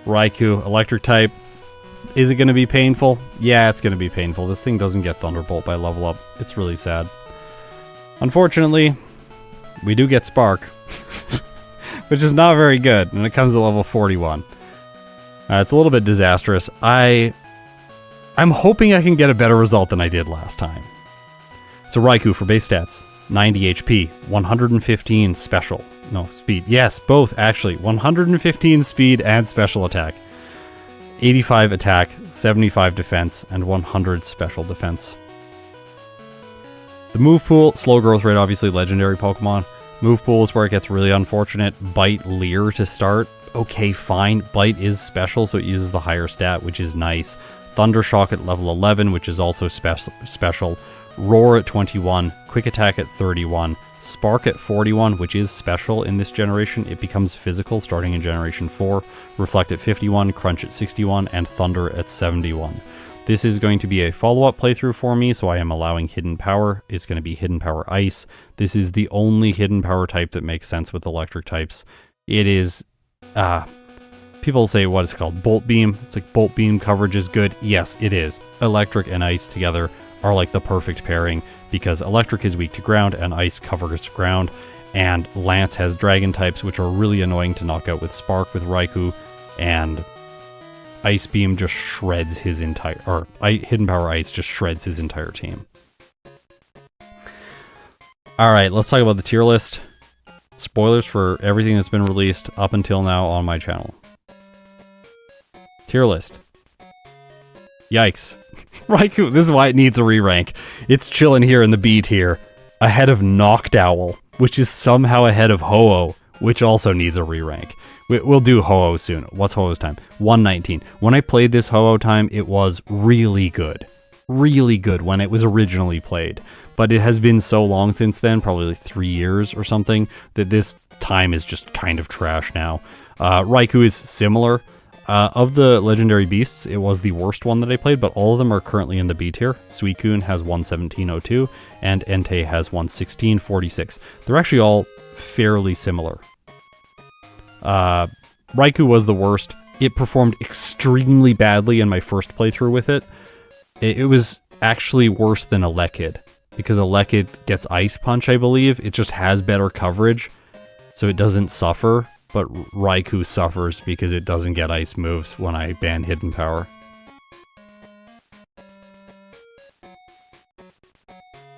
Raikou, electric type. Is it going to be painful? Yeah, it's going to be painful. This thing doesn't get Thunderbolt by level up. It's really sad. Unfortunately, we do get Spark, which is not very good, and it comes at level 41. It's a little bit disastrous. I'm hoping I can get a better result than I did last time. So Raikou for base stats, 90 HP, 115 special. No, speed. Yes, both actually. 115 speed and special attack. 85 attack, 75 defense, and 100 special defense. The move pool, slow growth rate, obviously legendary Pokemon. Move pool is where it gets really unfortunate. Bite, Leer to start. Okay, fine. Bite is special, so it uses the higher stat, which is nice. Thundershock at level 11, which is also special. Roar at 21. Quick attack at 31. Spark at 41, which is special in this generation. It becomes physical starting in Generation 4. Reflect at 51. Crunch at 61. And Thunder at 71. This is going to be a follow-up playthrough for me, so I am allowing Hidden Power. It's going to be Hidden Power Ice. This is the only Hidden Power type that makes sense with electric types. It is, people say what it's called, Bolt Beam. It's like Bolt Beam coverage is good. Yes, it is. Electric and Ice together are like the perfect pairing because electric is weak to ground and ice covers ground. And Lance has dragon types, which are really annoying to knock out with Spark with Raikou, and Ice Beam just shreds his entire, or Hidden Power Ice just shreds his entire team. Alright, let's talk about the tier list. Spoilers for everything that's been released up until now on my channel. Tier list. Yikes. Raikou, this is why it needs a re-rank. It's chilling here in the B tier, ahead of Noctowl, which is somehow ahead of Ho-Oh, which also needs a re-rank. We'll do Ho-Oh soon. What's Ho-Oh's time? 119. When I played this Ho-Oh time, it was really good. Really good when it was originally played. But it has been so long since then, probably like 3 years or something, that this time is just kind of trash now. Raikou is similar. Of the legendary beasts, it was the worst one that I played, but all of them are currently in the B tier. Suicune has 117.02, and Entei has 116.46. They're actually all fairly similar. Raikou was the worst. It performed extremely badly in my first playthrough with it. It was actually worse than Elekid, because Elekid gets Ice Punch, I believe. It just has better coverage, so it doesn't suffer, but Raikou suffers because it doesn't get ice moves when I ban Hidden Power.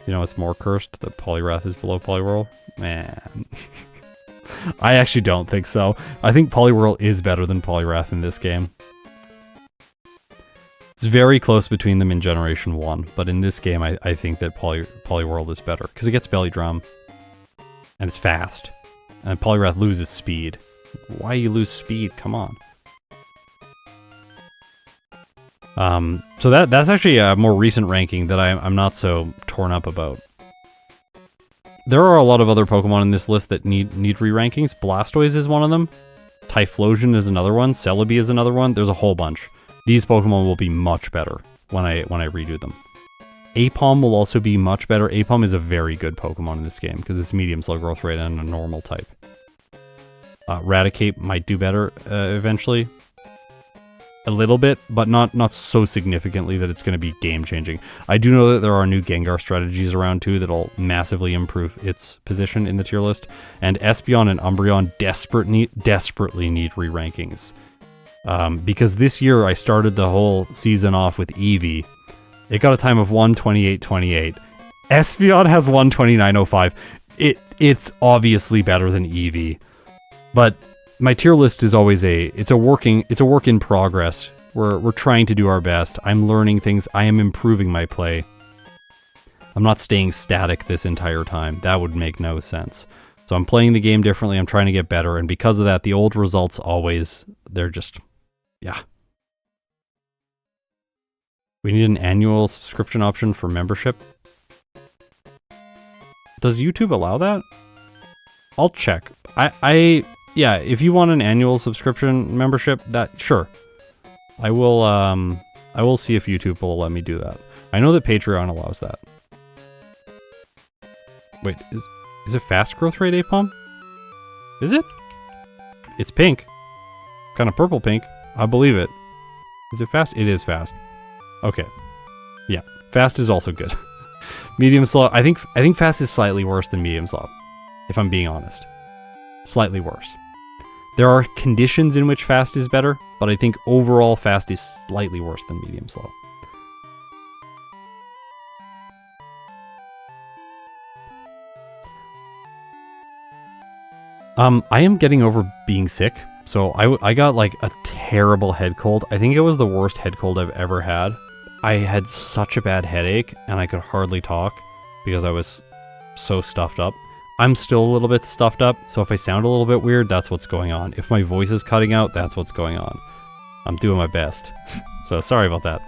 You know what's more cursed? That Poliwrath is below Poliwhirl? Man. I actually don't think so. I think Poliwhirl is better than Poliwrath in this game. It's very close between them in Generation 1, but in this game I think that Poliwhirl is better, because it gets Belly Drum, and it's fast, and Poliwrath loses speed. Why you lose speed? Come on. So that's actually a more recent ranking that I'm not so torn up about. There are a lot of other Pokemon in this list that need re-rankings. Blastoise is one of them. Typhlosion is another one. Celebi is another one. There's a whole bunch. These Pokemon will be much better when I redo them. Apom will also be much better. Apom is a very good Pokemon in this game because it's medium slow growth rate and a normal type. Raticate might do better eventually. A little bit, but not so significantly that it's going to be game-changing. I do know that there are new Gengar strategies around too that'll massively improve its position in the tier list, and Espeon and Umbreon desperately need re-rankings. Because this year I started the whole season off with Eevee. It got a time of 1:28.28. Espeon has 1:29.05. It's obviously better than Eevee, but my tier list is always it's a work in progress. We're trying to do our best. I'm learning things. I am improving my play. I'm not staying static this entire time. That would make no sense. So I'm playing the game differently. I'm trying to get better, and because of that, the old results they're just, yeah. We need an annual subscription option for membership. Does YouTube allow that? I'll check. Yeah, if you want an annual subscription membership, sure. I will see if YouTube will let me do that. I know that Patreon allows that. Wait, is it fast growth rate Apom? Is it? It's pink. Kind of purple pink. I believe it. Is it fast? It is fast. Okay. Yeah. Fast is also good. Medium slow. I think fast is slightly worse than medium slow, if I'm being honest. Slightly worse. There are conditions in which fast is better, but I think overall fast is slightly worse than medium slow. I am getting over being sick, so I got like a terrible head cold. I think it was the worst head cold I've ever had. I had such a bad headache, and I could hardly talk because I was so stuffed up. I'm still a little bit stuffed up, so if I sound a little bit weird, that's what's going on. If my voice is cutting out, that's what's going on. I'm doing my best. So sorry about that.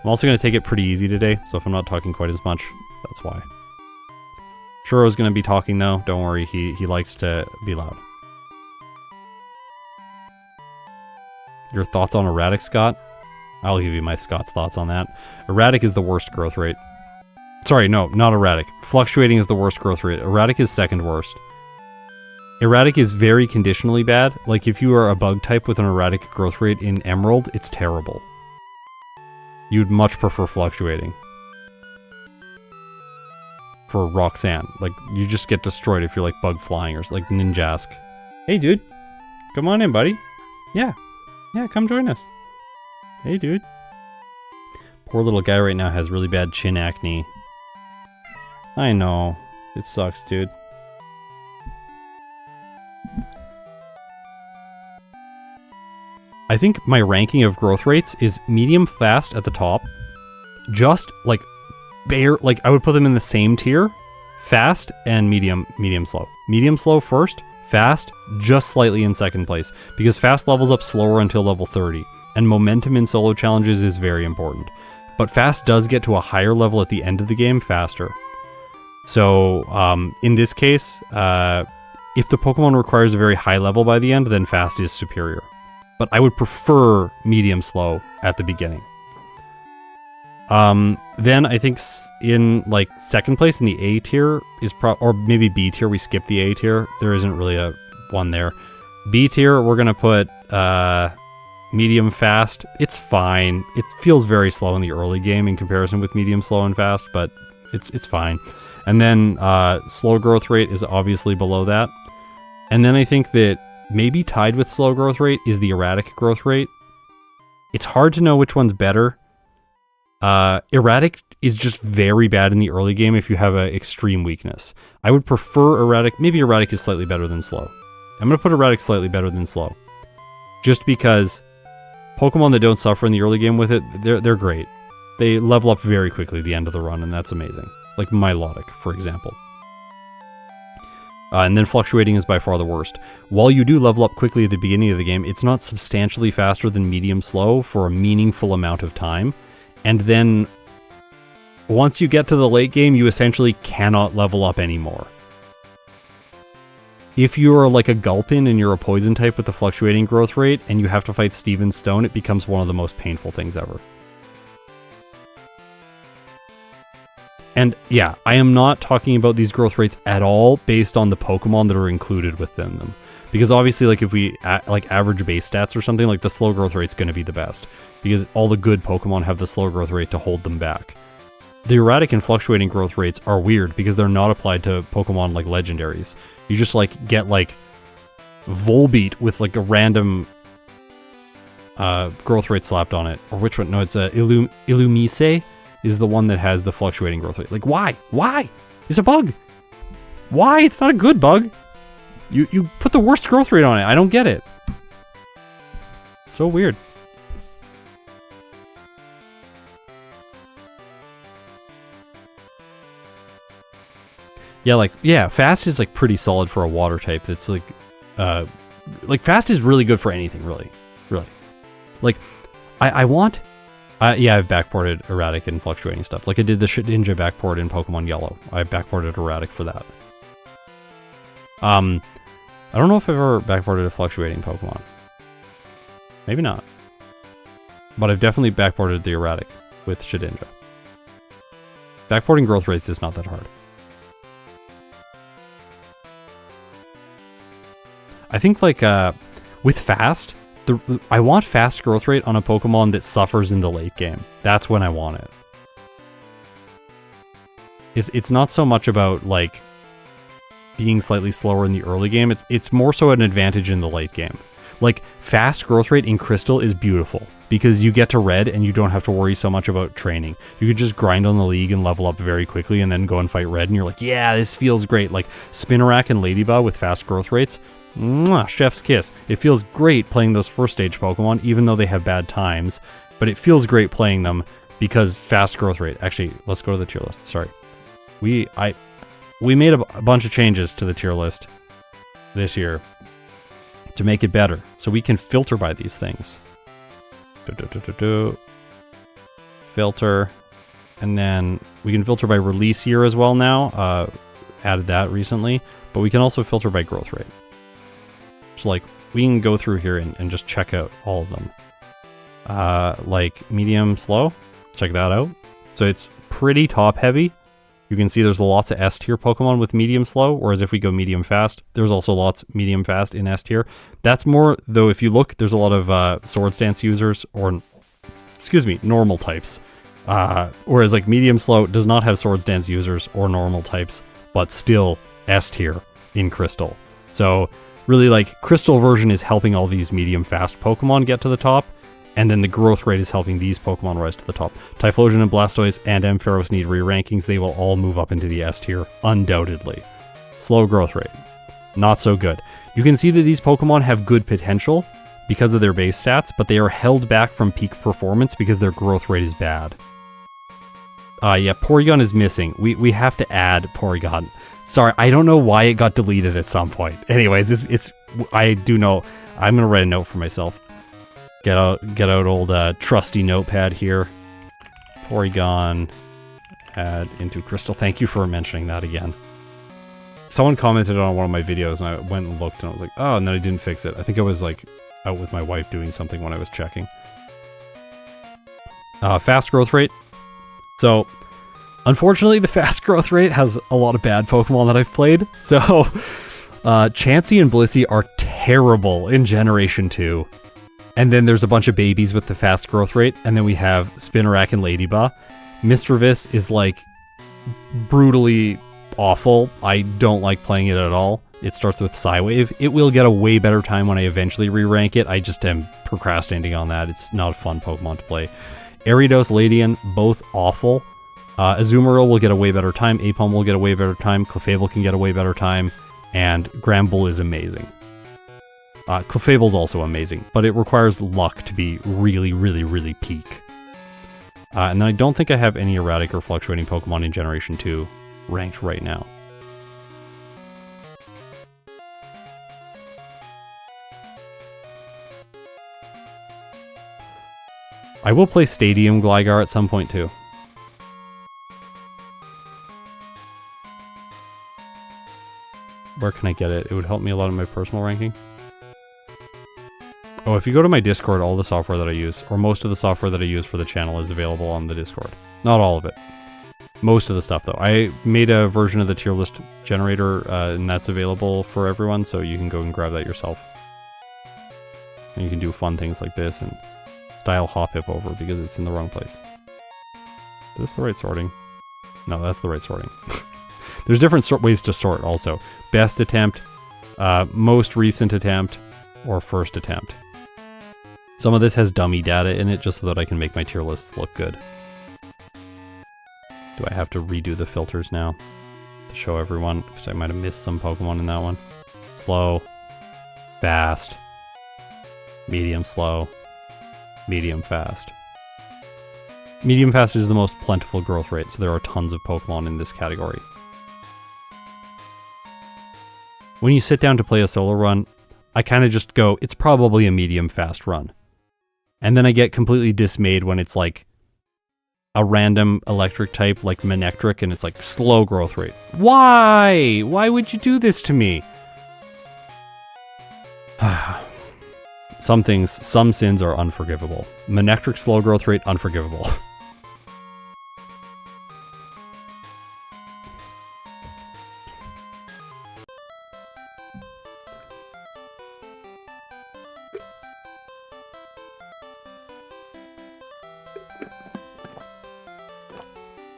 I'm also going to take it pretty easy today, so if I'm not talking quite as much, that's why. Churro's going to be talking though, don't worry, he likes to be loud. Your thoughts on erratic, Scott? I'll give you my Scott's thoughts on that. Erratic is the worst growth rate. Sorry, no, not erratic. Fluctuating is the worst growth rate. Erratic is second worst. Erratic is very conditionally bad. Like if you are a bug type with an erratic growth rate in Emerald, it's terrible. You'd much prefer fluctuating. For Roxanne. Like, you just get destroyed if you're like bug flying or like Ninjask. Hey dude, come on in buddy. Yeah, come join us. Hey dude. Poor little guy right now has really bad chin acne. I know. It sucks, dude. I think my ranking of growth rates is medium fast at the top. Just like like I would put them in the same tier. Fast and medium slow. Medium slow first, fast just slightly in second place because fast levels up slower until level 30 and momentum in solo challenges is very important. But fast does get to a higher level at the end of the game faster. So in this case, if the Pokemon requires a very high level by the end, then fast is superior. But I would prefer medium slow at the beginning. Then I think in like second place in the A tier is or maybe B tier. We skip the A tier. There isn't really a one there. B tier we're gonna put medium fast. It's fine. It feels very slow in the early game in comparison with medium slow and fast, but it's fine. And then slow growth rate is obviously below that. And then I think that maybe tied with slow growth rate is the erratic growth rate. It's hard to know which one's better. Erratic is just very bad in the early game if you have an extreme weakness. I would prefer erratic. Maybe erratic is slightly better than slow. I'm going to put erratic slightly better than slow. Just because Pokemon that don't suffer in the early game with it, they're great. They level up very quickly at the end of the run, and that's amazing. Like Milotic, for example. And then fluctuating is by far the worst. While you do level up quickly at the beginning of the game, it's not substantially faster than medium slow for a meaningful amount of time. And then once you get to the late game, you essentially cannot level up anymore. If you're like a Gulpin and you're a poison type with a fluctuating growth rate and you have to fight Steven Stone, it becomes one of the most painful things ever. And yeah, I am not talking about these growth rates at all based on the Pokemon that are included within them. Because obviously, like if we like average base stats or something, like the slow growth rate's going to be the best. Because all the good Pokemon have the slow growth rate to hold them back. The erratic and fluctuating growth rates are weird because they're not applied to Pokemon like legendaries. You just like get like Volbeat with like a random growth rate slapped on it. Or which one? No, it's Illumise is the one that has the fluctuating growth rate. Like, why? Why? It's a bug. Why? It's not a good bug. You put the worst growth rate on it. I don't get it. So weird. Yeah, fast is like pretty solid for a water type. That's like fast is really good for anything, really. Like, I want. Yeah, I've backported erratic and fluctuating stuff. Like I did the Shedinja backport in Pokemon Yellow. I backported erratic for that. I don't know if I've ever backported a fluctuating Pokemon. Maybe not. But I've definitely backported the erratic with Shedinja. Backporting growth rates is not that hard. I think like with fast, I want fast growth rate on a Pokemon that suffers in the late game. That's when I want it. It's not so much about like being slightly slower in the early game. It's more so an advantage in the late game. Like fast growth rate in Crystal is beautiful because you get to Red and you don't have to worry so much about training. You could just grind on the league and level up very quickly and then go and fight Red and you're like, yeah, this feels great. Like Spinarak and Ladybug with fast growth rates, mwah, chef's kiss. It feels great playing those first stage Pokemon, even though they have bad times, but it feels great playing them because fast growth rate. Actually, let's go to the tier list. Sorry. We made a bunch of changes to the tier list this year to make it better, so we can filter by these things. Filter, and then we can filter by release year as well now. Added that recently, but we can also filter by growth rate. So like we can go through here and just check out all of them. Like medium, slow, check that out. So it's pretty top heavy. You can see there's lots of S tier Pokemon with medium slow, whereas if we go medium fast, there's also lots medium fast in S tier. That's more, though, if you look, there's a lot of Swords Dance users, or, excuse me, normal types. Whereas like medium slow does not have Swords Dance users or normal types, but still S tier in Crystal. So really like Crystal version is helping all these medium fast Pokemon get to the top, and then the growth rate is helping these Pokemon rise to the top. Typhlosion and Blastoise and Ampharos need re-rankings. They will all move up into the S tier, undoubtedly. Slow growth rate. Not so good. You can see that these Pokemon have good potential because of their base stats, but they are held back from peak performance because their growth rate is bad. Yeah, Porygon is missing. We have to add Porygon. Sorry, I don't know why it got deleted at some point. Anyways, I do know. I'm going to write a note for myself. Get out old trusty notepad here. Porygon, add into Crystal. Thank you for mentioning that again. Someone commented on one of my videos and I went and looked and I was like, oh, and then I didn't fix it. I think I was like out with my wife doing something when I was checking. Fast growth rate. So, unfortunately, the fast growth rate has a lot of bad Pokemon that I've played. So, Chansey and Blissey are terrible in Generation 2. And then there's a bunch of babies with the fast growth rate, and then we have Spinarak and Ladybug. Misdreavus is like brutally awful. I don't like playing it at all. It starts with Psywave. It will get a way better time when I eventually re-rank it. I just am procrastinating on that. It's not a fun Pokemon to play. Ariados, Ladian, both awful. Azumarill will get a way better time. Aipom will get a way better time. Clefable can get a way better time. And Granbull is amazing. Clefable's also amazing, but it requires luck to be really, really, really peak. And then I don't think I have any erratic or fluctuating Pokemon in Generation 2 ranked right now. I will play Stadium Gligar at some point too. Where can I get it? It would help me a lot in my personal ranking. Oh, if you go to my Discord, all the software that I use, or most of the software that I use for the channel is available on the Discord. Not all of it. Most of the stuff, though. I made a version of the tier list generator, and that's available for everyone, so you can go and grab that yourself. And you can do fun things like this, and style Hoppip over, because it's in the wrong place. Is this the right sorting? No, that's the right sorting. There's different ways to sort, also. Best attempt, most recent attempt, or first attempt. Some of this has dummy data in it just so that I can make my tier lists look good. Do I have to redo the filters now to show everyone? Because I might have missed some Pokemon in that one. Slow, fast, medium slow, medium fast. Medium fast is the most plentiful growth rate, so there are tons of Pokemon in this category. When you sit down to play a solo run, I kind of just go, it's probably a medium fast run. And then I get completely dismayed when it's like a random electric type like Manectric and it's like slow growth rate. Why? Why would you do this to me? Some sins are unforgivable. Manectric slow growth rate, unforgivable.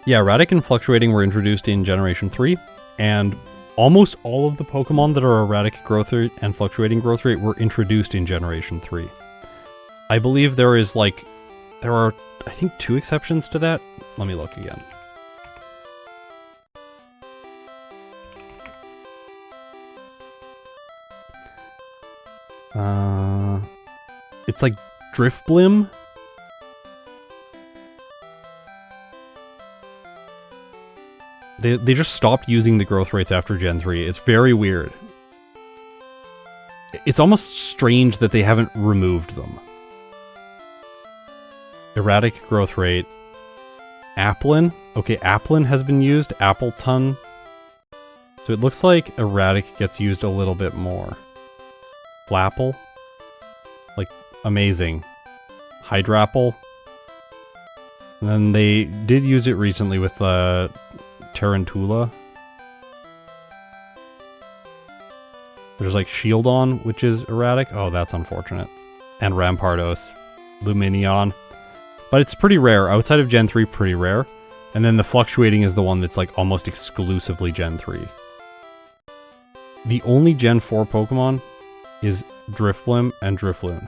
Yeah, Erratic and Fluctuating were introduced in Generation 3, and almost all of the Pokemon that are Erratic growth rate and Fluctuating growth rate were introduced in Generation 3. I believe there are, I think, 2 exceptions to that. Let me look again. It's like Drifblim. They just stopped using the growth rates after Gen 3. It's very weird. It's almost strange that they haven't removed them. Erratic growth rate. Applin. Okay, Applin has been used. Appleton. So it looks like Erratic gets used a little bit more. Flapple. Like, amazing. Hydrapple. And then they did use it recently with Tarantula. There's like Shieldon, which is Erratic. Oh, that's unfortunate. And Rampardos. Luminion. But it's pretty rare. Outside of Gen 3, pretty rare. And then the Fluctuating is the one that's like almost exclusively Gen 3. The only Gen 4 Pokemon is Drifblim and Drifloon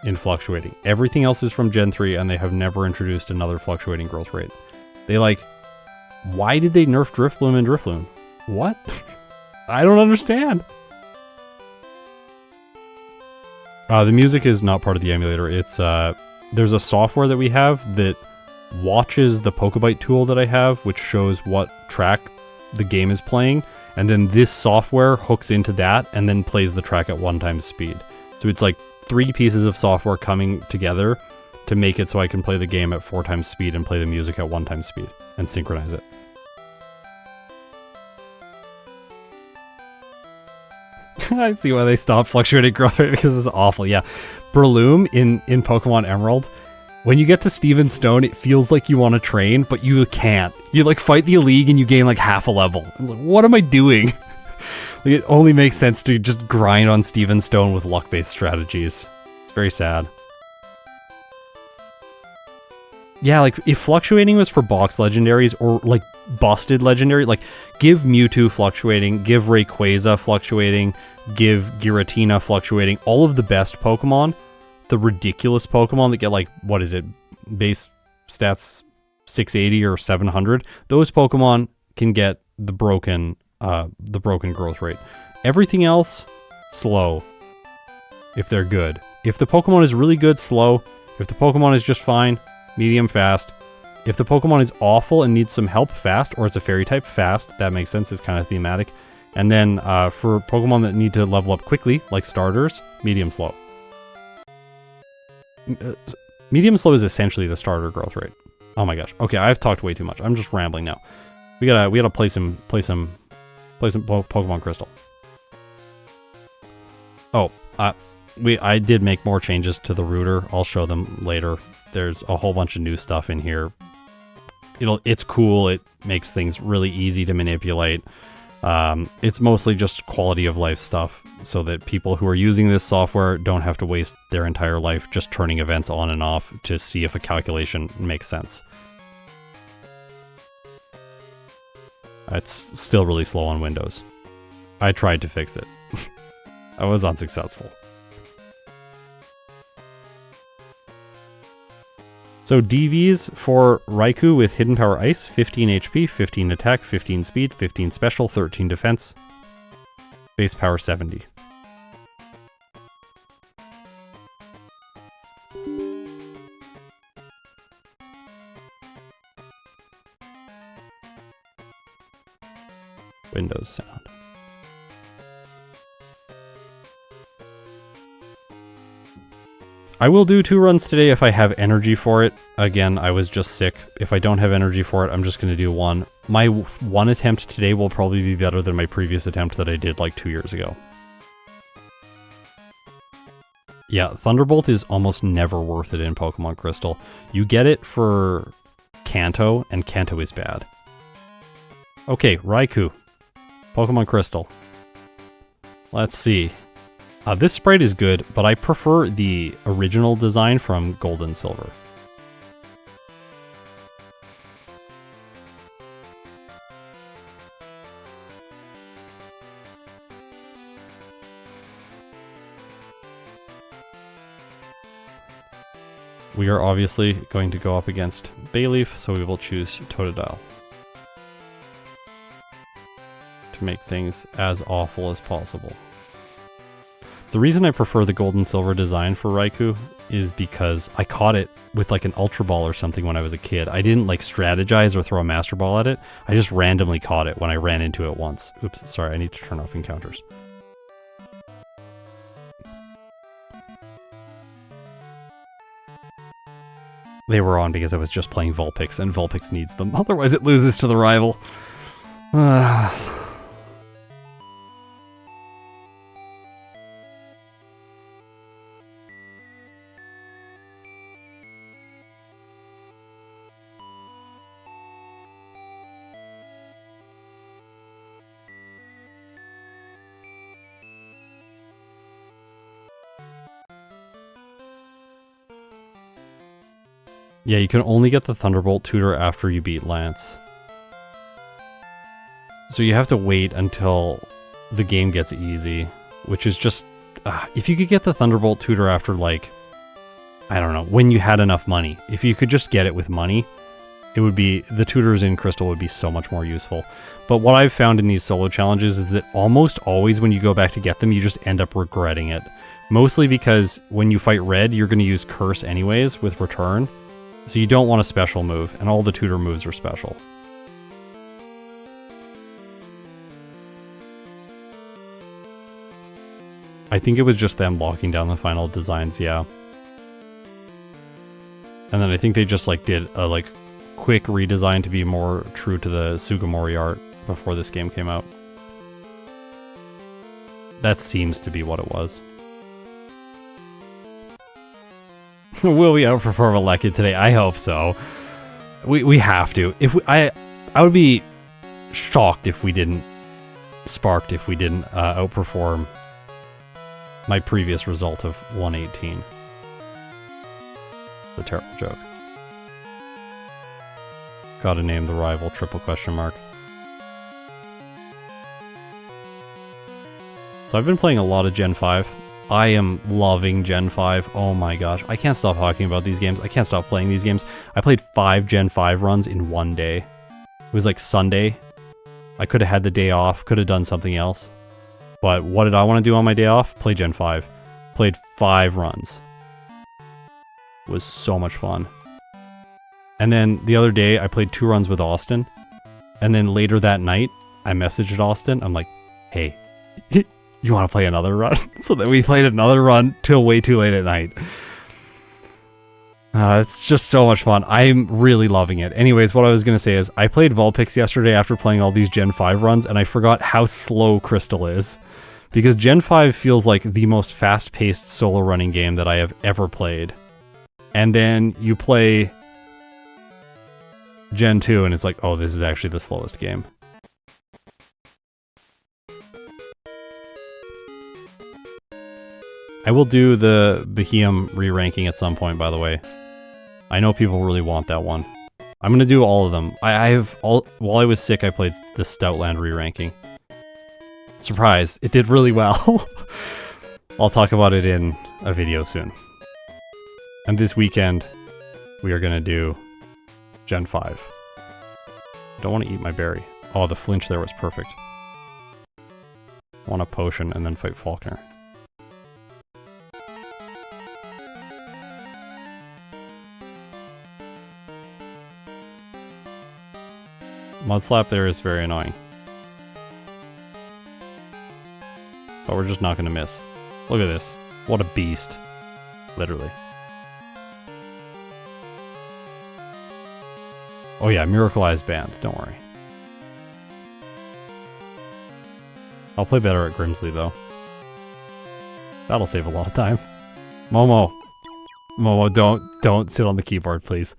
in Fluctuating. Everything else is from Gen 3, and they have never introduced another Fluctuating growth rate. They like... Why did they nerf Drifblim and Drifloon? What? I don't understand. The music is not part of the emulator. It's there's a software that we have that watches the Pokebite tool that I have, which shows what track the game is playing, and then this software hooks into that and then plays the track at 1x speed. So it's like 3 pieces of software coming together to make it so I can play the game at 4x speed and play the music at 1x speed and synchronize it. I see why they stopped Fluctuating growth rate, because it's awful. Yeah, Breloom in Pokemon Emerald, when you get to Steven Stone, it feels like you want to train, but you can't. You like fight the League and you gain like half a level. I was like, what am I doing? Like, it only makes sense to just grind on Steven Stone with luck-based strategies. It's very sad. Yeah, like if Fluctuating was for box legendaries or like busted legendary, like give Mewtwo Fluctuating, give Rayquaza Fluctuating, give Giratina Fluctuating, all of the best Pokemon, the ridiculous Pokemon that get like, what is it, base stats 680 or 700, those Pokemon can get the broken growth rate. Everything else, slow, if they're good. If the Pokemon is really good, slow. If the Pokemon is just fine, medium, fast. If the Pokemon is awful and needs some help, fast, or it's a fairy type, fast. That makes sense, it's kind of thematic. And then for Pokemon that need to level up quickly, like starters, medium, slow. Medium slow is essentially the starter growth rate. Oh my gosh. Okay, I've talked way too much. I'm just rambling now. We gotta play some Pokemon Crystal. Oh, I did make more changes to the router. I'll show them later. There's a whole bunch of new stuff in here. It's cool. It makes things really easy to manipulate. It's mostly just quality of life stuff, so that people who are using this software don't have to waste their entire life just turning events on and off to see if a calculation makes sense. It's still really slow on Windows. I tried to fix it. I was unsuccessful. So DVs for Raikou with Hidden Power Ice, 15 HP, 15 attack, 15 speed, 15 special, 13 defense. Base power 70. Windows sound. I will do 2 runs today if I have energy for it. Again, I was just sick. If I don't have energy for it, I'm just going to do 1. My 1 attempt today will probably be better than my previous attempt that I did like 2 years ago. Yeah, Thunderbolt is almost never worth it in Pokemon Crystal. You get it for Kanto, and Kanto is bad. Okay, Raikou. Pokemon Crystal. Let's see. This sprite is good, but I prefer the original design from Gold and Silver. We are obviously going to go up against Bayleaf, so we will choose Totodile. To make things as awful as possible. The reason I prefer the gold and silver design for Raikou is because I caught it with like an Ultra Ball or something when I was a kid. I didn't like strategize or throw a Master Ball at it. I just randomly caught it when I ran into it once. Oops, sorry, I need to turn off encounters. They were on because I was just playing Vulpix, and Vulpix needs them. Otherwise it loses to the rival. Yeah, you can only get the Thunderbolt tutor after you beat Lance. So you have to wait until the game gets easy, which is just... if you could get the Thunderbolt tutor after, like, I don't know, when you had enough money. If you could just get it with money, it would be... the tutors in Crystal would be so much more useful. But what I've found in these solo challenges is that almost always when you go back to get them, you just end up regretting it. Mostly because when you fight Red, you're going to use Curse anyways with Return. So you don't want a special move, and all the tutor moves are special. I think it was just them locking down the final designs, yeah. And then I think they just like did a like quick redesign to be more true to the Sugimori art before this game came out. That seems to be what it was. Will we outperform Alekid today? I hope so. We have to. If we, I would be shocked if we didn't, sparked if we didn't outperform my previous result of 118. A terrible joke. Gotta name the rival triple question mark. So I've been playing a lot of Gen 5. I am loving Gen 5. Oh my gosh. I can't stop talking about these games. I can't stop playing these games. I played 5 Gen 5 runs in one day. It was like Sunday. I could have had the day off, could have done something else. But what did I want to do on my day off? Play Gen 5. Played 5 runs. It was so much fun. And then the other day, I played 2 runs with Austin. And then later that night, I messaged Austin. I'm like, hey, you want to play another run? So then we played another run till way too late at night. It's just so much fun. I'm really loving it. Anyways, what I was going to say is I played Vulpix yesterday after playing all these Gen 5 runs, and I forgot how slow Crystal is. Because Gen 5 feels like the most fast-paced solo running game that I have ever played. And then you play Gen 2, and it's like, oh, this is actually the slowest game. I will do the Behemoth re-ranking at some point, by the way. I know people really want that one. I'm gonna do all of them. While I was sick, I played the Stoutland re-ranking. Surprise, it did really well. I'll talk about it in a video soon. And this weekend, we are gonna do Gen 5. Don't want to eat my berry. Oh, the flinch there was perfect. I want a potion and then fight Faulkner. Mud Slap there is very annoying. But we're just not going to miss. Look at this. What a beast. Literally. Oh yeah, Miracleized Band. Don't worry. I'll play better at Grimsley though. That'll save a lot of time. Momo. Momo, don't sit on the keyboard, please.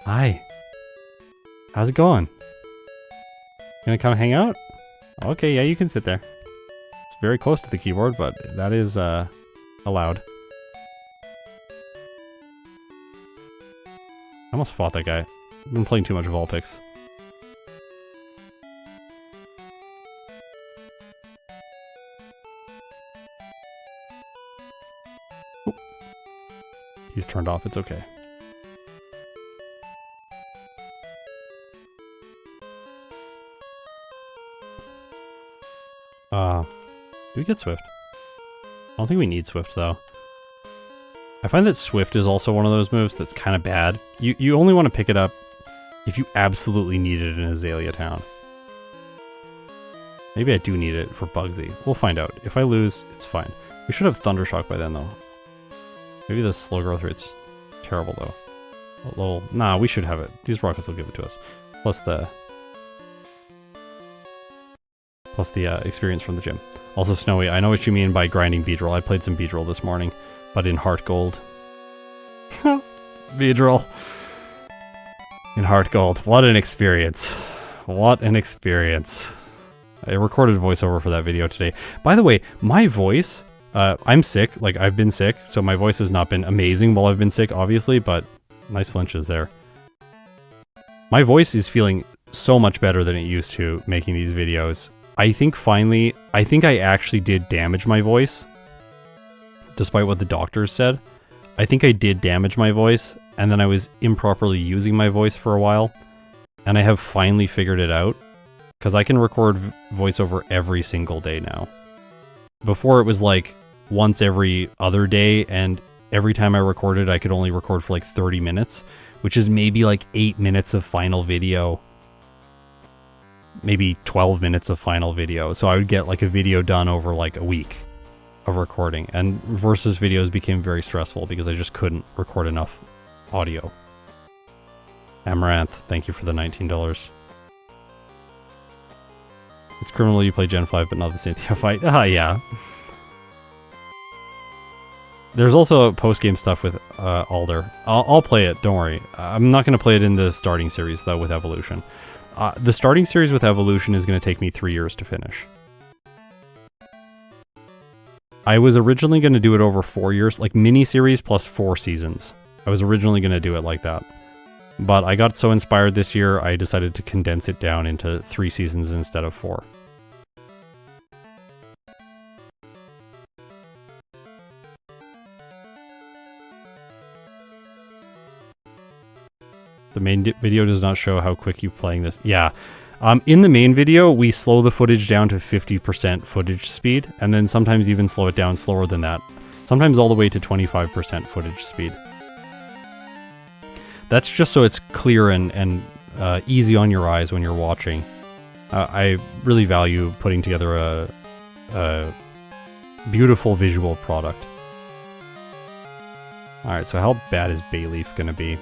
Hi. How's it going? Gonna come hang out? Okay, yeah, you can sit there. It's very close to the keyboard, but that is allowed. I almost fought that guy. I've been playing too much Vulpix. He's turned off. It's okay. Do we get Swift? I don't think we need Swift, though. I find that Swift is also one of those moves that's kind of bad. You only want to pick it up if you absolutely need it in Azalea Town. Maybe I do need it for Bugsy. We'll find out. If I lose, it's fine. We should have Thundershock by then, though. Maybe the slow growth rate's terrible, though. Well, nah, we should have it. These rockets will give it to us. Plus the experience from the gym. Also, Snowy, I know what you mean by grinding Beedrill. I played some Beedrill this morning, but in Heart Gold. Beedrill. In Heart Gold. What an experience. What an experience. I recorded a voiceover for that video today. By the way, my voice, I'm sick. Like, I've been sick, so my voice has not been amazing while I've been sick, obviously, but nice flinches there. My voice is feeling so much better than it used to making these videos. I think I actually did damage my voice, despite what the doctors said. I think I did damage my voice, and then I was improperly using my voice for a while, and I have finally figured it out, because I can record voiceover every single day now. Before it was like once every other day, and every time I recorded, I could only record for like 30 minutes, which is maybe like 8 minutes of final video. Maybe 12 minutes of final video. So I would get like a video done over like a week of recording. And versus videos became very stressful because I just couldn't record enough audio. Amaranth, thank you for the $19. It's criminal you play Gen 5 but not the Cynthia fight. Ah, yeah. There's also post-game stuff with Alder. I'll play it, don't worry. I'm not going to play it in the starting series though with Evolution. The starting series with Evolution is going to take me 3 years to finish. I was originally going to do it over 4 years, like mini-series plus 4 seasons. I was originally going to do it like that. But I got so inspired this year, I decided to condense it down into 3 seasons instead of 4. The main video does not show how quick you're playing this. Yeah. In the main video, we slow the footage down to 50% footage speed, and then sometimes even slow it down slower than that. Sometimes all the way to 25% footage speed. That's just so it's clear and easy on your eyes when you're watching. I really value putting together a beautiful visual product. Alright, so how bad is Bayleaf gonna be?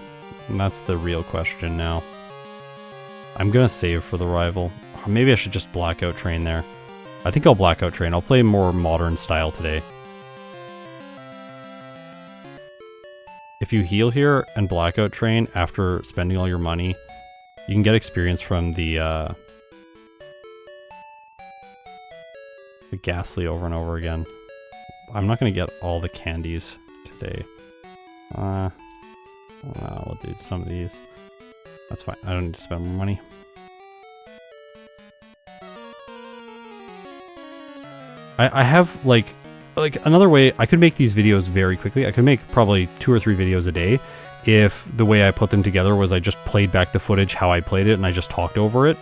And that's the real question now. I'm gonna save for the rival. Or maybe I should just blackout train there. I think I'll blackout train. I'll play more modern style today. If you heal here and blackout train after spending all your money, you can get experience from the Ghastly over and over again. I'm not gonna get all the candies today. We'll do some of these. That's fine. I don't need to spend more money. I have like another way I could make these videos very quickly. I could make probably 2 or 3 videos a day if the way I put them together was I just played back the footage how I played it and I just talked over it.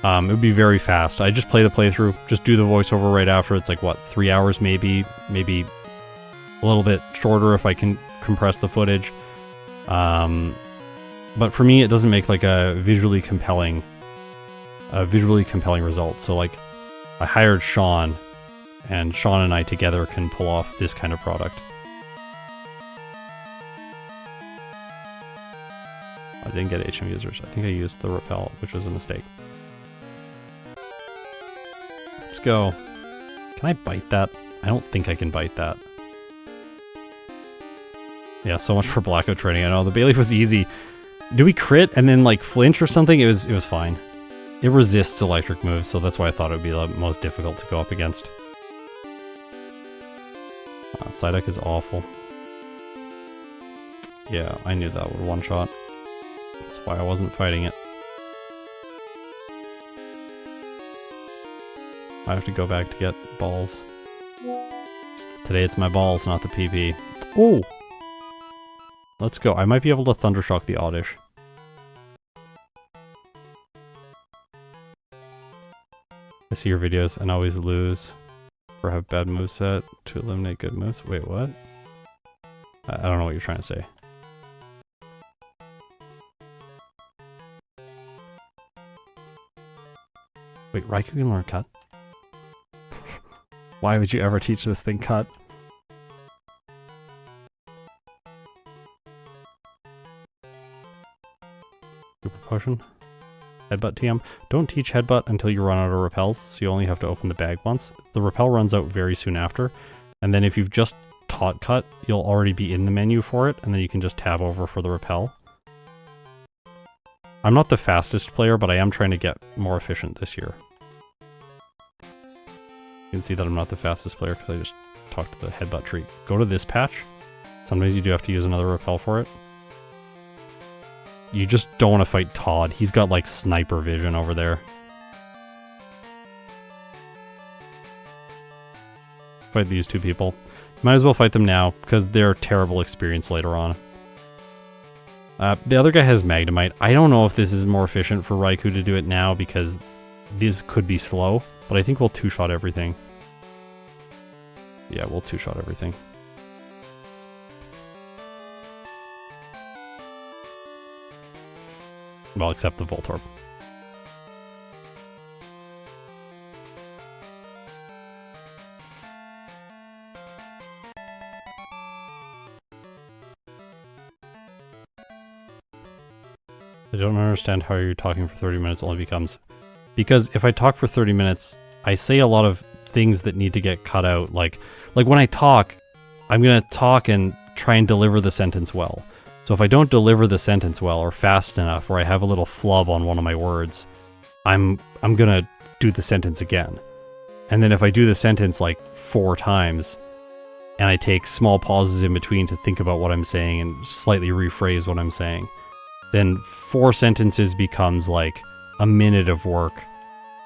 It would be very fast. I just play the playthrough, just do the voiceover right after. It's like what, 3 hours maybe a little bit shorter if I can compress the footage. But for me, it doesn't make like a visually compelling result. So like, I hired Sean, and Sean and I together can pull off this kind of product. I didn't get HM users. I think I used the repel, which was a mistake. Let's go. Can I bite that? I don't think I can bite that. Yeah, so much for blackout training. I know the Bayleaf was easy. Do we crit and then like flinch or something? It was fine. It resists electric moves, so that's why I thought it would be the most difficult to go up against. Psyduck is awful. Yeah, I knew that would one-shot. That's why I wasn't fighting it. I have to go back to get balls. Today it's my balls, not the PP. Oh! Let's go. I might be able to Thundershock the Oddish. I see your videos and always lose or have bad moveset to eliminate good moves. Wait, what? I don't know what you're trying to say. Wait, Raikou can learn cut? Why would you ever teach this thing cut? Super potion. Headbutt TM. Don't teach headbutt until you run out of repels, so you only have to open the bag once. The repel runs out very soon after, and then if you've just taught cut, you'll already be in the menu for it, and then you can just tab over for the repel. I'm not the fastest player, but I am trying to get more efficient this year. You can see that I'm not the fastest player because I just talked to the headbutt tree. Go to this patch. Sometimes you do have to use another repel for it. You just don't want to fight Todd. He's got like sniper vision over there. Fight these two people. Might as well fight them now because they're a terrible experience later on. The other guy has Magnemite. I don't know if this is more efficient for Raikou to do it now because this could be slow, but I think we'll two-shot everything. Yeah, we'll two-shot everything. Well, except the Voltorb. I don't understand how you're talking for 30 minutes only becomes... Because if I talk for 30 minutes, I say a lot of things that need to get cut out. Like when I talk, I'm going to talk and try and deliver the sentence well. So if I don't deliver the sentence well or fast enough, or I have a little flub on one of my words, I'm going to do the sentence again. And then if I do the sentence like 4 times, and I take small pauses in between to think about what I'm saying and slightly rephrase what I'm saying, then 4 sentences becomes like a minute of work,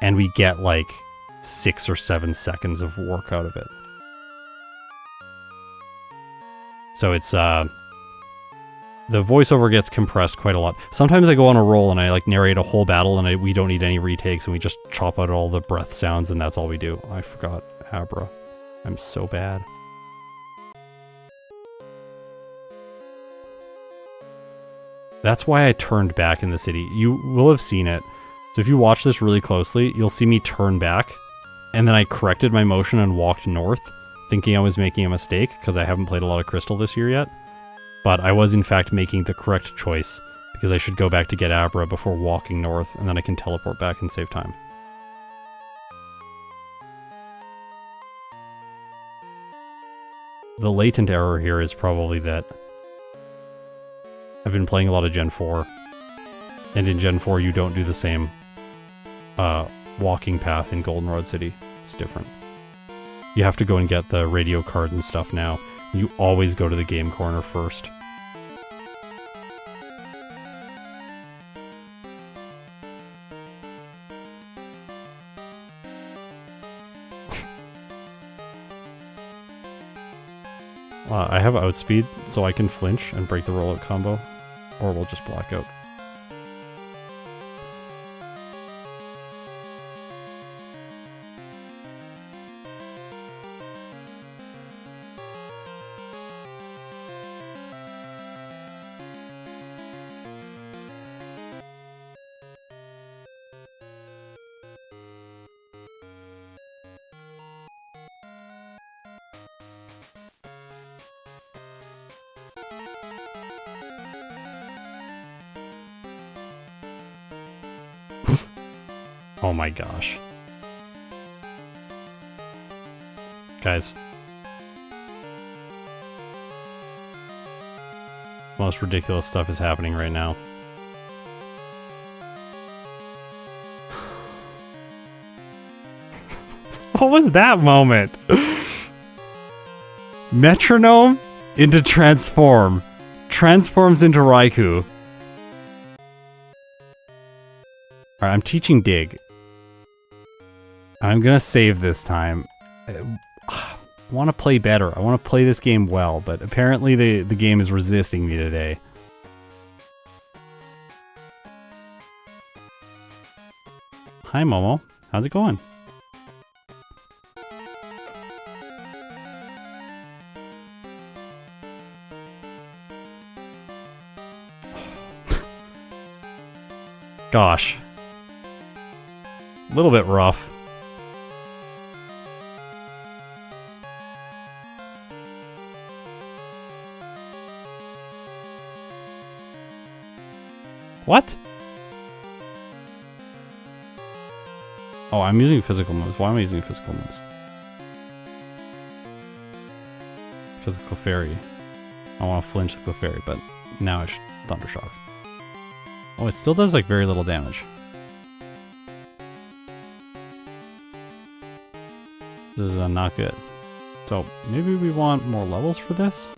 and we get like 6 or 7 seconds of work out of it. So it's, the voiceover gets compressed quite a lot. Sometimes I go on a roll and I like narrate a whole battle and we don't need any retakes and we just chop out all the breath sounds and that's all we do. I forgot Abra. I'm so bad. That's why I turned back in the city. You will have seen it. So if you watch this really closely, you'll see me turn back and then I corrected my motion and walked north, thinking I was making a mistake because I haven't played a lot of Crystal this year yet. But I was in fact making the correct choice because I should go back to get Abra before walking north and then I can teleport back and save time. The latent error here is probably that I've been playing a lot of Gen 4, and in Gen 4 you don't do the same walking path in Goldenrod City. It's different. You have to go and get the radio card and stuff now. You always go to the game corner first. I have outspeed, so I can flinch and break the rollout combo, or we'll just black out. Oh my gosh. Guys. Most ridiculous stuff is happening right now. What was that moment? Metronome into transform. Transforms into Raikou. Alright, I'm teaching Dig. I'm gonna save this time. want to play better. I want to play this game well, but apparently the game is resisting me today. Hi, Momo. How's it going? Gosh. A little bit rough. What? Oh, I'm using physical moves. Why am I using physical moves? Because of Clefairy. I want to flinch the Clefairy, but now I should Thundershock. Oh, it still does like very little damage. This is not good. So maybe we want more levels for this?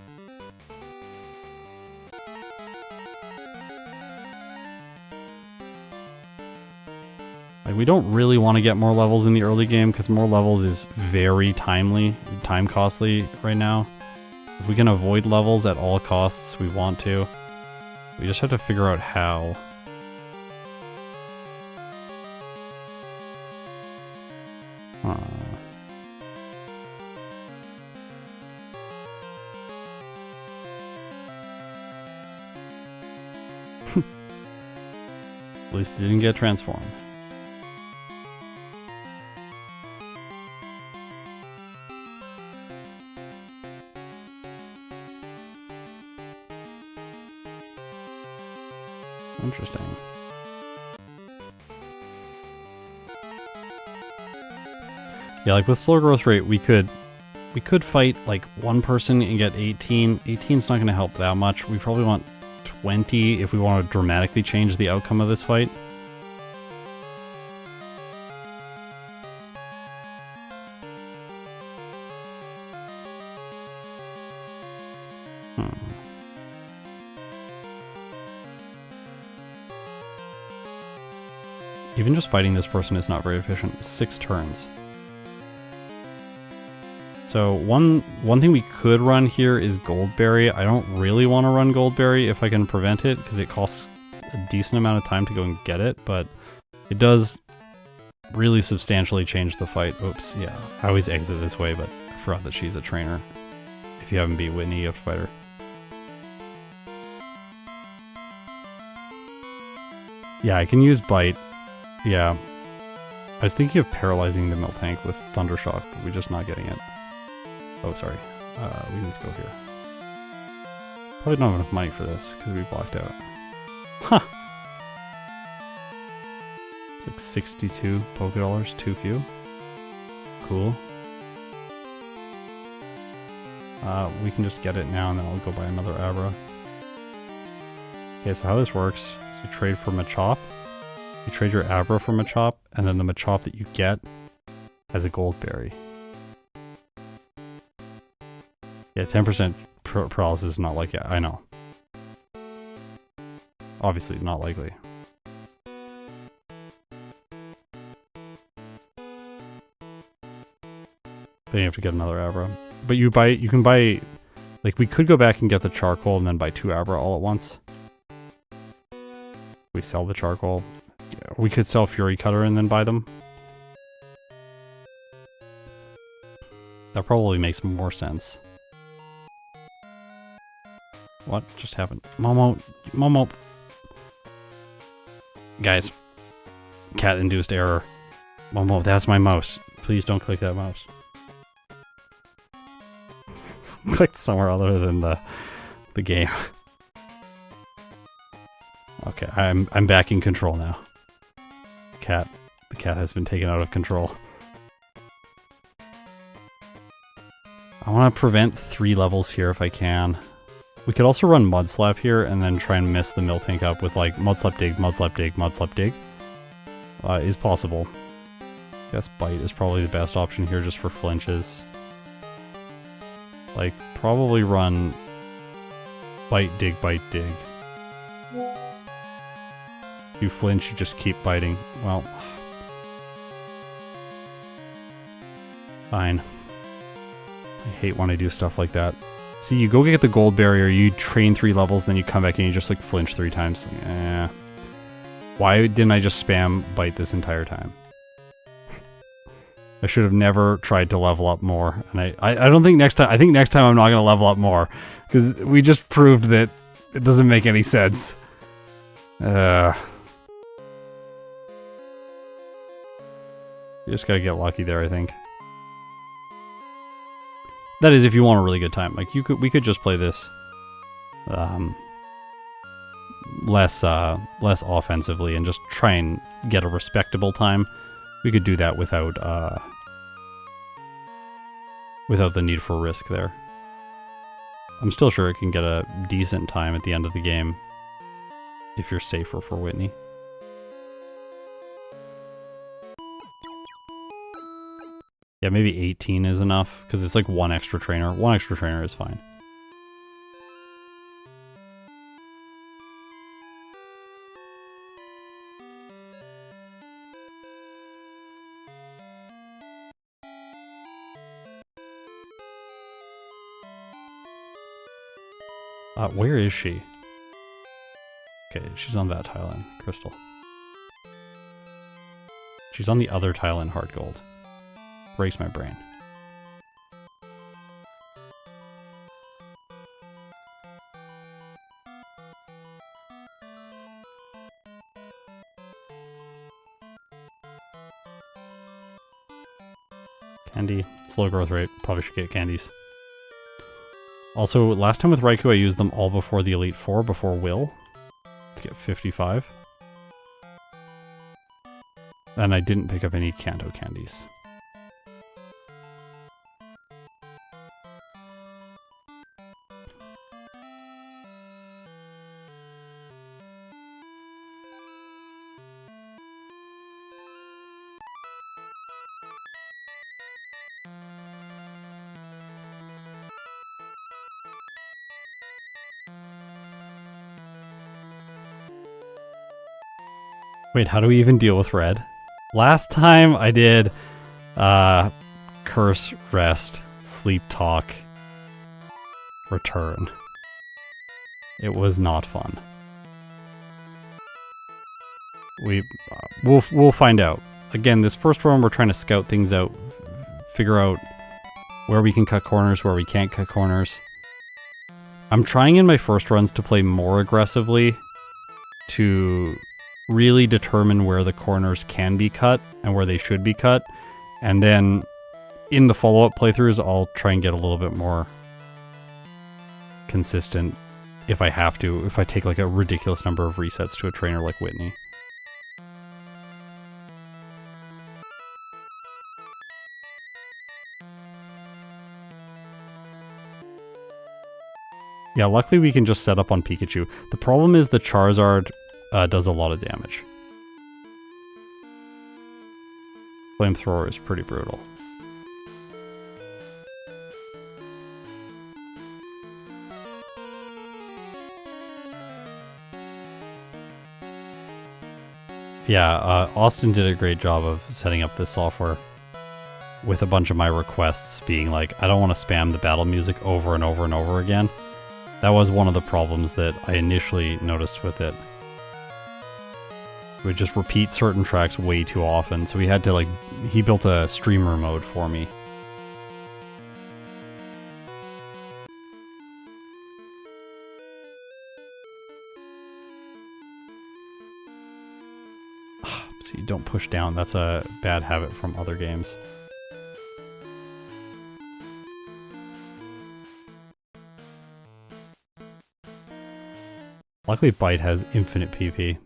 Like, we don't really want to get more levels in the early game because more levels is very time costly right now. If we can avoid levels at all costs, we want to. We just have to figure out how. At least it didn't get transformed. Interesting. Yeah, like with slow growth rate, we could fight like one person and get 18. 18's not going to help that much. We probably want 20 if we want to dramatically change the outcome of this fight. Even just fighting this person is not very efficient. It's 6 turns. So one thing we could run here is Goldberry. I don't really want to run Goldberry if I can prevent it, because it costs a decent amount of time to go and get it, but it does really substantially change the fight. Oops, yeah. I always exit this way, but I forgot that she's a trainer. If you haven't beat Whitney, you have to fight her. Yeah, I can use Bite. Yeah. I was thinking of paralyzing the Miltank with Thundershock, but we're just not getting it. Oh, sorry. We need to go here. Probably don't have enough money for this, because we blocked out. Huh! It's like 62 Poké Dollars, too few. Cool. We can just get it now, and then I'll go buy another Abra. Okay, so how this works is you trade for Machop. You trade your Abra for Machop, and then the Machop that you get has a Goldberry. Yeah, 10% paralysis is not like it. I know. Obviously, it's not likely. Then you have to get another Abra. But you can buy, like, we could go back and get the charcoal and then buy 2 Abra all at once. We sell the charcoal. Yeah, we could sell Fury Cutter and then buy them. That probably makes more sense. What just happened? Momo. Guys, cat-induced error. Momo, that's my mouse. Please don't click that mouse. Clicked somewhere other than the game. Okay, I'm back in control now. The cat has been taken out of control. I want to prevent 3 levels here if I can. We could also run Mud Slap here and then try and mess the Miltank up with like Mud Slap Dig, Mud Slap Dig, Mud Slap Dig. Is possible. I guess Bite is probably the best option here just for flinches. Like, probably run Bite, Dig, Bite, Dig. You flinch, you just keep biting. Well, fine. I hate when I do stuff like that. See, you go get the gold barrier, you train 3 levels, then you come back and you just like flinch 3 times. Eh. Why didn't I just spam bite this entire time? I should have never tried to level up more. And I don't think next time, I think next time I'm not going to level up more. Because we just proved that it doesn't make any sense. You just gotta get lucky there, I think. That is, if you want a really good time. Like we could just play this less offensively and just try and get a respectable time. We could do that without the need for risk there. I'm still sure it can get a decent time at the end of the game if you're safer for Whitney. Yeah, maybe 18 is enough, because it's like 1 extra trainer. 1 extra trainer is fine. Where is she? Okay, she's on that tile in Crystal. She's on the other tile in Hard Gold. Breaks my brain. Candy. Slow growth rate. Probably should get candies. Also, last time with Raikou I used them all before the Elite Four, before Will, to get 55. And I didn't pick up any Kanto candies. Wait, how do we even deal with red? Last time I did curse, rest, sleep talk, return. It was not fun. We'll find out. Again, this first run we're trying to scout things out, figure out where we can cut corners, where we can't cut corners. I'm trying in my first runs to play more aggressively to really determine where the corners can be cut and where they should be cut. And then in the follow-up playthroughs, I'll try and get a little bit more consistent if I have to, if I take like a ridiculous number of resets to a trainer like Whitney. Yeah, luckily we can just set up on Pikachu. The problem is the Charizard does a lot of damage. Flamethrower is pretty brutal. Yeah, Austin did a great job of setting up this software with a bunch of my requests being like, I don't want to spam the battle music over and over and over again. That was one of the problems that I initially noticed with it. We would just repeat certain tracks way too often, so we had to like, he built a streamer mode for me. See, don't push down, that's a bad habit from other games. Luckily Bite has infinite PP.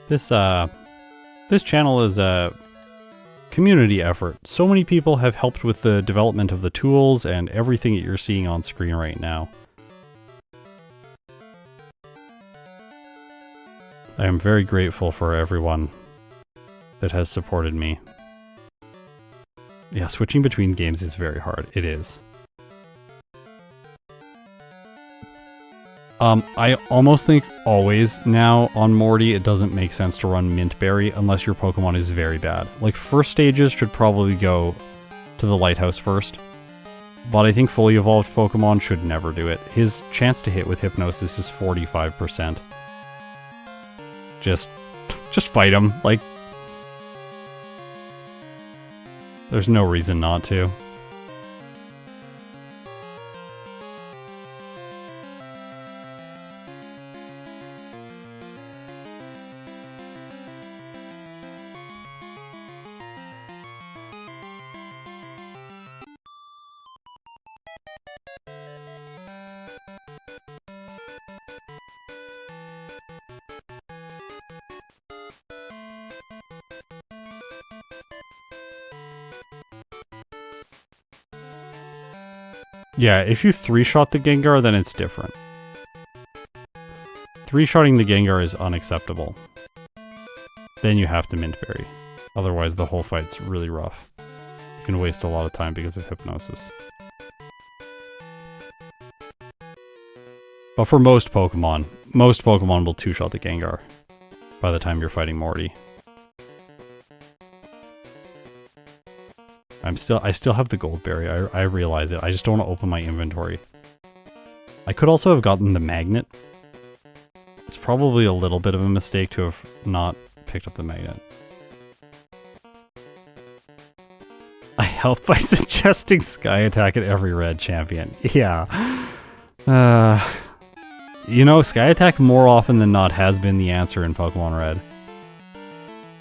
This channel is a community effort. So many people have helped with the development of the tools and everything that you're seeing on screen right now. I am very grateful for everyone that has supported me. Yeah, switching between games is very hard. It is. I almost think always now on Morty it doesn't make sense to run Mint Berry unless your Pokemon is very bad. Like, first stages should probably go to the Lighthouse first. But I think fully evolved Pokemon should never do it. His chance to hit with Hypnosis is 45%. Just fight him. Like, there's no reason not to. Yeah, if you 3-shot the Gengar, then it's different. 3-shotting the Gengar is unacceptable. Then you have to Mint Berry. Otherwise, the whole fight's really rough. You can waste a lot of time because of Hypnosis. But for most Pokemon will 2-shot the Gengar by the time you're fighting Morty. I still have the gold berry. I realize it. I just don't want to open my inventory. I could also have gotten the magnet. It's probably a little bit of a mistake to have not picked up the magnet. I help by suggesting Sky Attack at every red champion. Yeah. You know, Sky Attack more often than not has been the answer in Pokemon Red.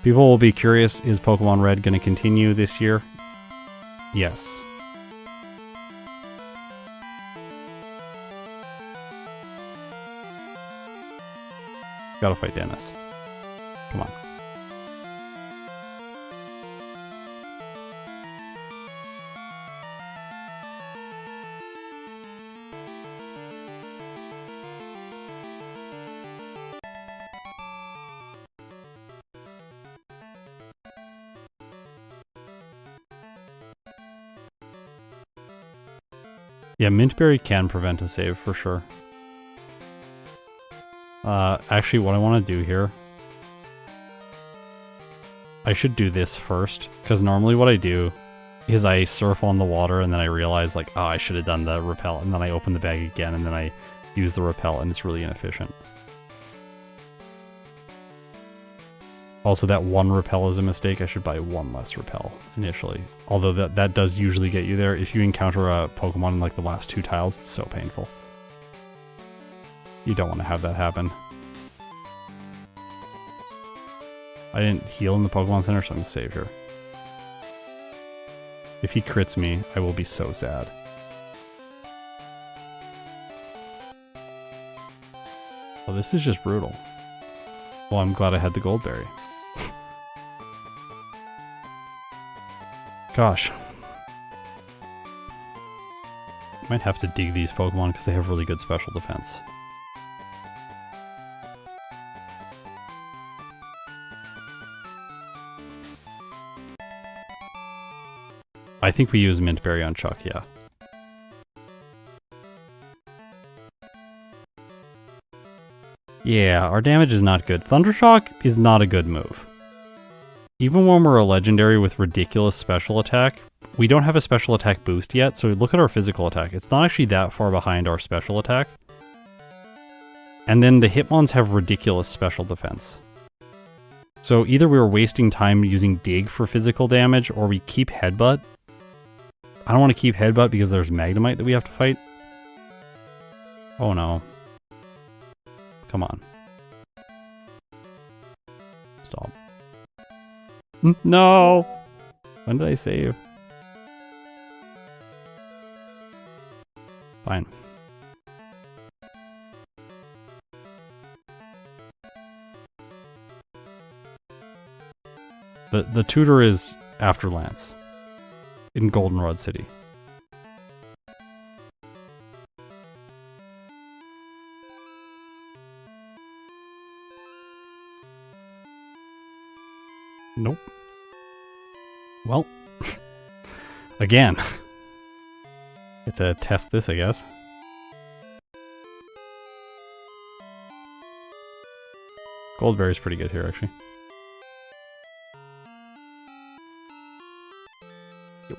People will be curious, is Pokemon Red going to continue this year? Yes. Gotta fight Dennis. Come on. Yeah, Mint Berry can prevent a save for sure. Actually, what I want to do here, I should do this first, because normally what I do is I surf on the water and then I realize, like, oh, I should have done the repel, and then I open the bag again and then I use the repel, and it's really inefficient. Also, that one repel is a mistake. I should buy one less repel initially. Although that does usually get you there. If you encounter a Pokemon in like the last 2 tiles, it's so painful. You don't want to have that happen. I didn't heal in the Pokemon Center, so I'm going to save here. If he crits me, I will be so sad. Well, this is just brutal. Well, I'm glad I had the gold berry. Gosh. Might have to dig these Pokemon because they have really good special defense. I think we use Mint Berry on Chuck, yeah. Yeah, our damage is not good. Thundershock is not a good move. Even when we're a legendary with ridiculous special attack, we don't have a special attack boost yet, so look at our physical attack. It's not actually that far behind our special attack. And then the Hitmons have ridiculous special defense. So either we were wasting time using Dig for physical damage, or we keep Headbutt. I don't want to keep Headbutt because there's Magnemite that we have to fight. Oh no. Come on. Stop. No! When did I save? Fine. The tutor is after Lance. In Goldenrod City. Nope. Well, again. Get to test this, I guess. Goldberry's pretty good here, actually.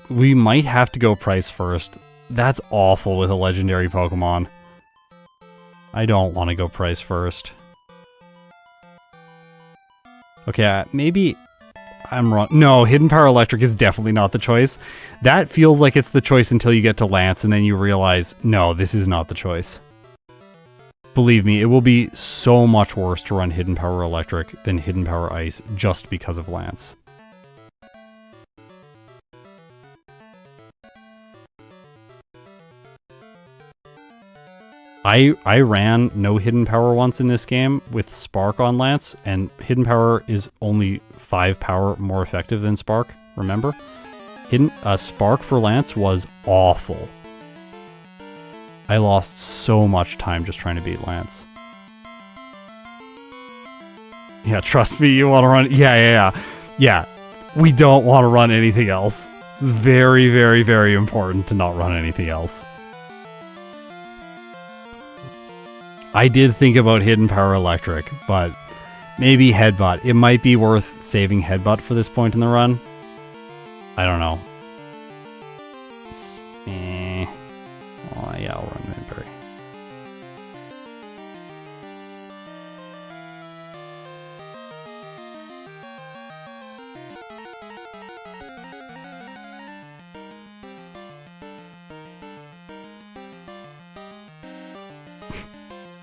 We might have to go price first. That's awful with a legendary Pokemon. I don't want to go price first. Okay, maybe I'm wrong. No, Hidden Power Electric is definitely not the choice. That feels like it's the choice until you get to Lance, and then you realize, no, this is not the choice. Believe me, it will be so much worse to run Hidden Power Electric than Hidden Power Ice just because of Lance. I ran no Hidden Power once in this game with Spark on Lance, and Hidden Power is only 5 power more effective than Spark, remember? Spark for Lance was awful. I lost so much time just trying to beat Lance. Yeah, trust me, you want to run... Yeah, we don't want to run anything else. It's very, very, very important to not run anything else. I did think about Hidden Power Electric, but maybe Headbutt. It might be worth saving Headbutt for this point in the run. I don't know. Oh, yeah, I'll run Midberry.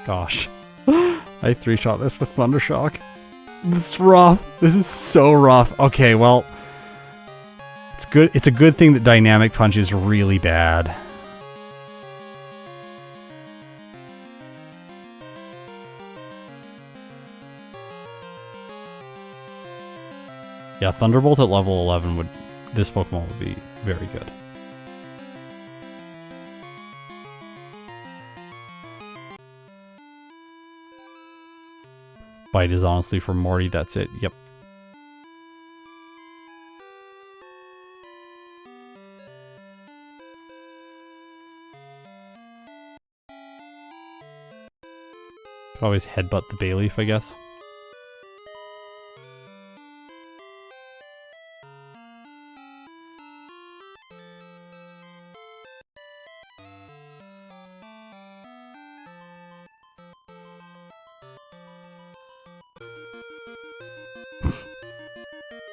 Gosh. I 3-shot this with Thundershock. This is rough. This is so rough. Okay, well. It's good. It's a good thing that Dynamic Punch is really bad. Yeah, Thunderbolt at level 11 would... This Pokemon would be very good. Bite is honestly for Morty, that's it. Yep. Could always headbutt the Bayleaf, I guess.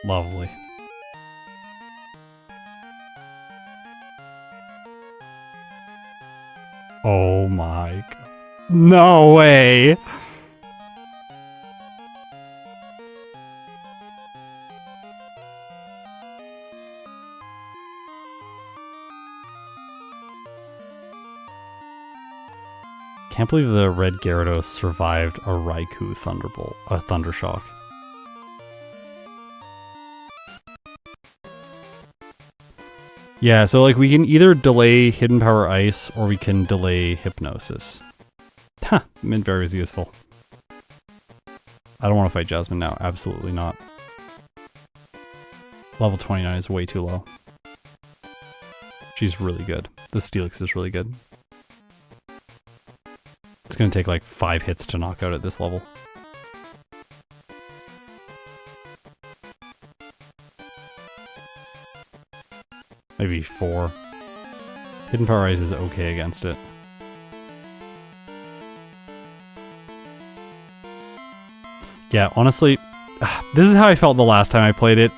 Lovely. Oh my god. No way! Can't believe the red Gyarados survived a Raikou Thundershock. Yeah, so like we can either delay Hidden Power Ice or we can delay Hypnosis. Ha! Midberry is useful. I don't want to fight Jasmine now. Absolutely not. Level 29 is way too low. She's really good. The Steelix is really good. It's gonna take like 5 hits to knock out at this level. Maybe 4. Hidden Power Ice is okay against it. Yeah, honestly, this is how I felt the last time I played it.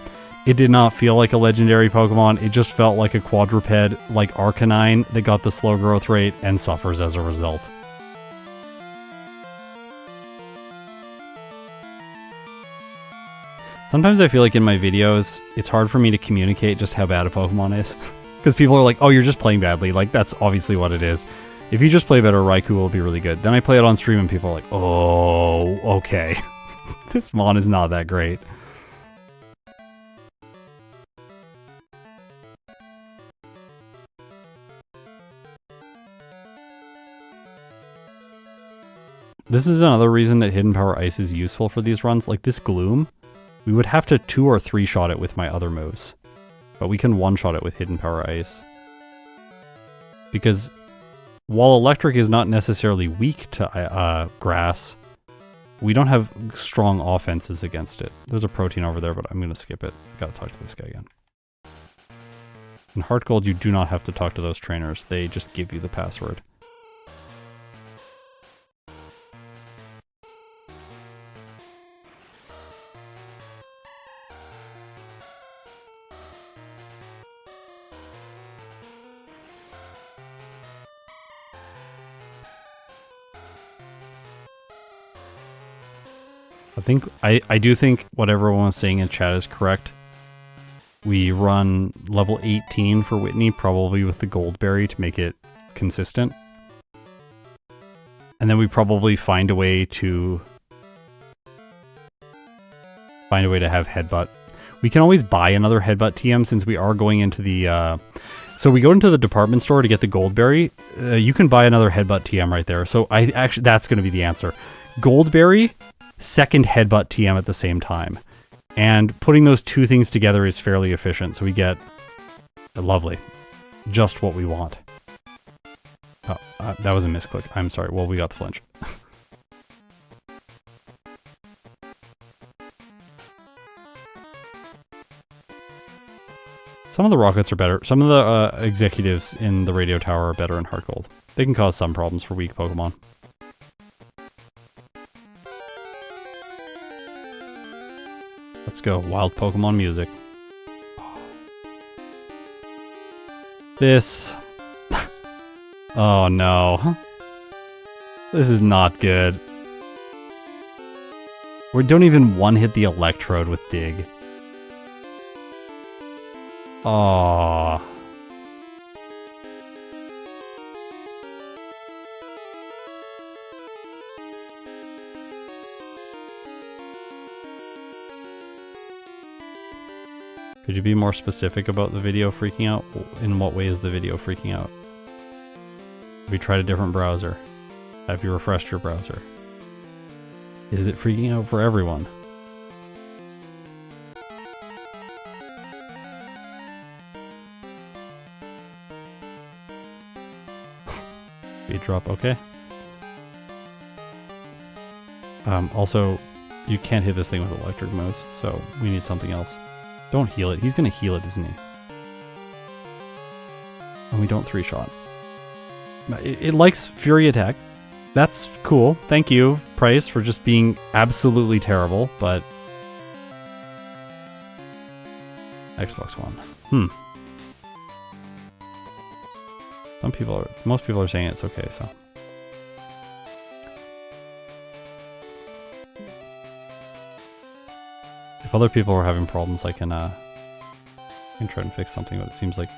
It did not feel like a legendary Pokemon. It just felt like a quadruped, like Arcanine, that got the slow growth rate and suffers as a result. Sometimes I feel like in my videos, it's hard for me to communicate just how bad a Pokemon is. Because people are like, oh, you're just playing badly. Like, that's obviously what it is. If you just play better, Raikou will be really good. Then I play it on stream and people are like, oh, okay. This Mon is not that great. This is another reason that Hidden Power Ice is useful for these runs. Like, this Gloom, We would have to 2 or 3 shot it with my other moves. But we can 1-shot it with Hidden Power Ice. Because while Electric is not necessarily weak to grass, we don't have strong offenses against it. There's a protein over there, but I'm going to skip it. Gotta talk to this guy again. In Heart Gold, you do not have to talk to those trainers. They just give you the password. I do think what everyone was saying in chat is correct. We run level 18 for Whitney, probably with the Goldberry to make it consistent. And then we probably find a way to have Headbutt. We can always buy another Headbutt TM since we are going into the... So we go into the department store to get the Goldberry. You can buy another Headbutt TM right there. So that's going to be the answer. Goldberry, second Headbutt TM at the same time. And putting those two things together is fairly efficient. So we get lovely. Just what we want. Oh, that was a misclick. I'm sorry. Well, we got the flinch. Some of the rockets are better. Some of the executives in the radio tower are better in Heart Gold. They can cause some problems for weak Pokemon. Let's go. Wild Pokemon music. This... Oh no. This is not good. We don't even one-hit the Electrode with Dig. Aww. Could you be more specific about the video freaking out? In what way is the video freaking out? Have you tried a different browser? Have you refreshed your browser? Is it freaking out for everyone? Speed drop, okay. Also, you can't hit this thing with electric moves, so we need something else. Don't heal it. He's gonna heal it, isn't he? And we don't 3-shot. It likes Fury Attack. That's cool. Thank you, Price, for just being absolutely terrible, but... Xbox One. Most people are saying it's okay, so... If other people are having problems, I can try and fix something, but it seems like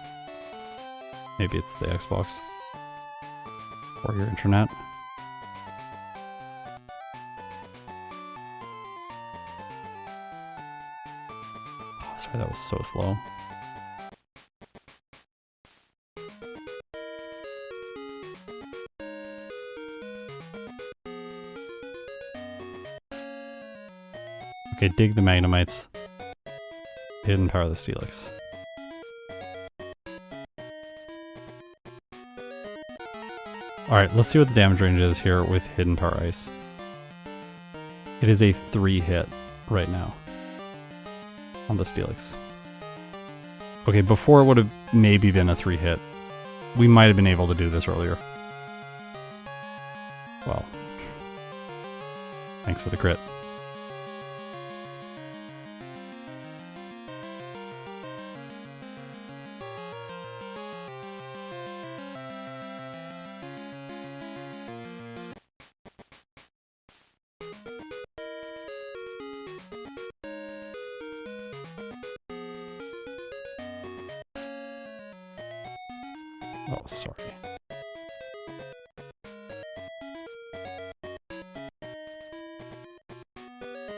maybe it's the Xbox or your internet. Oh, sorry, that was so slow. Okay, dig the Magnemites. Hidden Power the Steelix. Alright, let's see what the damage range is here with Hidden Power Ice. It is a 3-hit right now on the Steelix. Okay, before it would have maybe been a 3-hit. We might have been able to do this earlier. Well, thanks for the crit. Oh, sorry.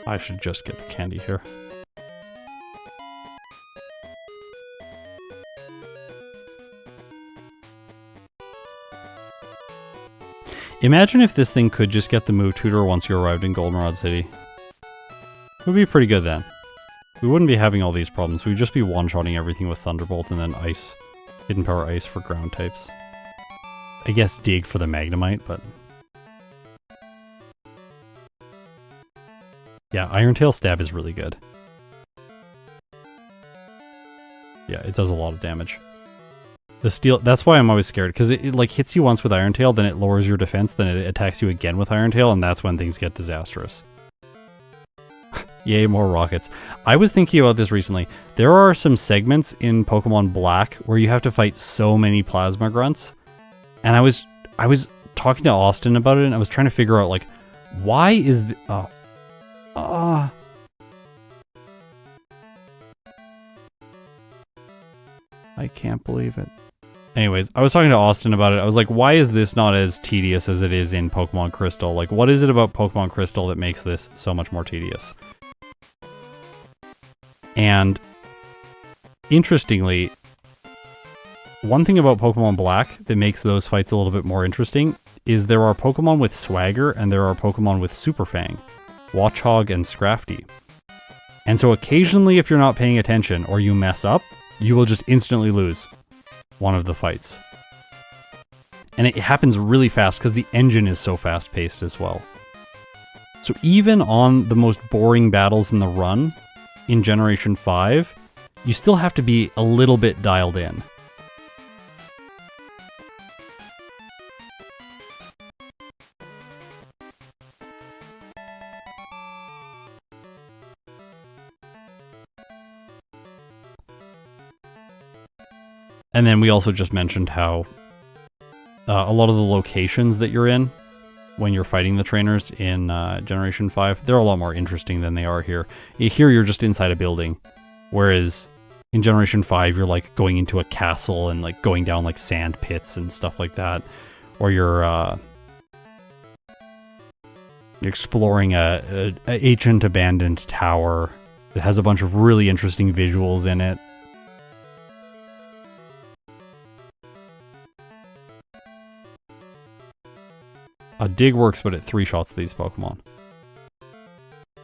I should just get the candy here. Imagine if this thing could just get the move tutor once you arrived in Goldenrod City. It would be pretty good then. we wouldn't be having all these problems. We'd just be one-shotting everything with Thunderbolt and then Ice. Hidden Power Ice for ground types. I guess Dig for the Magnemite, but... yeah, Iron Tail Stab is really good. Yeah, it does a lot of damage. The steel, that's why I'm always scared, because it like hits you once with Iron Tail, then it lowers your defense, then it attacks you again with Iron Tail, and that's when things get disastrous. Yay, more rockets. I was thinking about this recently. There are some segments in Pokemon Black where you have to fight so many Plasma Grunts, and I was talking to Austin about it, and I was trying to figure out, like, why is the... I can't believe it. Anyways, I was talking to Austin about it. I was like, why is this not as tedious as it is in Pokemon Crystal? Like, what is it about Pokemon Crystal that makes this so much more tedious? And interestingly, one thing about Pokemon Black that makes those fights a little bit more interesting is there are Pokemon with Swagger and there are Pokemon with Super Fang, Watchog and Scrafty. And so occasionally if you're not paying attention or you mess up, you will just instantly lose one of the fights. And it happens really fast because the engine is so fast-paced as well. So even on the most boring battles in the run, in Generation 5, you still have to be a little bit dialed in. And then we also just mentioned how a lot of the locations that you're in when you're fighting the trainers in Generation 5, they're a lot more interesting than they are here. Here you're just inside a building, whereas in Generation 5 you're like going into a castle and like going down like sand pits and stuff like that. Or you're exploring a ancient abandoned tower that has a bunch of really interesting visuals in it. Dig works, but it 3 shots these Pokemon.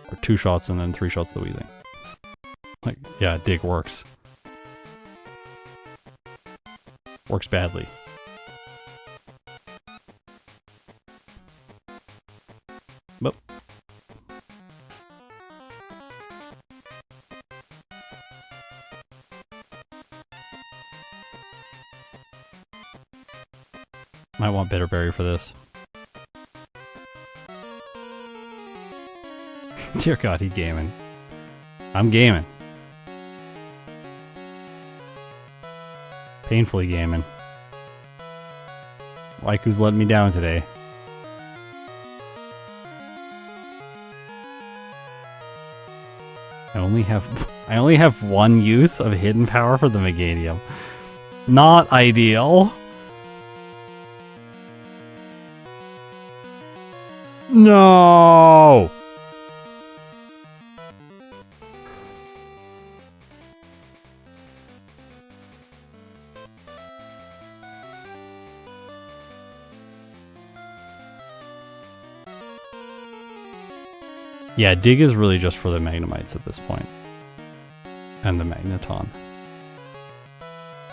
Or 2 shots and then 3 shots the Weezing. Like, yeah, Dig works. Works badly. But might want Bitterberry for this. Dear God, he gaming. I'm gaming. Painfully gaming. Raikou's letting me down today. I only have one use of hidden power for the Meganium. Not ideal. No! Yeah, Dig is really just for the Magnemites at this point. And the Magneton.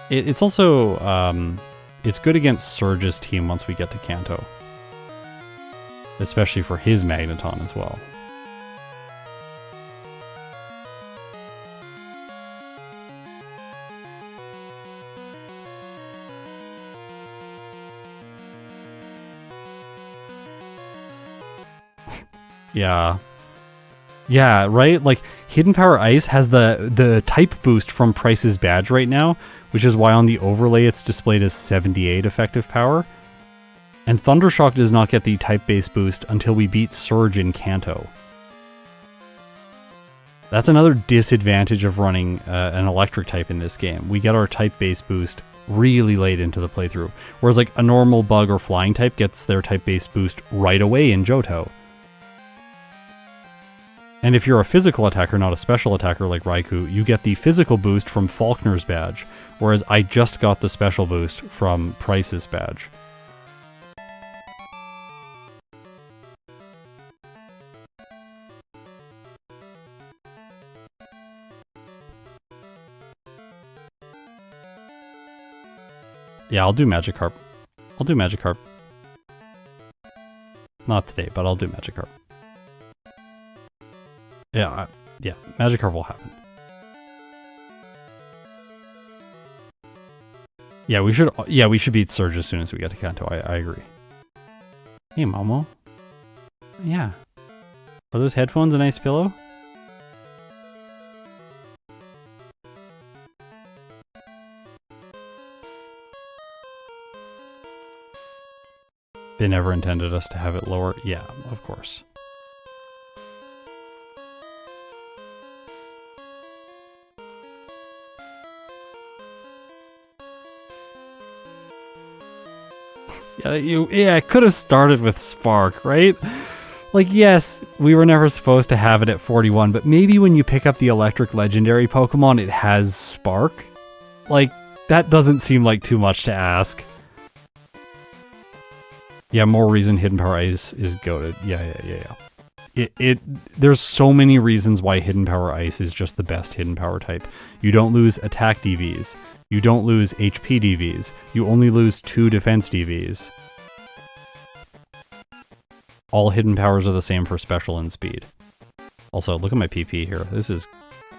It's also, it's good against Surge's team once we get to Kanto. Especially for his Magneton as well. Yeah. Yeah, right? Like, Hidden Power Ice has the type boost from Price's badge right now, which is why on the overlay it's displayed as 78 effective power. And Thundershock does not get the type-based boost until we beat Surge in Kanto. That's another disadvantage of running an electric type in this game. We get our type-based boost really late into the playthrough, whereas like a normal bug or flying type gets their type-based boost right away in Johto. And if you're a physical attacker, not a special attacker like Raikou, you get the physical boost from Faulkner's badge, whereas I just got the special boost from Price's badge. Yeah, I'll do Magikarp. I'll do Magikarp. Not today, but I'll do Magikarp. Yeah, yeah, Magikarp will happen. Yeah, we should beat Surge as soon as we get to Kanto. I agree. Hey, Momo. Yeah. Are those headphones a nice pillow? They never intended us to have it lower. Yeah, of course. Yeah, it could have started with Spark, right? Like, yes, we were never supposed to have it at 41, but maybe when you pick up the electric legendary Pokemon, it has Spark? Like, that doesn't seem like too much to ask. Yeah, more reason Hidden Power Ice is goated. Yeah. There's so many reasons why Hidden Power Ice is just the best Hidden Power type. You don't lose attack DVs. You don't lose HP DVs. You only lose 2 defense DVs. All hidden powers are the same for special and speed. Also, look at my PP here. This is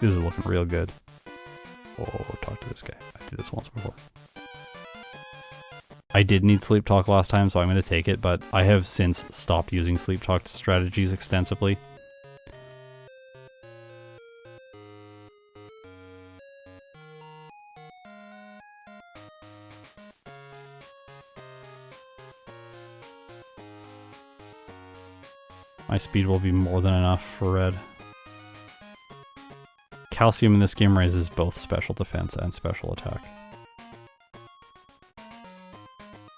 looking real good. Oh, talk to this guy. I did this once before. I did need sleep talk last time, so I'm going to take it, but I have since stopped using sleep talk strategies extensively. My speed will be more than enough for red. Calcium in this game raises both special defense and special attack.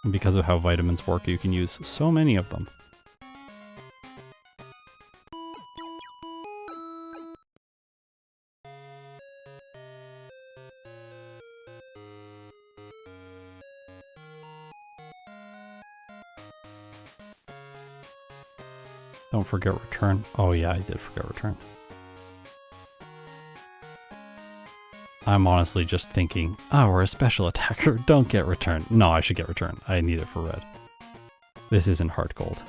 And because of how vitamins work, you can use so many of them. Don't forget return. Oh yeah, I did forget return. I'm honestly just thinking, oh, we're a special attacker, don't get return. No, I should get return. I need it for red. This isn't Heart Gold.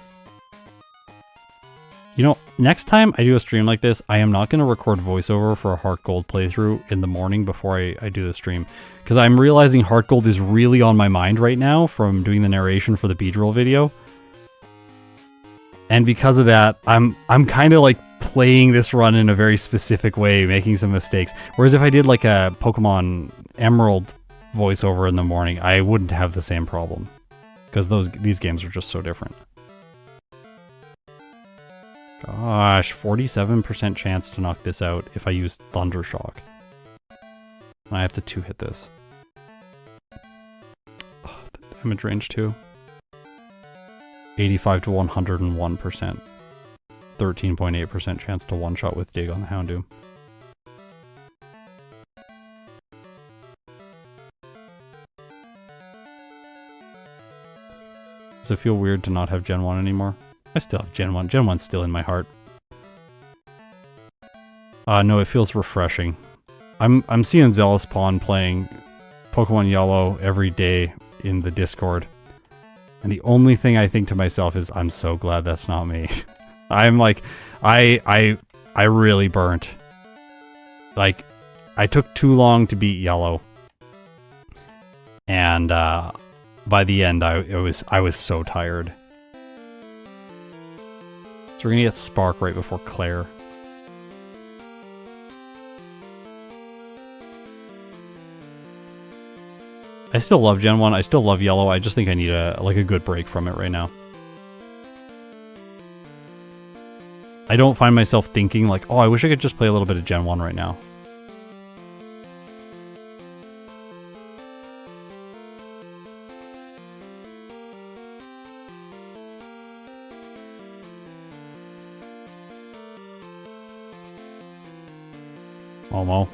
You know, next time I do a stream like this, I am not going to record voiceover for a Heart Gold playthrough in the morning before I do the stream. Because I'm realizing Heart Gold is really on my mind right now from doing the narration for the Beedrill video. And because of that, I'm kind of like playing this run in a very specific way, making some mistakes. Whereas if I did like a Pokemon Emerald voiceover in the morning, I wouldn't have the same problem. Because these games are just so different. Gosh, 47% chance to knock this out if I use Thunder Shock. I have to 2-hit this. Oh, damage range too. 85 to 101%. 13.8% chance to one-shot with Dig on the Houndoom. Does it feel weird to not have Gen 1 anymore? I still have Gen 1. Gen 1's still in my heart. No, it feels refreshing. I'm seeing Zealous Pawn playing Pokemon Yellow every day in the Discord. And the only thing I think to myself is, I'm so glad that's not me. I'm like, I really burnt. Like, I took too long to beat Yellow. And by the end, I was so tired. So we're gonna get Spark right before Claire. I still love Gen 1, I still love Yellow, I just think I need a good break from it right now. I don't find myself thinking like, oh, I wish I could just play a little bit of Gen 1 right now.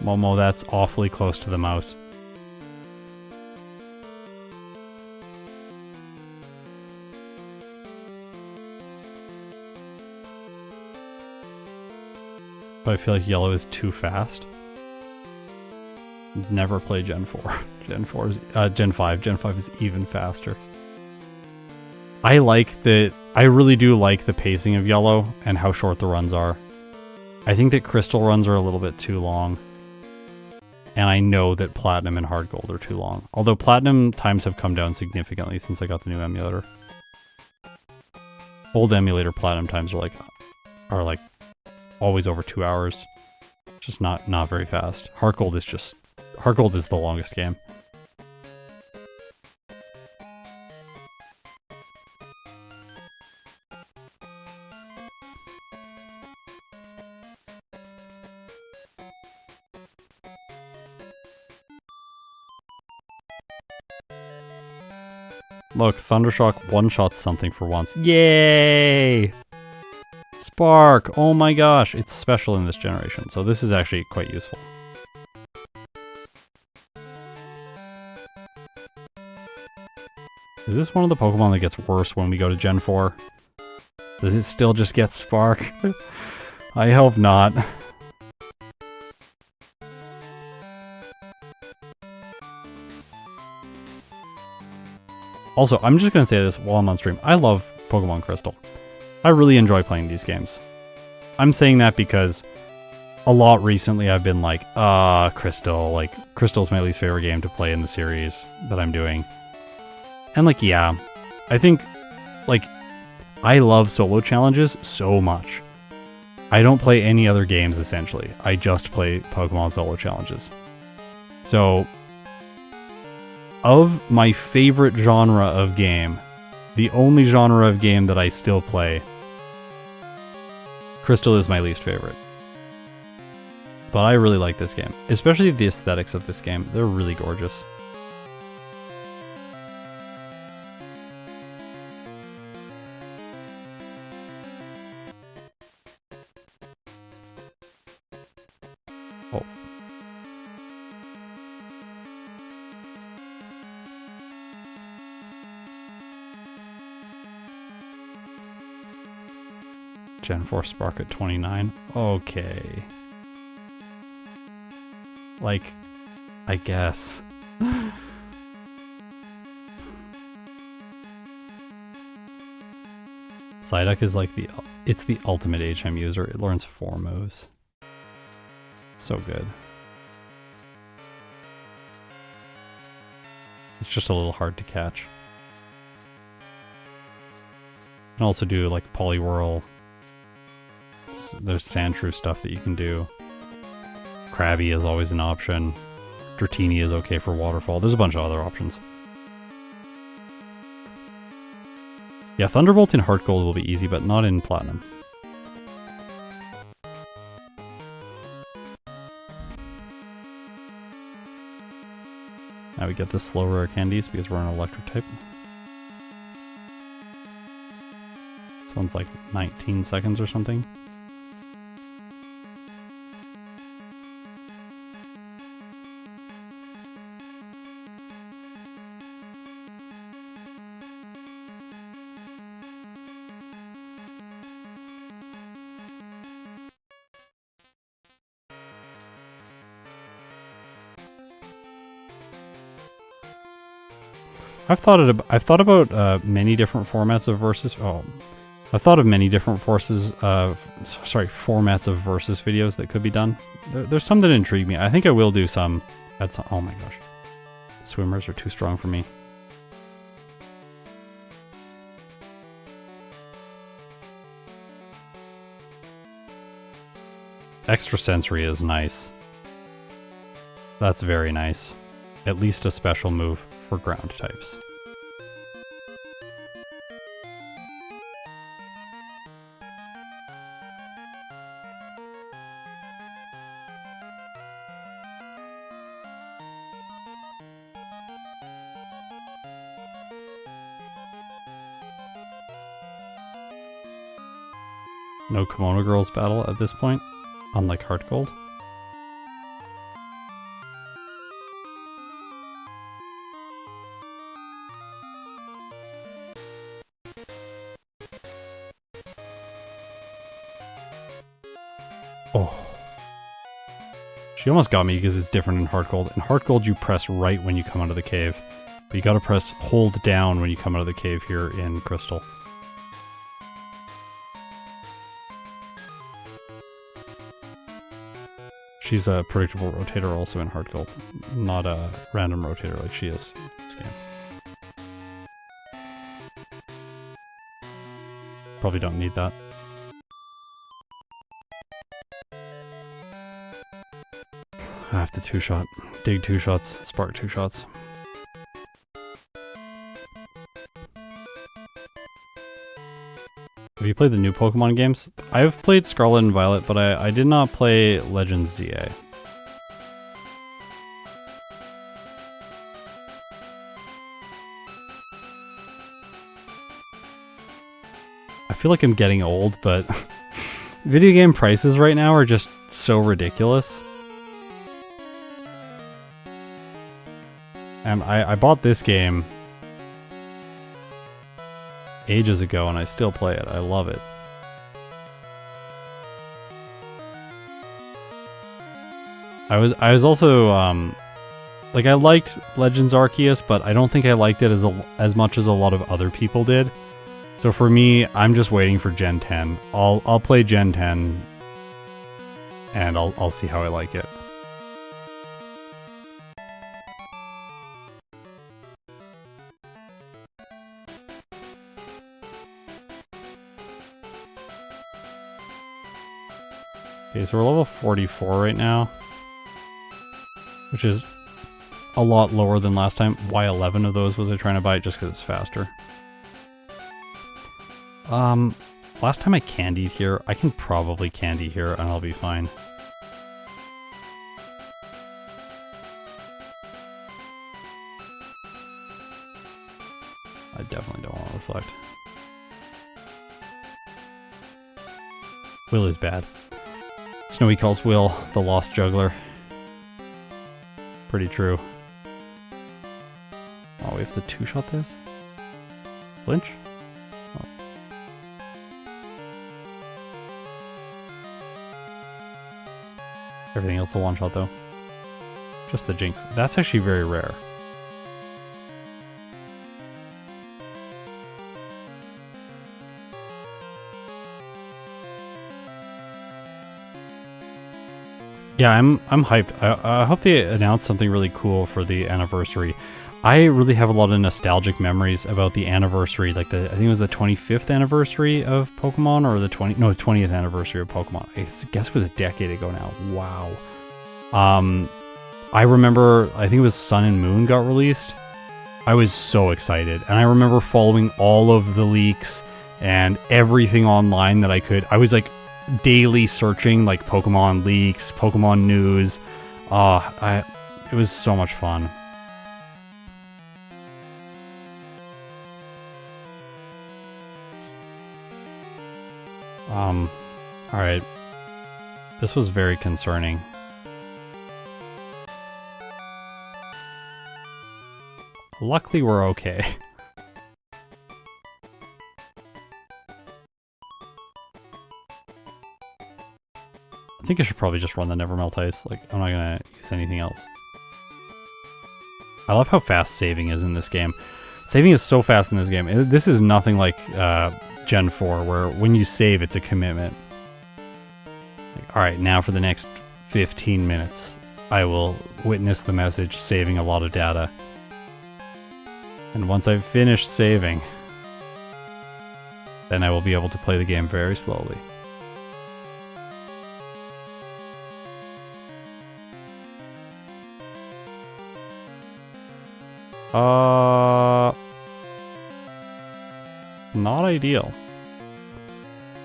Momo, that's awfully close to the mouse. But I feel like Yellow is too fast. Never play Gen 4. Gen 4 is Gen 5. Gen 5 is even faster. I really do like the pacing of Yellow and how short the runs are. I think that Crystal runs are a little bit too long. And I know that Platinum and Hard Gold are too long. Although Platinum times have come down significantly since I got the new emulator. Old emulator Platinum times are like always over 2 hours. Just not very fast. Hard Gold is the longest game. Look, Thundershock one-shots something for once. Yay! Spark! Oh my gosh, it's special in this generation, so this is actually quite useful. Is this one of the Pokemon that gets worse when we go to Gen 4? Does it still just get Spark? I hope not. Also, I'm just gonna say this while I'm on stream. I love Pokemon Crystal. I really enjoy playing these games. I'm saying that because a lot recently I've been like, Crystal. Like, Crystal's my least favorite game to play in the series that I'm doing. And like, yeah, I think, like, I love solo challenges so much. I don't play any other games, essentially. I just play Pokemon solo challenges. So, of my favorite genre of game, the only genre of game that I still play, Crystal is my least favorite. But I really like this game, especially the aesthetics of this game. They're really gorgeous. Oh. Gen 4 Spark at 29. Okay. Like, I guess. Psyduck is like it's the ultimate HM user. It learns 4 moves. So good. It's just a little hard to catch. You can also do like Poliwhirl. There's Sandshrew stuff that you can do. Krabby is always an option. Dratini is okay for Waterfall. There's a bunch of other options. Yeah, Thunderbolt in Heart Gold will be easy, but not in Platinum. Now we get the slow rare candies because we're an electric type. This one's like 19 seconds or something. I've thought about many different formats of versus. I've thought of many different formats of versus videos that could be done. There's some that intrigue me. I think I will do some. Oh my gosh, swimmers are too strong for me. Extrasensory is nice. That's very nice. At least a special move for ground types. No Kimono Girls battle at this point, unlike Heart Gold. She almost got me because it's different in Heart Gold. In Heart Gold, you press right when you come out of the cave. But you gotta press hold down when you come out of the cave here in Crystal. She's a predictable rotator also in Heart Gold. Not a random rotator like she is in this game. Probably don't need that. I have to two-shot. Dig two shots, spark two shots. Have you played the new Pokemon games? I've played Scarlet and Violet, but I did not play Legends ZA. I feel like I'm getting old, but video game prices right now are just so ridiculous. And I bought this game ages ago and I still play it. I love it. I was also like I liked Legends Arceus, but I don't think I liked it as much as a lot of other people did. So for me, I'm just waiting for Gen 10. I'll play Gen 10 and I'll see how I like it. Okay, so we're level 44 right now, which is a lot lower than last time. Why 11 of those was I trying to buy? Just because it's faster. Last time I candied here. I can probably candy here and I'll be fine. I definitely don't want to reflect. Will is bad. Snowy calls Will the lost juggler. Pretty true. Oh, we have to two-shot this? Flinch? Oh. Everything else a one-shot though. Just the Jinx. That's actually very rare. Yeah, I'm hyped. I hope they announce something really cool for the anniversary. I really have a lot of nostalgic memories about the anniversary, like I think it was the 25th anniversary of Pokemon, or the 20th anniversary of Pokemon. I guess it was a decade ago now. Wow. I remember, I think it was Sun and Moon got released. I was so excited, and I remember following all of the leaks and everything online that I could. I was like daily searching like Pokemon leaks, Pokemon news. It was so much fun. Alright. This was very concerning. Luckily we're okay. I think I should probably just run the Nevermelt Ice. Like, I'm not gonna use anything else. I love how fast saving is in this game. Saving is so fast in this game. This is nothing like Gen 4, where when you save, it's a commitment. Like, alright, now for the next 15 minutes, I will witness the message saving a lot of data. And once I've finished saving, then I will be able to play the game very slowly. Not ideal.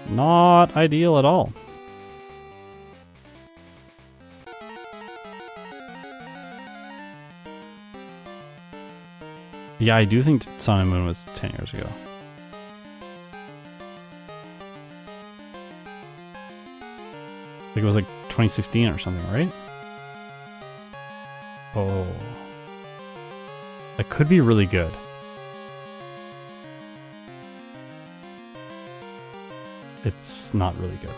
Not ideal at all. Yeah, I do think Sun and Moon was 10 years ago. I think it was like 2016 or something, right? Oh. That could be really good. It's not really good.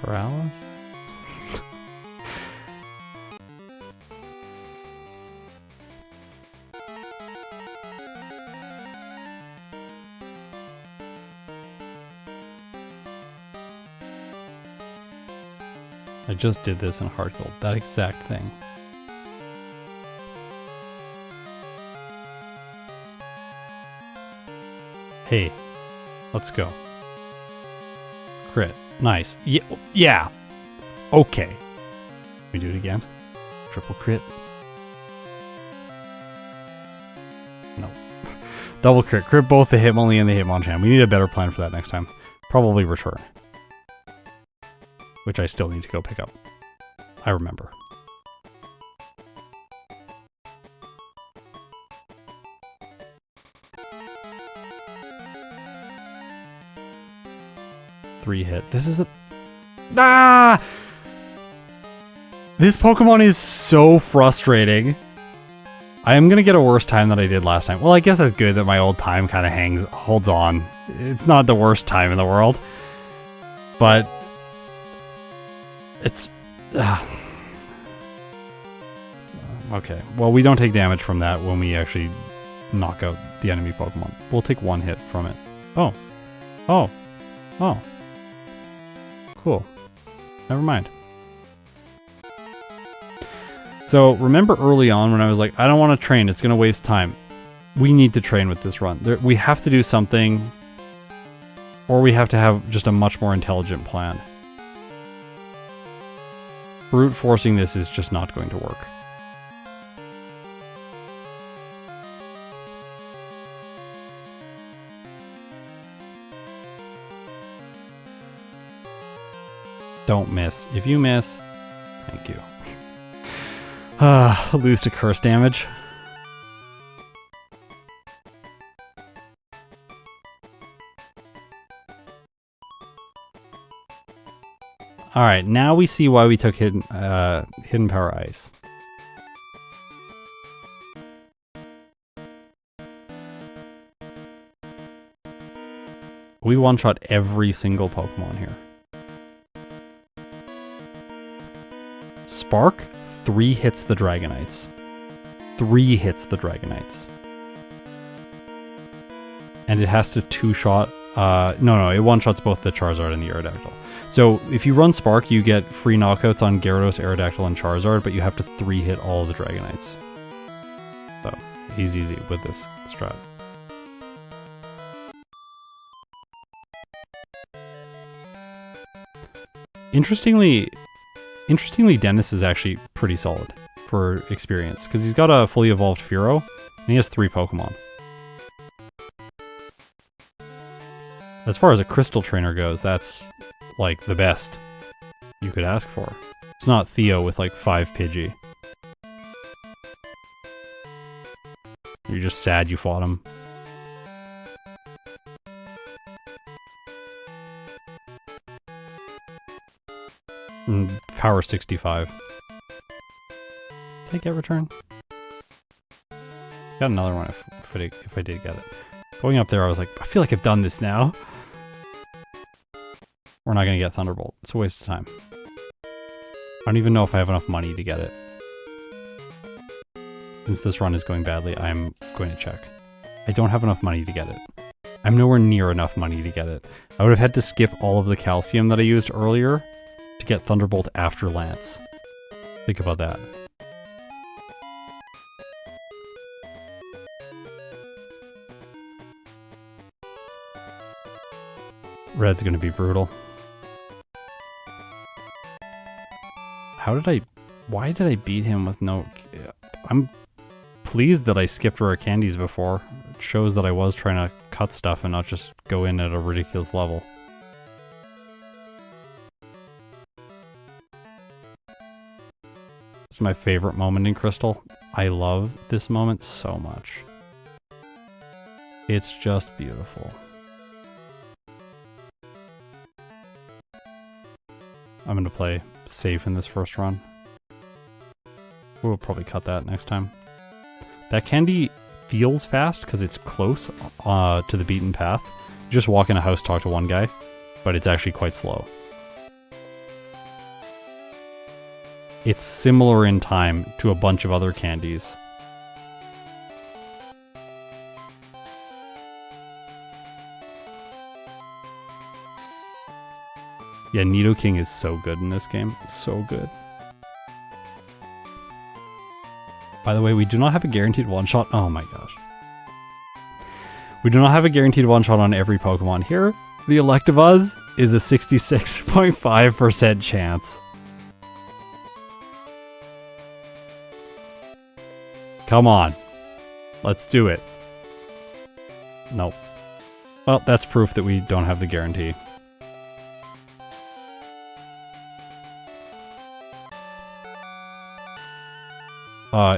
Paralysis? I just did this in Hard Gold, that exact thing. Hey, let's go. Crit. Nice. Yeah. Okay. We do it again. Triple crit. No. Double crit. Crit both the Hitmonlee and the Hitmonchan. We need a better plan for that next time. Probably return. Which I still need to go pick up. I remember. Three hit. This is a... Ah! This Pokemon is so frustrating. I am gonna get a worse time than I did last time. Well, I guess that's good that my old time kind of holds on. It's not the worst time in the world. But... it's... okay. Well, we don't take damage from that when we actually knock out the enemy Pokemon. We'll take one hit from it. Oh. Oh. Oh. Cool. Never mind. So, remember early on when I was like, I don't want to train, it's going to waste time. We need to train with this run. We have to do something, or we have to have just a much more intelligent plan. Brute forcing this is just not going to work. Don't miss. If you miss, thank you. Lose to curse damage. Alright, now we see why we took Hidden Power Ice. We one-shot every single Pokemon here. Spark, 3 hits the Dragonites. 3 hits the Dragonites. And it has to two-shot... no, it one-shots both the Charizard and the Aerodactyl. So, if you run Spark, you get free knockouts on Gyarados, Aerodactyl, and Charizard, but you have to 3-hit all of the Dragonites. So, he's easy with this strat. Interestingly, Dennis is actually pretty solid for experience, because he's got a fully evolved Fearow, and he has 3 Pokemon. As far as a Crystal Trainer goes, that's, like, the best you could ask for. It's not Theo with, like, 5 Pidgey. You're just sad you fought him. Power 65. Did I get return? Got another one if I did get it. Going up there, I was like, I feel like I've done this now. We're not going to get Thunderbolt. It's a waste of time. I don't even know if I have enough money to get it. Since this run is going badly, I'm going to check. I don't have enough money to get it. I'm nowhere near enough money to get it. I would have had to skip all of the calcium that I used earlier to get Thunderbolt after Lance. Think about that. Red's gonna be brutal. Why did I beat him with no... I'm pleased that I skipped rare candies before. It shows that I was trying to cut stuff and not just go in at a ridiculous level. It's my favorite moment in Crystal. I love this moment so much. It's just beautiful. I'm going to play safe in this first run. We'll probably cut that next time. That candy feels fast because it's close to the beaten path. You just walk in a house, talk to one guy, but it's actually quite slow. It's similar in time to a bunch of other candies. Yeah, Nidoking is so good in this game. It's so good. By the way, we do not have a guaranteed one-shot. Oh my gosh. We do not have a guaranteed one-shot on every Pokemon here. The Electabuzz is a 66.5% chance. Come on. Let's do it. Nope. Well, that's proof that we don't have the guarantee.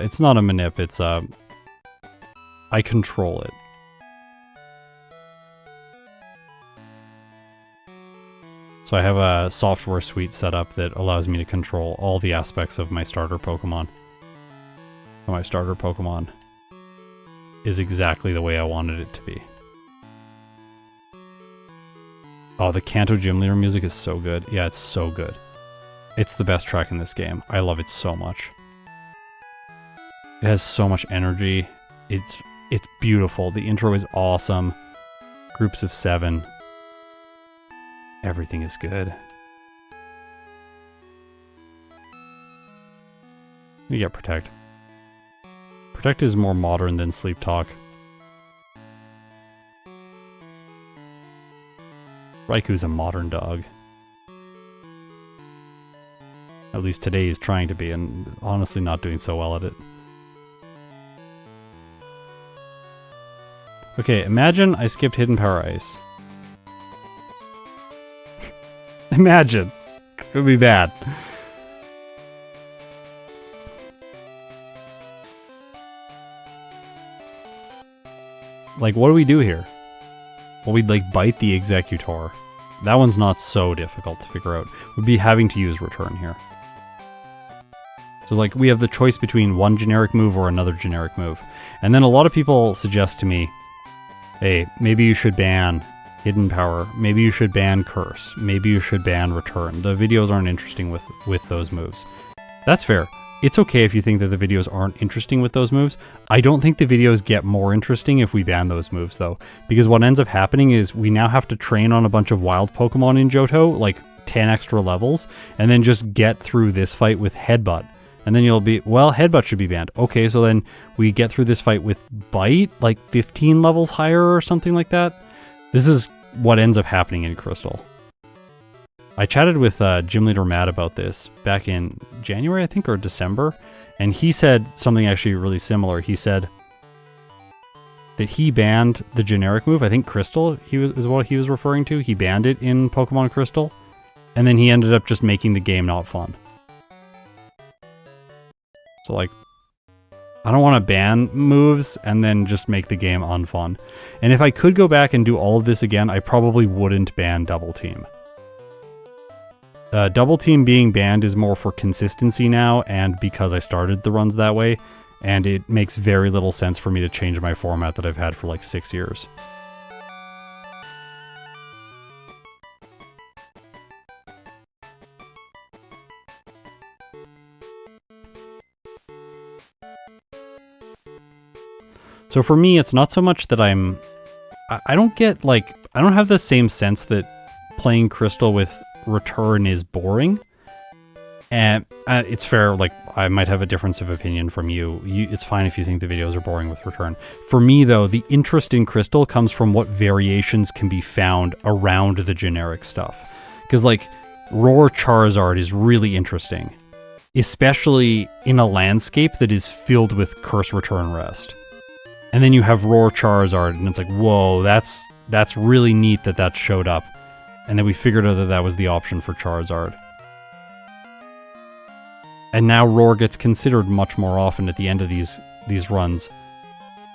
It's not a manip, it's I control it. So I have a software suite set up that allows me to control all the aspects of my starter Pokemon. And my starter Pokemon is exactly the way I wanted it to be. Oh, the Kanto Gym Leader music is so good. Yeah, it's so good. It's the best track in this game. I love it so much. It has so much energy. It's beautiful. The intro is awesome. Groups of 7. Everything is good. We get Protect. Protect is more modern than Sleep Talk. Raikou's a modern dog. At least today he's trying to be, and honestly not doing so well at it. Okay, imagine I skipped Hidden Power Ice. Imagine. It would be bad. Like, what do we do here? Well, we'd like bite the Executor. That one's not so difficult to figure out. We'd be having to use Return here. So like, we have the choice between one generic move or another generic move. And then a lot of people suggest to me, hey, maybe you should ban Hidden Power. Maybe you should ban Curse. Maybe you should ban Return. The videos aren't interesting with those moves. That's fair. It's okay if you think that the videos aren't interesting with those moves. I don't think the videos get more interesting if we ban those moves, though. Because what ends up happening is we now have to train on a bunch of wild Pokemon in Johto, like 10 extra levels, and then just get through this fight with Headbutt. And then you'll be, well, Headbutt should be banned. Okay, so then we get through this fight with Bite, like 15 levels higher or something like that. This is what ends up happening in Crystal. I chatted with Gym Leader Matt about this back in January, I think, or December, and he said something actually really similar. He said that he banned the generic move, I think Crystal is what he was referring to. He banned it in Pokemon Crystal, and then he ended up just making the game not fun. So, like, I don't want to ban moves and then just make the game unfun. And if I could go back and do all of this again, I probably wouldn't ban Double Team. Double Team being banned is more for consistency now, and because I started the runs that way, and it makes very little sense for me to change my format that I've had for like 6 years. So for me, it's not so much that I don't get, like, I don't have the same sense that playing Crystal with Return is boring. And it's fair, like, I might have a difference of opinion from you. It's fine if you think the videos are boring with Return. For me, though, the interest in Crystal comes from what variations can be found around the generic stuff. Because, like, Roar Charizard is really interesting. Especially in a landscape that is filled with Curse, Return, Rest. And then you have Roar Charizard, and it's like, whoa, that's really neat that showed up. And then we figured out that that was the option for Charizard. And now Roar gets considered much more often at the end of these runs.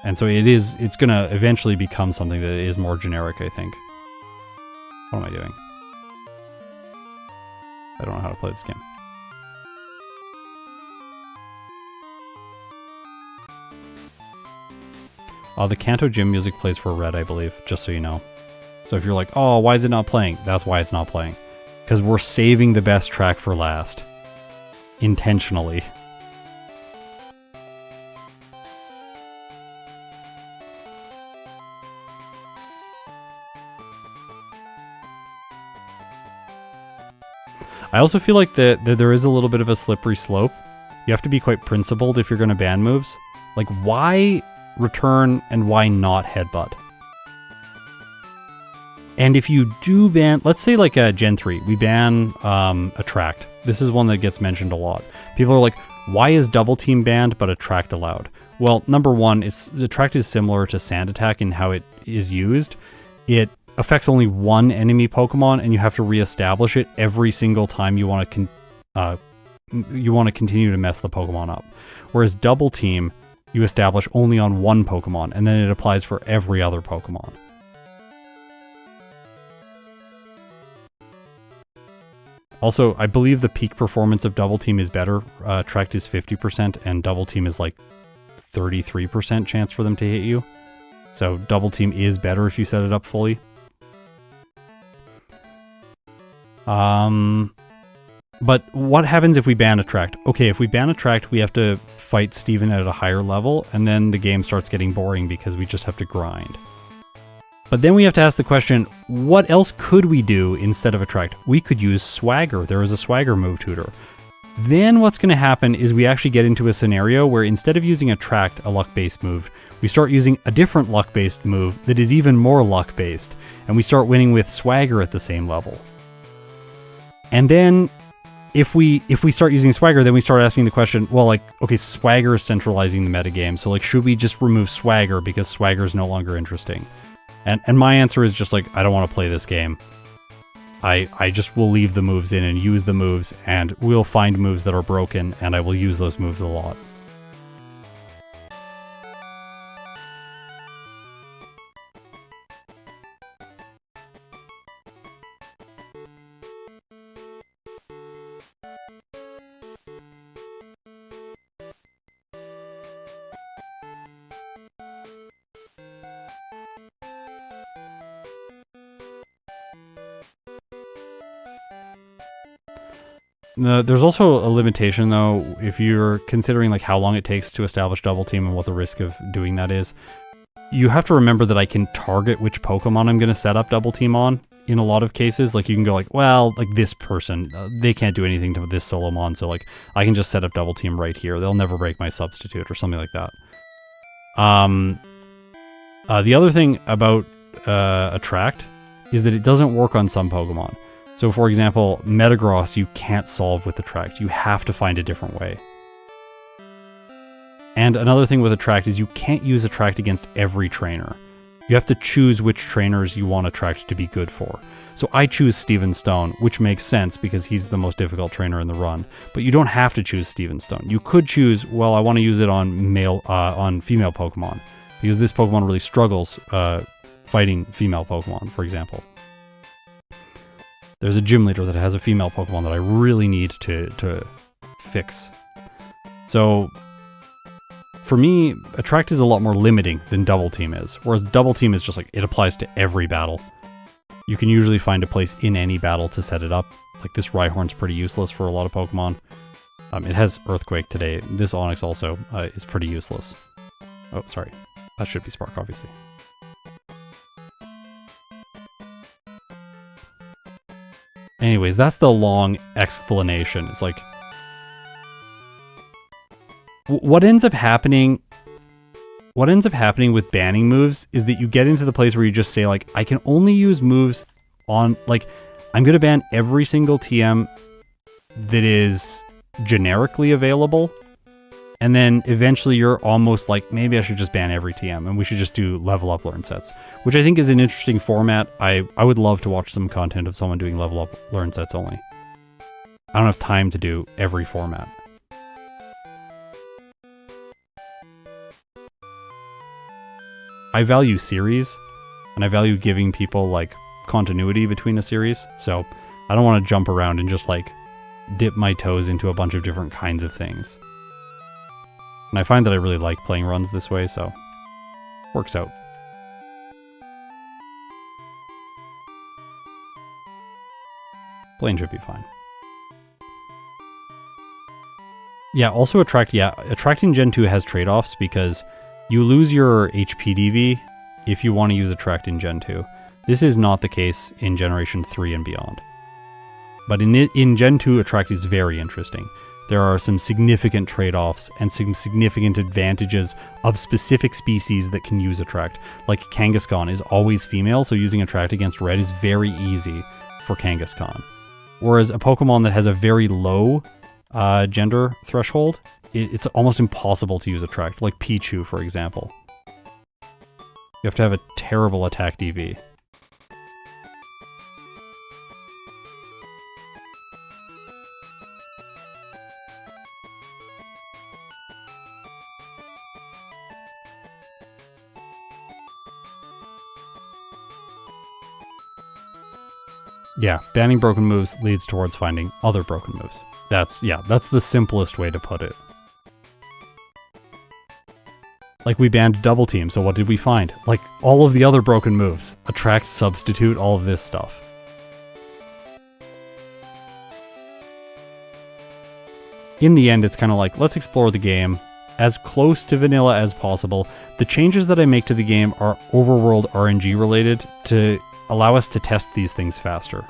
And so it's gonna eventually become something that is more generic, I think. What am I doing? I don't know how to play this game. The Kanto Gym music plays for Red, I believe, just so you know. So if you're like, oh, why is it not playing? That's why it's not playing. Because we're saving the best track for last. intentionally. I also feel like that there is a little bit of a slippery slope. You have to be quite principled if you're going to ban moves. Like, why return and why not headbutt? And if you do ban, let's say like a Gen 3, we ban Attract. This is one that gets mentioned a lot. People are like, why is Double Team banned but Attract allowed? Well, number one, Attract is similar to Sand Attack in how it is used. It affects only one enemy Pokemon, and you have to reestablish it every single time you want to continue to mess the Pokemon up. Whereas Double Team, you establish only on one Pokemon, and then it applies for every other Pokemon. Also, I believe the peak performance of Double Team is better. Attract is 50%, and Double Team is like 33% chance for them to hit you. So Double Team is better if you set it up fully. But what happens if we ban Attract? Okay, if we ban Attract, we have to fight Steven at a higher level, and then the game starts getting boring because we just have to grind. But then we have to ask the question, what else could we do instead of Attract? We could use Swagger. There is a Swagger move tutor. Then what's going to happen is we actually get into a scenario where instead of using Attract, a luck-based move, we start using a different luck-based move that is even more luck-based, and we start winning with Swagger at the same level. And then if we start using Swagger, then we start asking the question, well, like, okay, Swagger is centralizing the metagame, so like, should we just remove Swagger because Swagger is no longer interesting? And my answer is just like, I don't want to play this game. I just will leave the moves in and use the moves, and we'll find moves that are broken, and I will use those moves a lot. There's also a limitation, though, if you're considering like how long it takes to establish Double Team and what the risk of doing that is. You have to remember that I can target which Pokemon I'm going to set up Double Team on in a lot of cases. Like, you can go like, well, like this person, they can't do anything to this Solomon, so like I can just set up Double Team right here. They'll never break my substitute or something like that. The other thing about Attract is that it doesn't work on some Pokemon. So, for example, Metagross you can't solve with Attract. You have to find a different way. And another thing with Attract is you can't use Attract against every trainer. You have to choose which trainers you want Attract to be good for. So I choose Steven Stone, which makes sense because he's the most difficult trainer in the run. But you don't have to choose Steven Stone. You could choose, well, I want to use it on female Pokemon, because this Pokemon really struggles fighting female Pokemon, for example. There's a gym leader that has a female Pokemon that I really need to fix. So, for me, Attract is a lot more limiting than Double Team is. Whereas Double Team is just like, it applies to every battle. You can usually find a place in any battle to set it up. Like, this Rhyhorn's pretty useless for a lot of Pokemon. It has Earthquake today. This Onix also is pretty useless. Oh, sorry. That should be Spark, obviously. Anyways, that's the long explanation. It's like, what ends up happening with banning moves is that you get into the place where you just say, like, I can only use moves on, like, I'm going to ban every single TM that is generically available. And then eventually you're almost like, maybe I should just ban every TM and we should just do level up learn sets, which I think is an interesting format. I would love to watch some content of someone doing level up learn sets only. I don't have time to do every format. I value series, and I value giving people like continuity between a series, so I don't want to jump around and just like dip my toes into a bunch of different kinds of things. And I find that I really like playing runs this way, so works out. Plane should be fine. Yeah, also attracting Gen 2 has trade-offs because you lose your HP DV if you want to use attract in Gen 2. This is not the case in Generation 3 and beyond. But in Gen 2, attract is very interesting. There are some significant trade-offs and some significant advantages of specific species that can use attract. Like Kangaskhan is always female, so using attract against red is very easy for Kangaskhan. Whereas a Pokemon that has a very low gender threshold, it's almost impossible to use attract, like Pichu, for example. You have to have a terrible attack DV. Yeah, banning broken moves leads towards finding other broken moves. That's the simplest way to put it. Like, we banned double team, so what did we find? Like, all of the other broken moves. Attract, substitute, all of this stuff. In the end, it's kind of like, let's explore the game as close to vanilla as possible. The changes that I make to the game are overworld RNG related to allow us to test these things faster.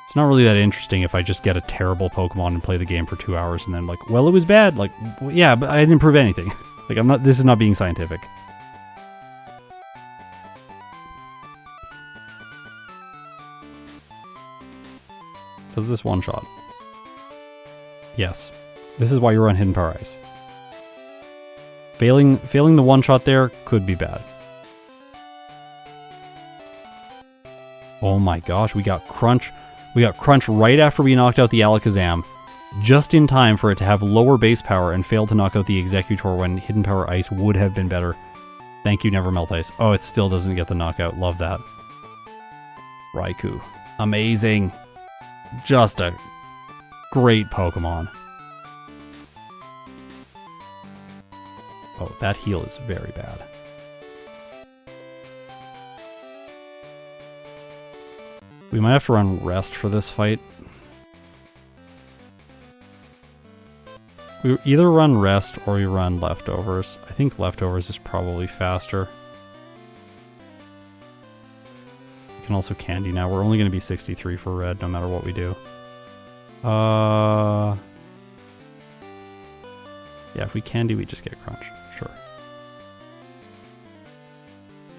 It's not really that interesting if I just get a terrible Pokemon and play the game for 2 hours and then like, well, it was bad. Like, yeah, but I didn't prove anything. Like, this is not being scientific. Does this one shot? Yes. This is why you run Hidden Power Ice. Failing the one shot there could be bad. Oh my gosh, we got Crunch. We got Crunch right after we knocked out the Alakazam, just in time for it to have lower base power and fail to knock out the Executor when Hidden Power Ice would have been better. Thank you, Never Melt Ice. Oh, it still doesn't get the knockout. Love that. Raikou. Amazing. Just a great Pokemon. Oh, that heal is very bad. We might have to run Rest for this fight. We either run Rest or we run Leftovers. I think Leftovers is probably faster. We can also Candy now. We're only going to be 63 for Red no matter what we do. Yeah, if we Candy, we just get Crunch. Sure.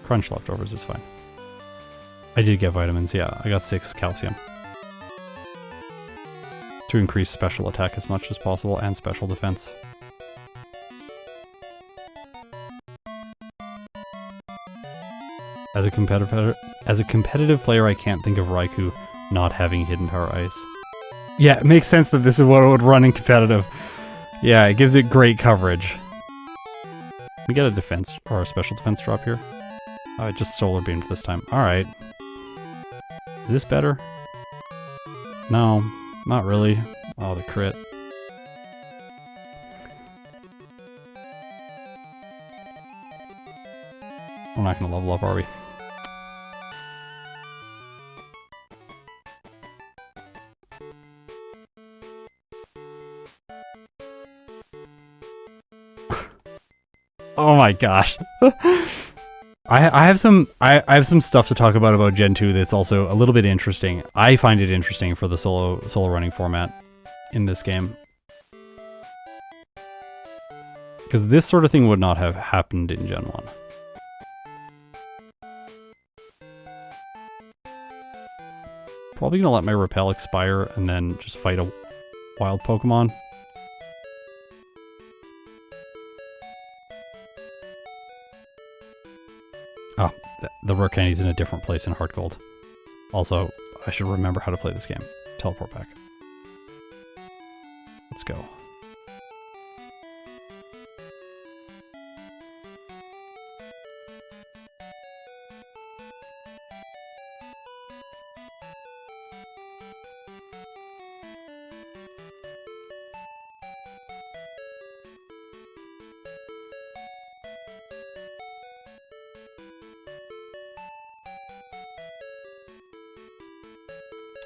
Crunch Leftovers is fine. I did get vitamins, yeah. I got 6 calcium. To increase special attack as much as possible and special defense. As a competitive player, I can't think of Raikou not having Hidden Power Ice. Yeah, it makes sense that this is what it would run in competitive. Yeah, it gives it great coverage. Can we get a defense or a special defense drop here? Oh, it just Solar Beamed this time. Alright. Is this better? No, not really. Oh, the crit. We're not gonna level up, are we? Oh my gosh. I have some stuff to talk about Gen 2 that's also a little bit interesting. I find it interesting for the solo running format in this game. Because this sort of thing would not have happened in Gen 1. Probably gonna let my Repel expire and then just fight a wild Pokemon. Oh, the rare candy's in a different place in Heart Gold. Also, I should remember how to play this game. Teleport back. Let's go.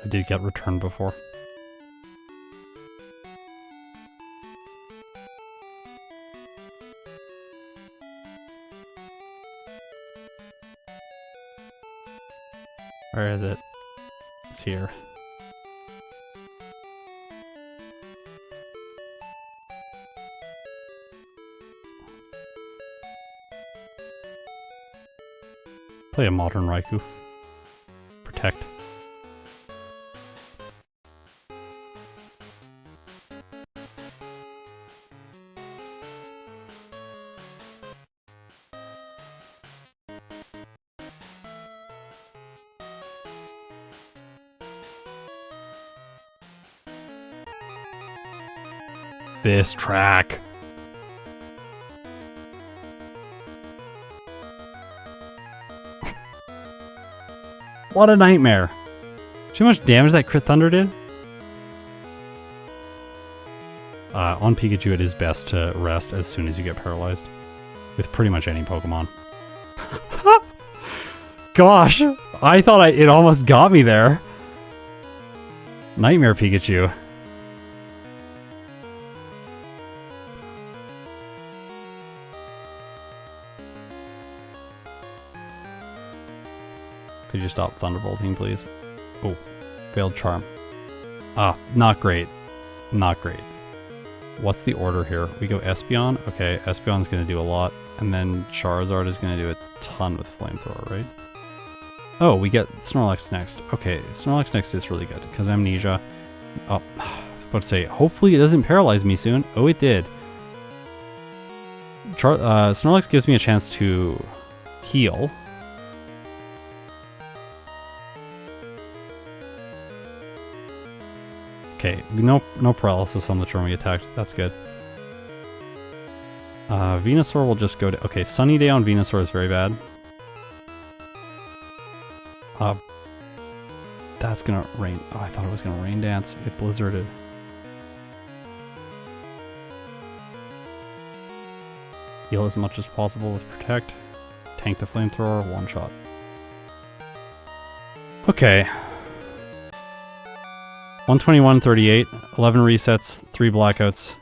I did get returned before. Where is it? It's here. Play a modern Raikou. Protect. This track. What a nightmare. See how much damage that crit thunder did? On Pikachu, it is best to rest as soon as you get paralyzed. With pretty much any Pokemon. Gosh, I thought it almost got me there. Nightmare Pikachu. Could you stop thunderbolting, please? Oh, failed charm. Ah, not great. Not great. What's the order here? We go Espeon? Okay, Espeon's gonna do a lot. And then Charizard is gonna do a ton with Flamethrower, right? Oh, we get Snorlax next. Okay, Snorlax next is really good, because Amnesia. Oh, I was about to say, hopefully it doesn't paralyze me soon. Oh, it did. Snorlax gives me a chance to heal. Okay, no paralysis on the turn we attacked. That's good. Venusaur will just go to... Okay, Sunny Day on Venusaur is very bad. That's gonna rain... Oh, I thought it was gonna rain dance. It blizzarded. Heal as much as possible with Protect. Tank the Flamethrower, one shot. Okay. 121.38, 11 resets, 3 blackouts,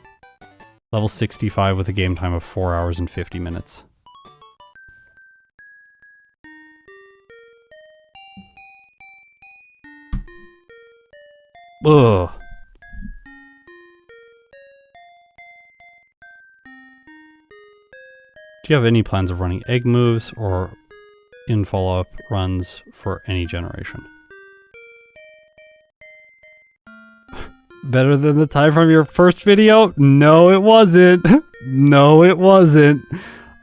level 65 with a game time of 4 hours and 50 minutes. Ugh. Do you have any plans of running egg moves or in follow-up runs for any generation? Better than the time from your first video? No, it wasn't. No, it wasn't.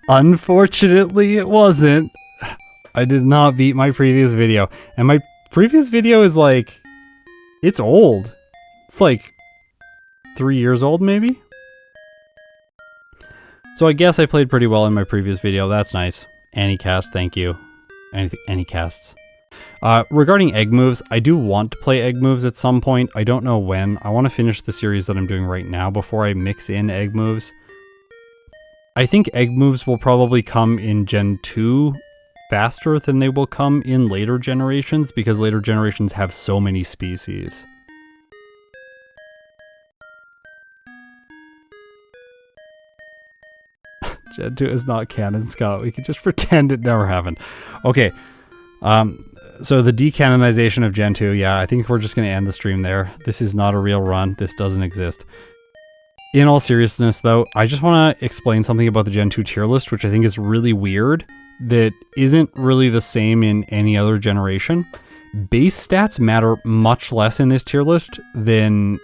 Unfortunately, it wasn't. I did not beat my previous video. And my previous video is like... It's old. It's like 3 years old, maybe? So I guess I played pretty well in my previous video. That's nice. Anycast, thank you. Anycasts. Regarding egg moves, I do want to play egg moves at some point. I don't know when. I want to finish the series that I'm doing right now before I mix in egg moves. I think egg moves will probably come in Gen 2 faster than they will come in later generations, because later generations have so many species. Gen 2 is not canon, Scott. We can just pretend it never happened. Okay. So the decanonization of Gen 2, yeah, I think we're just going to end the stream there. This is not a real run. This doesn't exist. In all seriousness, though, I just want to explain something about the Gen 2 tier list, which I think is really weird, that isn't really the same in any other generation. Base stats matter much less in this tier list than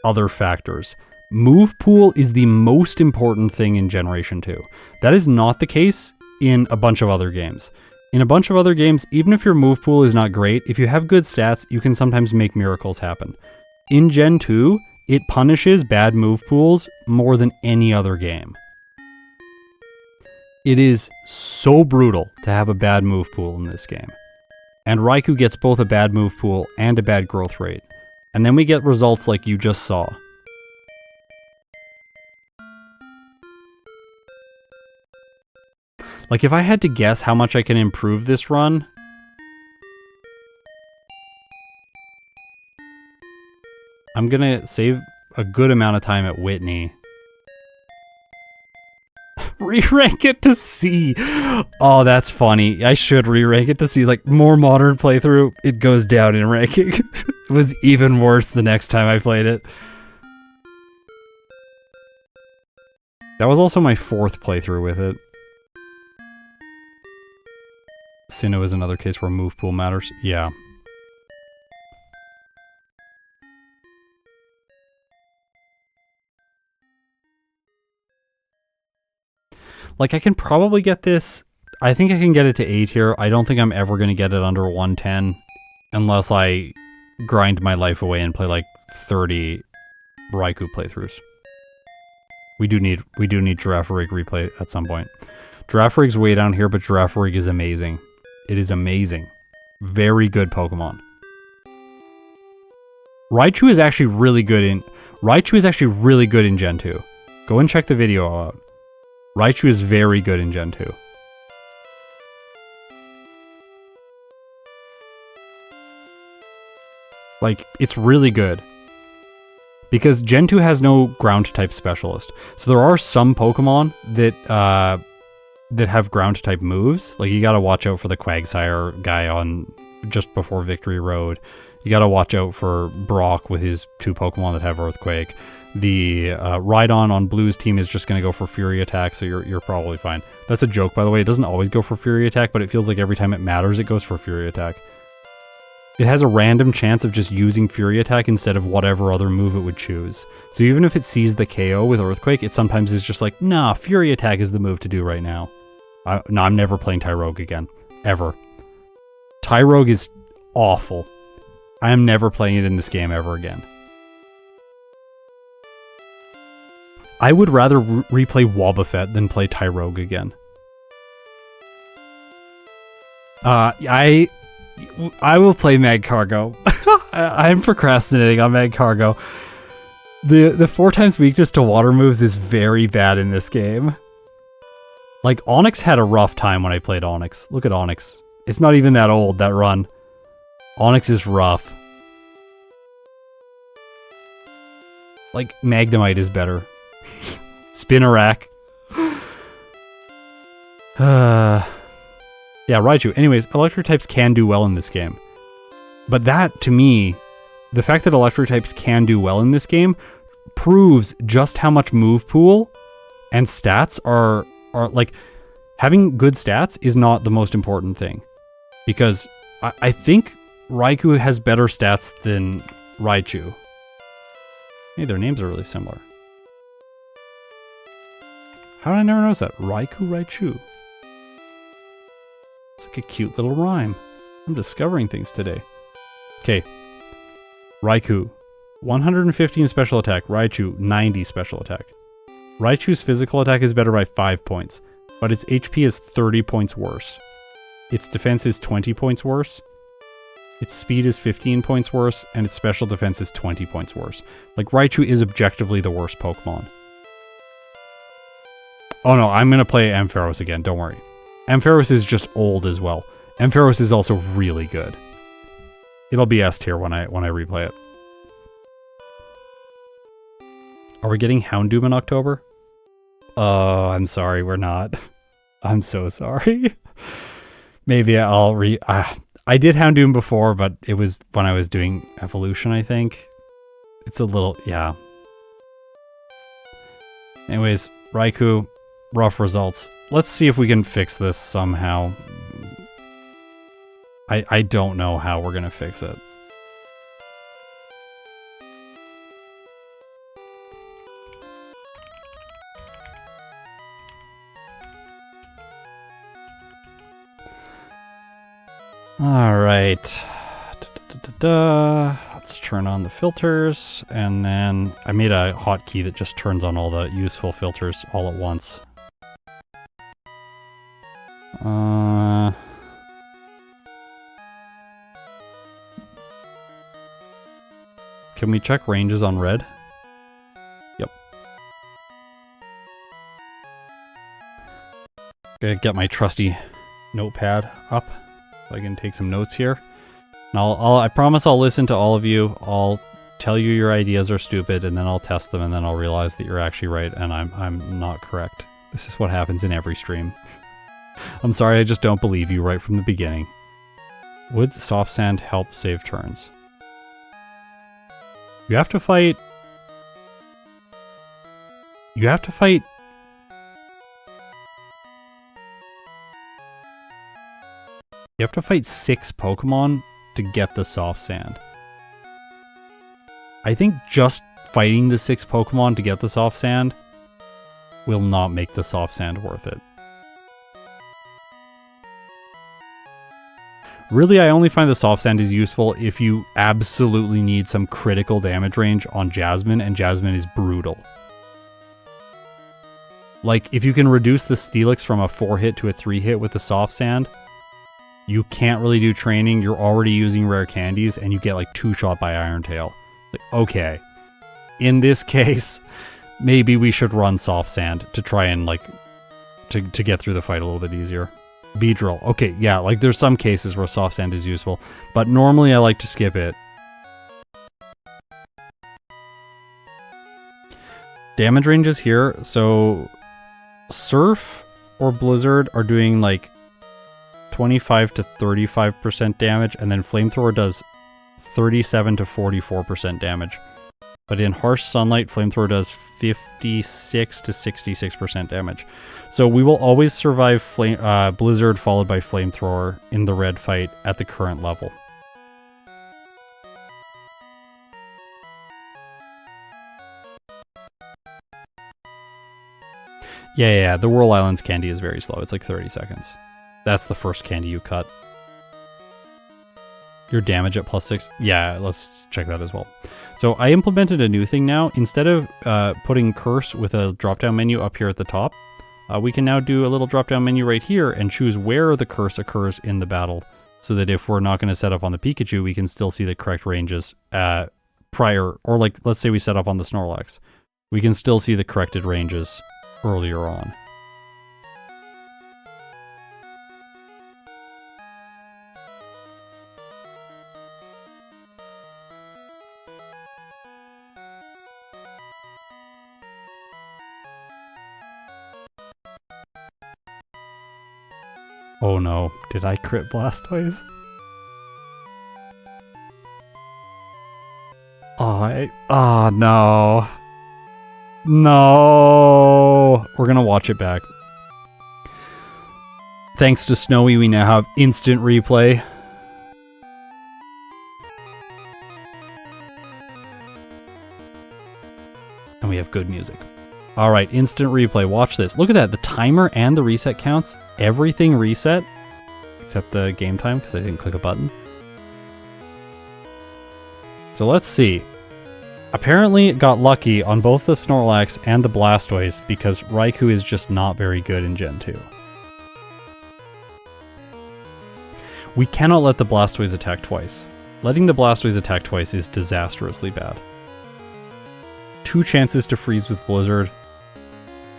other factors. Move pool is the most important thing in Generation 2. That is not the case in a bunch of other games. In a bunch of other games, even if your move pool is not great, if you have good stats, you can sometimes make miracles happen. In Gen 2, it punishes bad move pools more than any other game. It is so brutal to have a bad move pool in this game. And Raikou gets both a bad move pool and a bad growth rate. And then we get results like you just saw. Like, if I had to guess how much I can improve this run... I'm gonna save a good amount of time at Whitney. re-rank it to C. Oh, that's funny. I should re-rank it to C. Like, more modern playthrough, it goes down in ranking. It was even worse the next time I played it. That was also my 4th playthrough with it. Sinnoh is another case where move pool matters. Yeah. Like, I can probably get this... I think I can get it to A tier. I don't think I'm ever going to get it under 110. Unless I grind my life away and play, like, 30 Raikou playthroughs. We do need Giraffe Rig replay at some point. Giraffe Rig's way down here, but Giraffe Rig is amazing. It is amazing. Very good Pokemon. Raichu is actually really good in... Gen 2. Go and check the video out. Raichu is very good in Gen 2. Like, it's really good. Because Gen 2 has no ground-type specialist. So there are some Pokemon that have ground-type moves. Like, you gotta watch out for the Quagsire guy on just before Victory Road. You gotta watch out for Brock with his 2 Pokemon that have Earthquake. The Rhydon on Blue's team is just going to go for Fury Attack, so you're probably fine. That's a joke, by the way. It doesn't always go for Fury Attack, but it feels like every time it matters, it goes for Fury Attack. It has a random chance of just using Fury Attack instead of whatever other move it would choose. So even if it sees the KO with Earthquake, it sometimes is just like, nah, Fury Attack is the move to do right now. No, I'm never playing Tyrogue again. Ever. Tyrogue is awful. I am never playing it in this game ever again. I would rather replay Wobbuffet than play Tyrogue again. I will play Magcargo. I'm procrastinating on Magcargo. The 4 times weakness to water moves is very bad in this game. Like, Onix had a rough time when I played Onix. Look at Onix. It's not even that old, that run. Onix is rough. Like, Magnemite is better. Spinarak. Yeah, Raichu. Anyways, electric types can do well in this game. But that, to me, the fact that electric types can do well in this game proves just how much move pool and stats are like, having good stats is not the most important thing. Because I think Raikou has better stats than Raichu. Hey, their names are really similar. How did I never notice that? Raikou, Raichu. It's like a cute little rhyme. I'm discovering things today. Okay. Raikou. 115 special attack. Raichu, 90 special attack. Raichu's physical attack is better by 5 points, but its HP is 30 points worse. Its defense is 20 points worse. Its speed is 15 points worse, and its special defense is 20 points worse. Like, Raichu is objectively the worst Pokemon. Oh no, I'm gonna play Ampharos again, don't worry. Ampharos is just old as well. Ampharos is also really good. It'll be S tier when I replay it. Are we getting Houndoom in October? Oh, I'm sorry, we're not. I'm so sorry. Maybe I'll I did Houndoom before, but it was when I was doing Evolution, I think. It's a little, yeah. Anyways, Raikou, rough results. Let's see if we can fix this somehow. I don't know how we're gonna fix it. Alright. Let's turn on the filters, and then I made a hotkey that just turns on all the useful filters all at once. Can we check ranges on red? Yep. Gotta get my trusty notepad up so I can take some notes here. And I promise I'll listen to all of you. I'll tell you your ideas are stupid, and then I'll test them, and then I'll realize that you're actually right and I'm not correct. This is what happens in every stream. I'm sorry, I just don't believe you right from the beginning. Would soft sand help save turns? You have to fight... You have to fight... You have to fight 6 Pokemon to get the soft sand. I think just fighting the 6 Pokemon to get the soft sand will not make the soft sand worth it. Really, I only find the soft sand is useful if you absolutely need some critical damage range on Jasmine, and Jasmine is brutal. Like, if you can reduce the Steelix from a 4-hit to a 3-hit with the soft sand, you can't really do training, you're already using rare candies, and you get like 2-shot by Iron Tail. Like, okay. In this case, maybe we should run soft sand to try and like, to get through the fight a little bit easier. Beedrill. Okay, yeah, like there's some cases where soft sand is useful, but normally I like to skip it. Damage ranges here, so Surf or Blizzard are doing like 25 to 35% damage, and then Flamethrower does 37 to 44% damage. But in Harsh Sunlight, Flamethrower does 56 to 66% damage. So we will always survive Blizzard followed by Flamethrower in the red fight at the current level. Yeah, the Whirl Islands candy is very slow. It's like 30 seconds. That's the first candy you cut. Your damage at +6. Yeah, let's check that as well. So I implemented a new thing now. Instead of putting Curse with a drop-down menu up here at the top, we can now do a little drop-down menu right here and choose where the Curse occurs in the battle, so that if we're not going to set up on the Pikachu, we can still see the correct ranges prior, or like, let's say we set up on the Snorlax. We can still see the corrected ranges earlier on. Oh no, did I crit Blastoise? Oh no. No. We're gonna watch it back. Thanks to Snowy, we now have instant replay. And we have good music. Alright, instant replay. Watch this. Look at that. The timer and the reset counts. Everything reset. Except the game time, because I didn't click a button. So let's see. Apparently it got lucky on both the Snorlax and the Blastoise, because Raikou is just not very good in Gen 2. We cannot let the Blastoise attack twice. Letting the Blastoise attack twice is disastrously bad. 2 chances to freeze with Blizzard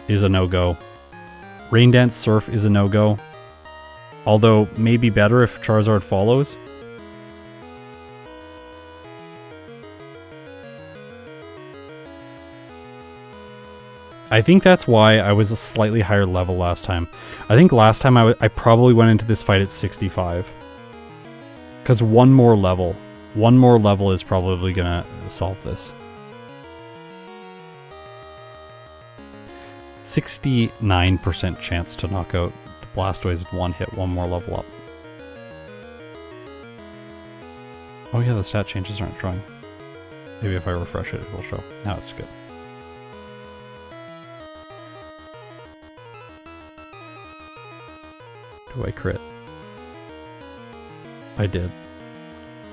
is a no-go. Rain Dance Surf is a no-go. Although, maybe better if Charizard follows. I think that's why I was a slightly higher level last time. I think last time I probably went into this fight at 65. Because one more level is probably gonna solve this. 69% chance to knock out the Blastoise in one hit, one more level up. Oh yeah, the stat changes aren't showing. Maybe if I refresh it, it will show. Now it's good. Do I crit? I did.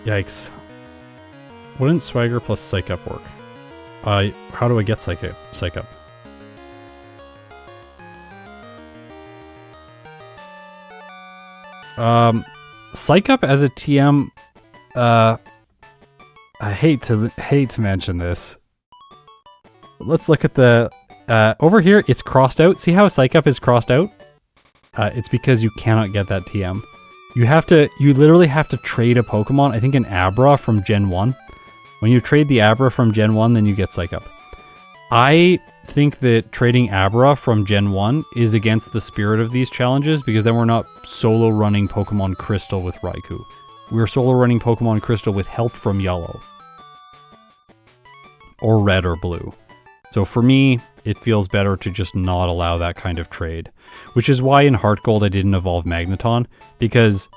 Yikes. Wouldn't Swagger plus Psych Up work? How do I get Psych Up? Psych Up as a TM, I hate to mention this. Let's look at the, over here, it's crossed out. See how Psych Up is crossed out? It's because you cannot get that TM. You literally have to trade a Pokemon, I think an Abra from Gen 1. When you trade the Abra from Gen 1, then you get Psych Up. I think that trading Abra from Gen 1 is against the spirit of these challenges, because then we're not solo running Pokemon Crystal with Raikou. We're solo running Pokemon Crystal with help from Yellow. Or Red or Blue. So for me, it feels better to just not allow that kind of trade. Which is why in Heart Gold I didn't evolve Magneton, because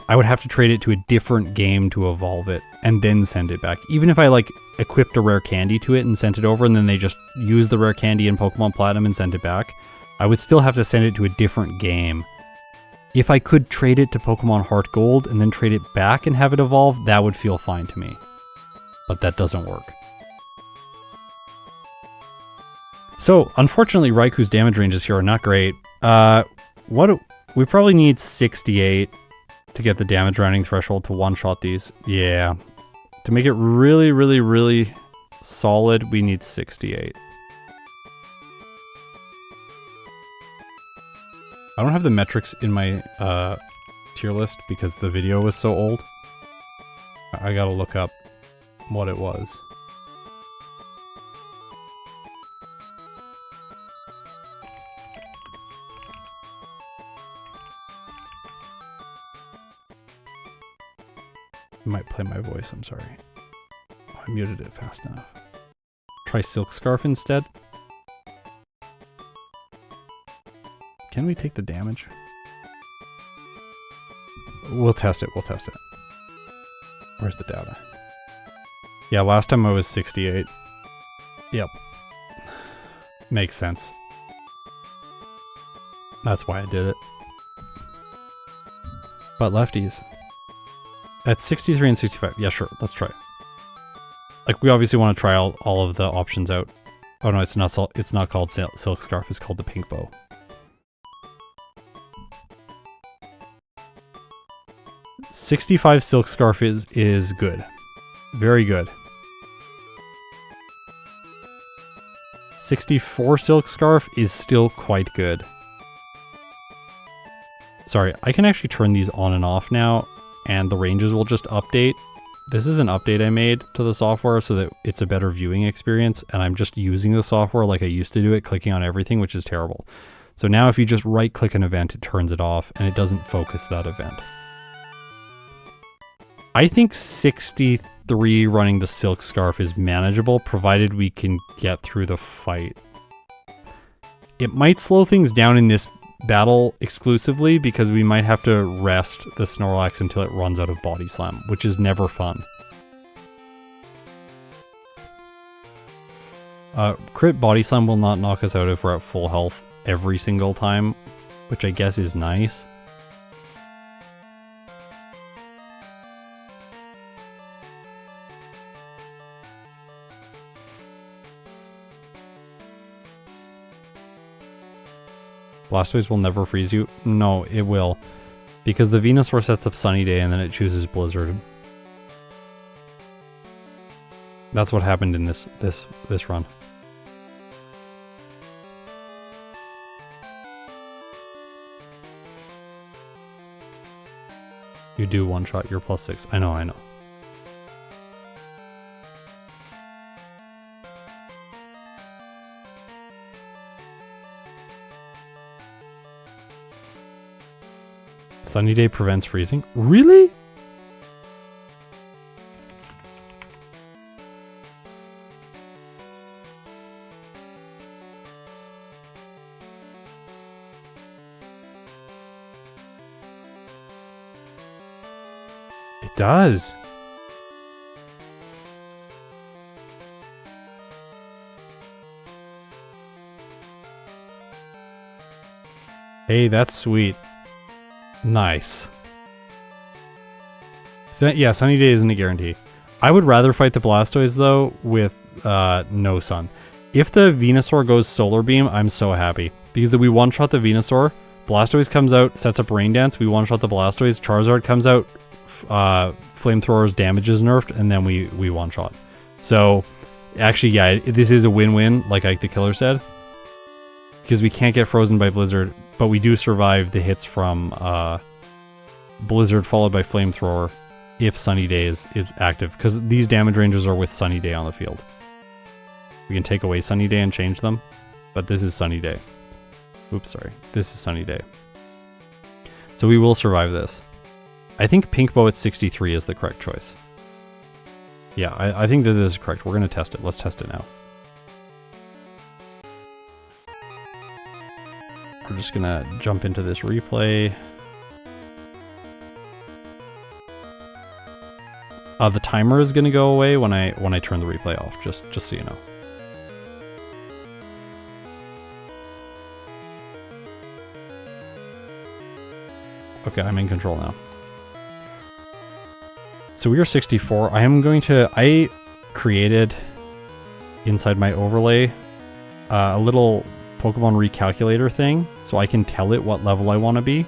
I would have to trade it to a different game to evolve it, and then send it back. Even if I, like, equipped a rare candy to it and sent it over, and then they just used the rare candy in Pokemon Platinum and sent it back, I would still have to send it to a different game. If I could trade it to Pokemon Heart Gold and then trade it back and have it evolve, that would feel fine to me. But that doesn't work. So, unfortunately, Raikou's damage ranges here are not great. We probably need 68 to get the damage rounding threshold to one-shot these. Yeah. To make it really, really, really solid, we need 68. I don't have the metrics in my tier list because the video was so old. I gotta look up what it was. I might play my voice, I'm sorry. Oh, I muted it fast enough. Try Silk Scarf instead. Can we take the damage? We'll test it, we'll test it. Where's the data? Yeah, last time I was 68. Yep. Makes sense. That's why I did it. But lefties. At 63 and 65. Yeah, sure. Let's try it. Like, we obviously want to try all of the options out. Oh no, it's not called Silk Scarf. It's called the Pink Bow. $65 Silk Scarf is good. Very good. 64 Silk Scarf is still quite good. Sorry, I can actually turn these on and off now, and the ranges will just update. This is an update I made to the software so that it's a better viewing experience, and I'm just using the software like I used to do it, clicking on everything, which is terrible. So now if you just right-click an event, it turns it off, and it doesn't focus that event. I think 63 running the Silk Scarf is manageable, provided we can get through the fight. It might slow things down in this battle exclusively, because we might have to rest the Snorlax until it runs out of Body Slam, which is never fun. Crit Body Slam will not knock us out if we're at full health every single time, which I guess is nice. Blastoise will never freeze you? No, it will. Because the Venusaur sets up Sunny Day and then it chooses Blizzard. That's what happened in this run. You do one shot, you're +6. I know. Sunny Day prevents freezing? Really? It does. Hey, that's sweet. Nice. So, yeah, Sunny Day isn't a guarantee. I would rather fight the Blastoise, though, with no sun. If the Venusaur goes Solar Beam, I'm so happy. Because we one-shot the Venusaur, Blastoise comes out, sets up Rain Dance, we one-shot the Blastoise, Charizard comes out, Flamethrower's damage is nerfed, and then we one-shot. So, actually, yeah, this is a win-win, like Ike the Killer said. Because we can't get frozen by Blizzard, but we do survive the hits from Blizzard followed by Flamethrower if Sunny Day is active, because these damage ranges are with Sunny Day on the field. We can take away Sunny Day and change them, but this is Sunny Day. Oops, sorry. This is Sunny Day. So we will survive this. I think Pinkbo at 63 is the correct choice. Yeah, I think that this is correct. We're going to test it. Let's test it now. We're just going to jump into this replay. The timer is going to go away when I turn the replay off, just so you know. Okay, I'm in control now. So we are 64. I created inside my overlay a little Pokemon recalculator thing, so I can tell it what level I want to be.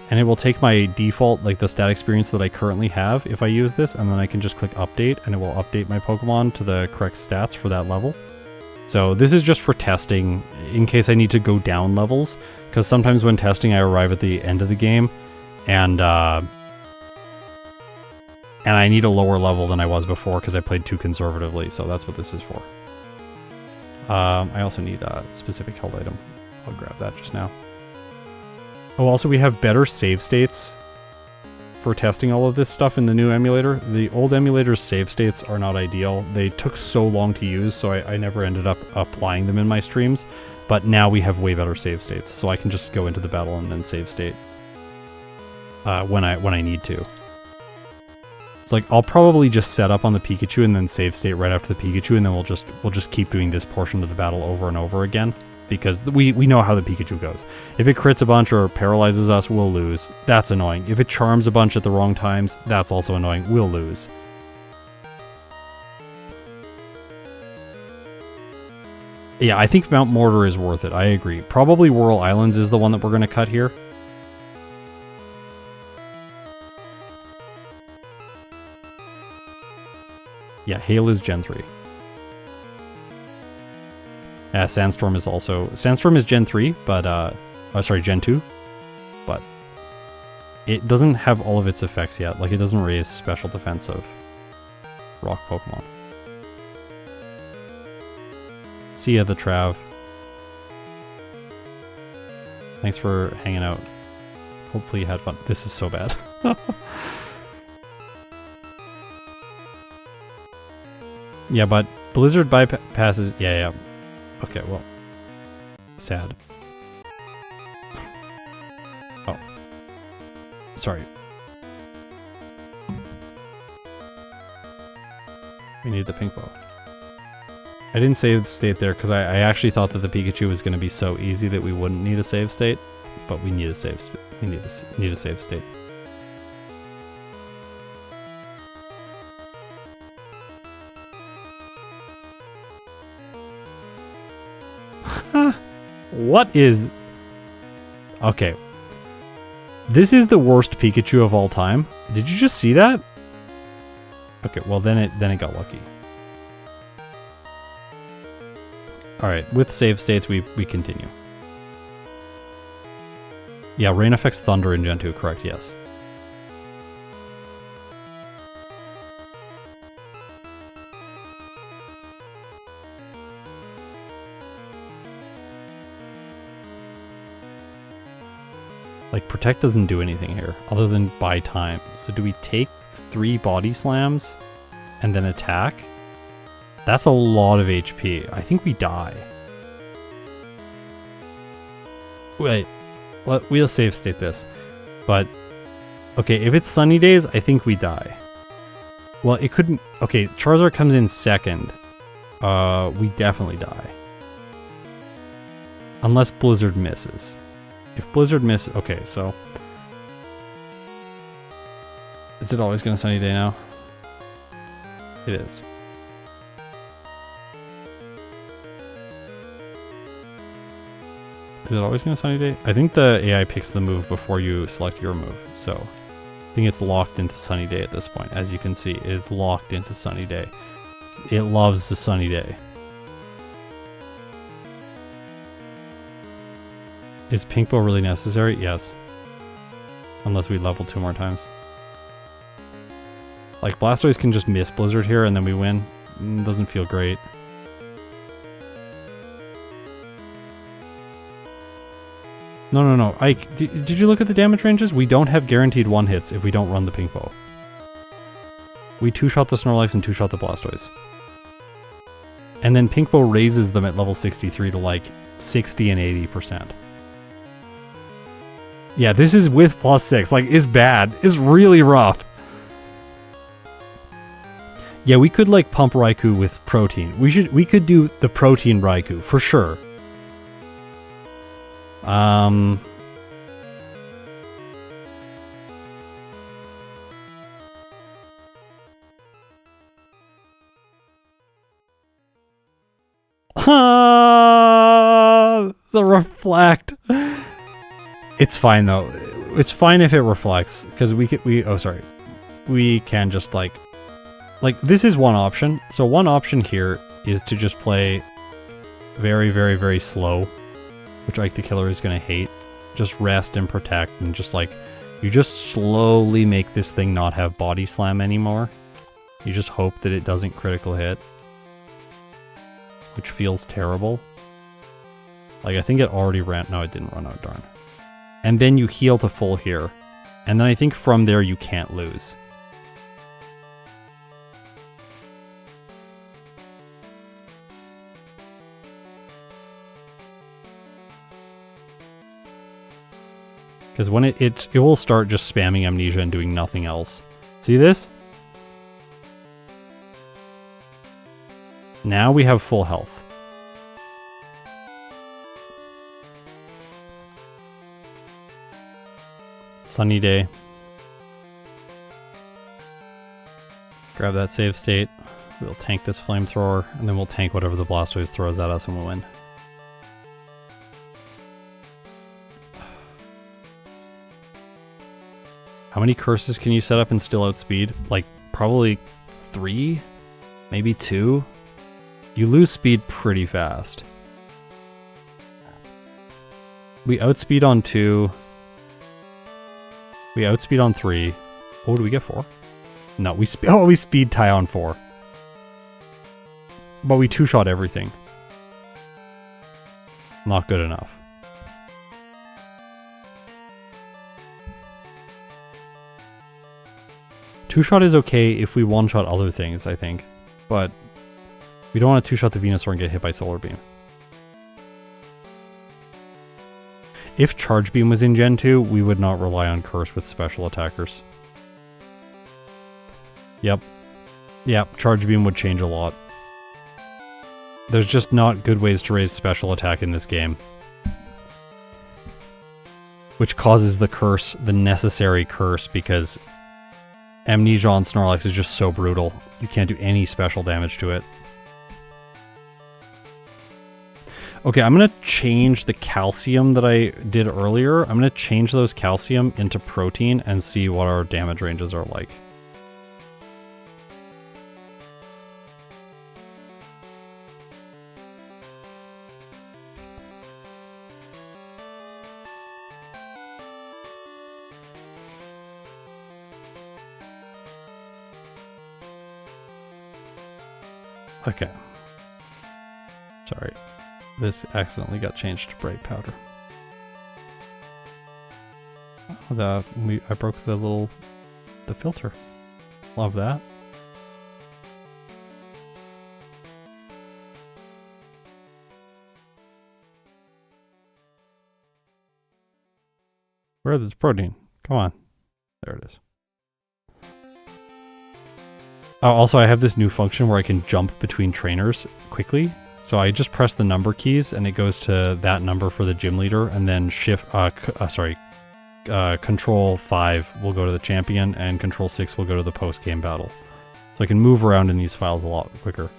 And it will take my default, like the stat experience that I currently have if I use this, and then I can just click update, and it will update my Pokemon to the correct stats for that level. So this is just for testing, in case I need to go down levels, because sometimes when testing I arrive at the end of the game, and I need a lower level than I was before because I played too conservatively, so that's what this is for. I also need a specific held item. I'll grab that just now. Oh, also we have better save states for testing all of this stuff in the new emulator. The old emulator's save states are not ideal. They took so long to use, so I never ended up applying them in my streams. But now we have way better save states, so I can just go into the battle and then save state when I need to. It's like I'll probably just set up on the Pikachu and then save state right after the Pikachu, and then we'll just keep doing this portion of the battle over and over again. Because we know how the Pikachu goes. If it crits a bunch or paralyzes us, we'll lose. That's annoying. If it charms a bunch at the wrong times, that's also annoying. We'll lose. Yeah, I think Mount Mortar is worth it. I agree. Probably Whirl Islands is the one that we're going to cut here. Yeah, Hail is Gen 3. Sandstorm is Gen 3, but, sorry, Gen 2, but it doesn't have all of its effects yet. Like, it doesn't raise special defense of rock Pokemon. See ya, the Trav. Thanks for hanging out. Hopefully you had fun. This is so bad. Yeah, but Blizzard bypasses... Yeah. Okay, well, sad. Oh, sorry. We need the Pinkbo. I didn't save the state there because I actually thought that the Pikachu was going to be so easy that we wouldn't need a save state, but we need a save. We need a save state. What is... Okay. This is the worst Pikachu of all time. Did you just see that? Okay, well then it got lucky. Alright, with save states we continue. Yeah, rain affects thunder in Gen 2, correct, yes. Like, Protect doesn't do anything here, other than buy time. So do we take 3 body slams and then attack? That's a lot of HP. I think we die. Wait, we'll save state this. But, okay, if it's Sunny Days, I think we die. Well, it couldn't... Okay, Charizard comes in second. We definitely die. Unless Blizzard misses. If Blizzard misses... Okay, so... Is it always going to Sunny Day now? It is. Is it always going to Sunny Day? I think the AI picks the move before you select your move, so... I think it's locked into Sunny Day at this point. As you can see, it's locked into Sunny Day. It loves the Sunny Day. Is Pinkbo really necessary? Yes. Unless we level 2 more times. Like, Blastoise can just miss Blizzard here and then we win. Doesn't feel great. No. Ike, did you look at the damage ranges? We don't have guaranteed one hits if we don't run the pink bow. We two-shot the Snorlax and two-shot the Blastoise. And then pink bow raises them at level 63 to like 60 and 80%. Yeah, this is with +6. Like, it's bad. It's really rough. Yeah, we could like pump Raikou with protein. We could do the protein Raikou for sure. The reflect. It's fine though. It's fine if it reflects because we can just like this is one option. So one option here is to just play very, very, very slow, which Ike the Killer is going to hate. Just rest and protect and just like, you just slowly make this thing not have body slam anymore. You just hope that it doesn't critical hit, which feels terrible. Like, I think it already ran. No, it didn't run out, darn. And then you heal to full here. And then I think from there you can't lose. Because when it will start just spamming Amnesia and doing nothing else. See this? Now we have full health. Sunny day. Grab that save state. We'll tank this flamethrower, and then we'll tank whatever the Blastoise throws at us and we'll win. How many curses can you set up and still outspeed? Like, probably 3? Maybe 2? You lose speed pretty fast. We outspeed on 2. We outspeed on 3. Oh, do we get 4? No, we speed tie on 4. But we two-shot everything. Not good enough. Two-shot is okay if we one-shot other things, I think. But we don't want to two-shot the Venusaur and get hit by Solar Beam. If Charge Beam was in Gen 2, we would not rely on Curse with special attackers. Yep, Charge Beam would change a lot. There's just not good ways to raise special attack in this game. Which causes the curse, the necessary curse, because Amnesia on Snorlax is just so brutal. You can't do any special damage to it. Okay, I'm going to change the calcium that I did earlier. I'm going to change those calcium into protein and see what our damage ranges are like. Okay. Sorry. This accidentally got changed to bright powder. I broke the filter. Love that. Where is this protein? Come on. There it is. Oh, also I have this new function where I can jump between trainers quickly. So I just press the number keys and it goes to that number for the gym leader, and then Control 5 will go to the champion and Control 6 will go to the post-game battle. So I can move around in these files a lot quicker.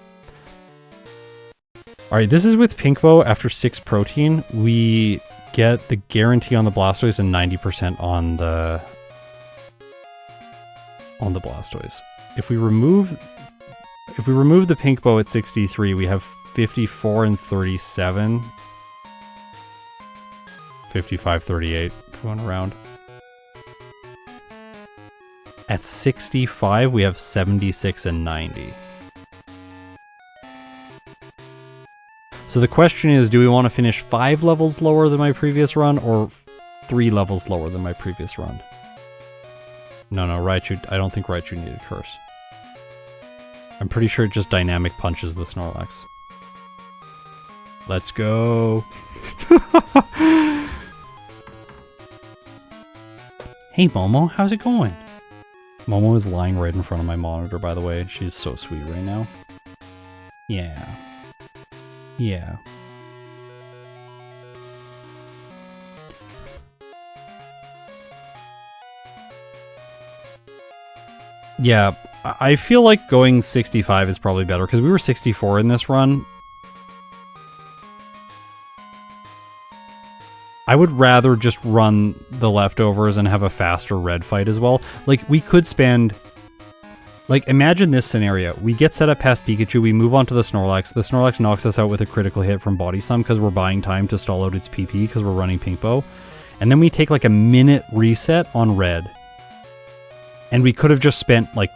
Alright, this is with Pink Bow. After 6 protein, we get the guarantee on the Blastoise and 90% on the Blastoise. If we remove the Pink Bow at 63, we have 54 and 37. 55, 38, if we went around. At 65, we have 76 and 90. So the question is, do we want to finish 5 levels lower than my previous run, or 3 levels lower than my previous run? No, Raichu, I don't think Raichu needed Curse. I'm pretty sure it just dynamic punches the Snorlax. Let's go. Hey Momo, how's it going? Momo is lying right in front of my monitor, by the way. She's so sweet right now. Yeah. Yeah. Yeah, I feel like going 65 is probably better, because we were 64 in this run. I would rather just run the leftovers and have a faster red fight as well. Like, we could spend... Like, imagine this scenario. We get set up past Pikachu, we move on to the Snorlax knocks us out with a critical hit from Body Slam because we're buying time to stall out its PP because we're running Pink Bow. And then we take like a minute reset on red. And we could have just spent like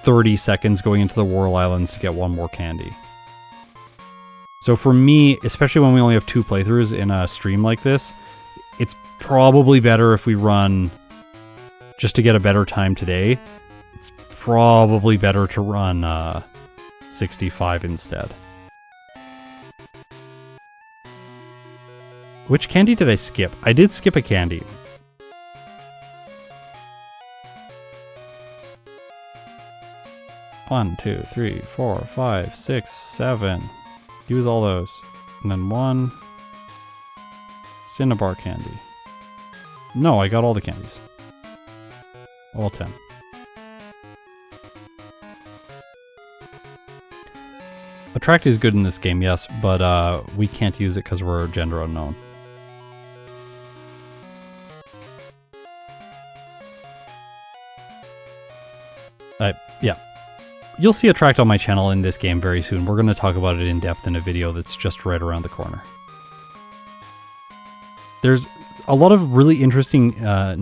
30 seconds going into the Whirl Islands to get one more candy. So for me, especially when we only have 2 playthroughs in a stream like this, it's probably better if we run, just to get a better time today, it's probably better to run 65 instead. Which candy did I skip? I did skip a candy. One, 2, 3, 4, 5, 6, 7. Use all those. And then 1 Cinnabar candy. No, I got all the candies. All 10. Attract is good in this game, yes, but we can't use it because we're gender unknown. Yeah. You'll see Attract on my channel in this game very soon. We're going to talk about it in depth in a video that's just right around the corner. There's a lot of really interesting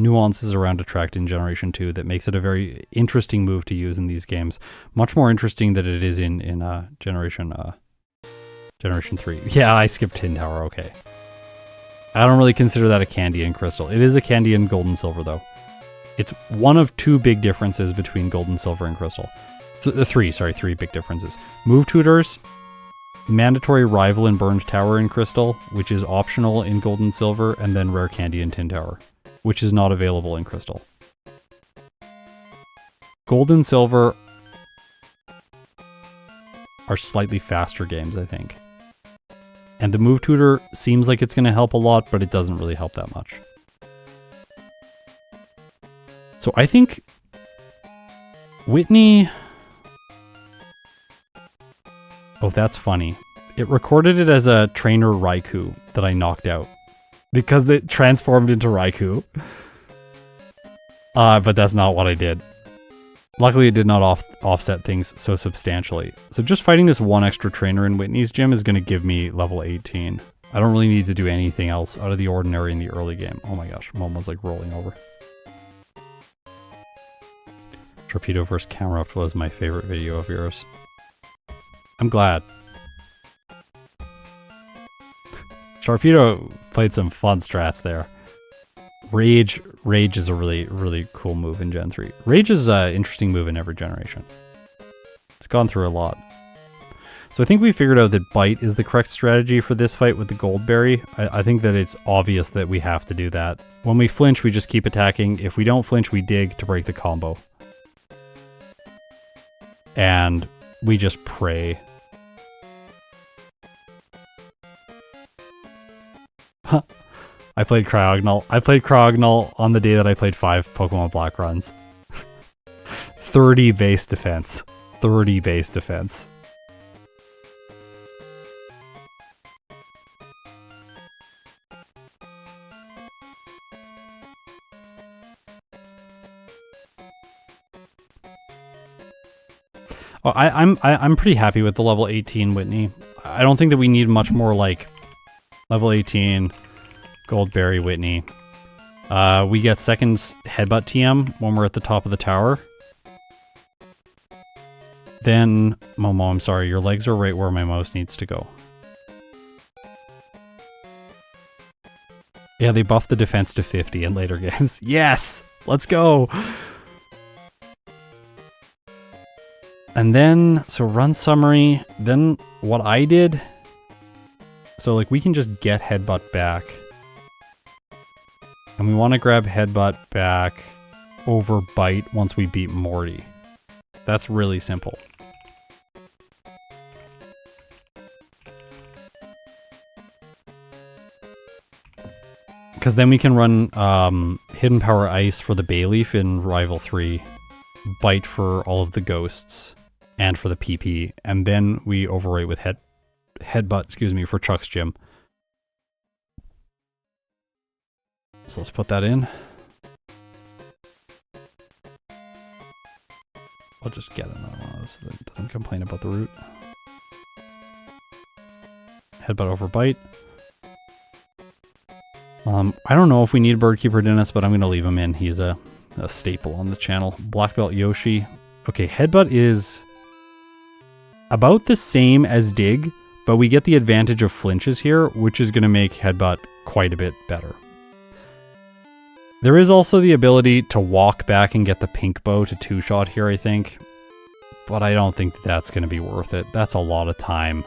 nuances around Attract in Generation 2 that makes it a very interesting move to use in these games. Much more interesting than it is in Generation 3. Yeah, I skipped Tin Tower, okay. I don't really consider that a candy in Crystal. It is a candy in Gold and Silver, though. It's one of 2 big differences between Gold and Silver and Crystal. Three big differences. Move Tutors, mandatory rival in Burned Tower in Crystal, which is optional in Gold and Silver, and then Rare Candy in Tin Tower, which is not available in Crystal. Gold and Silver are slightly faster games, I think. And the Move Tutor seems like it's going to help a lot, but it doesn't really help that much. So I think Whitney... Oh, that's funny. It recorded it as a trainer Raikou that I knocked out because it transformed into Raikou. But that's not what I did. Luckily, it did not offset things so substantially. So just fighting this 1 extra trainer in Whitney's gym is going to give me level 18. I don't really need to do anything else out of the ordinary in the early game. Oh my gosh, Momo's like rolling over. Torpedo vs. Camerupt was my favorite video of yours. I'm glad. Torpedo played some fun strats there. Rage is a really, really cool move in Gen 3. Rage is an interesting move in every generation. It's gone through a lot. So I think we figured out that Bite is the correct strategy for this fight with the Gold Berry. I think that it's obvious that we have to do that. When we flinch, we just keep attacking. If we don't flinch, we dig to break the combo. And we just pray. I played Cryogonal. I played Cryogonal on the day that I played 5 Pokemon Black runs. 30 base defense. 30 base defense. Oh, I'm pretty happy with the level 18 Whitney. I don't think that we need much more like level 18 Goldberry Whitney. We get seconds headbutt TM when we're at the top of the tower. Then Momo, I'm sorry, your legs are right where my mouse needs to go. Yeah, they buffed the defense to 50 in later games. Yes! Let's go! And then, so run summary. Then what I did... So, like, we can just get Headbutt back. And we want to grab Headbutt back over Bite once we beat Morty. That's really simple. Because then we can run Hidden Power Ice for the Bayleaf in Rival 3, Bite for all of the ghosts, and for the PP, and then we overwrite with Headbutt, excuse me, for Chuck's gym. So let's put that in. I'll just get another one of those so that it doesn't complain about the route. Headbutt over Bite. I don't know if we need Birdkeeper Dennis, but I'm going to leave him in. He's a staple on the channel. Black Belt Yoshi. Okay, Headbutt is about the same as Dig, but we get the advantage of flinches here, which is going to make Headbutt quite a bit better. There is also the ability to walk back and get the pink bow to 2-shot here, I think. But I don't think that's going to be worth it. That's a lot of time.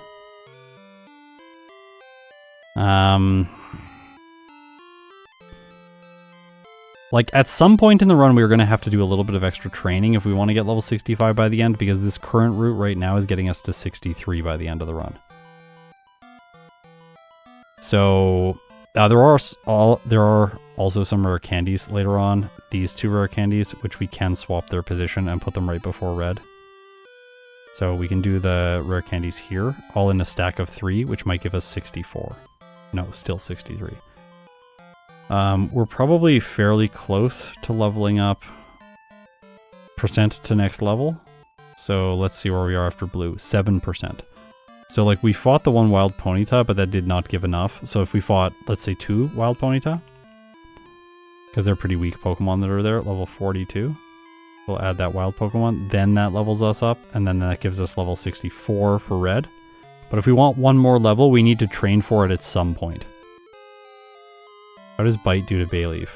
Like, at some point in the run, we were going to have to do a little bit of extra training if we want to get level 65 by the end, because this current route right now is getting us to 63 by the end of the run. So, there are also some rare candies later on. These 2 rare candies, which we can swap their position and put them right before red. So we can do the rare candies here, all in a stack of 3, which might give us 64. No, still 63. We're probably fairly close to leveling up percent to next level. So let's see where we are after blue. 7%. So like we fought the 1 wild Ponyta, but that did not give enough. So if we fought, let's say 2 wild Ponyta, because they're pretty weak Pokemon that are there at level 42. We'll add that wild Pokemon, then that levels us up, and then that gives us level 64 for red. But if we want 1 more level, we need to train for it at some point. How does Bite do to Bayleaf?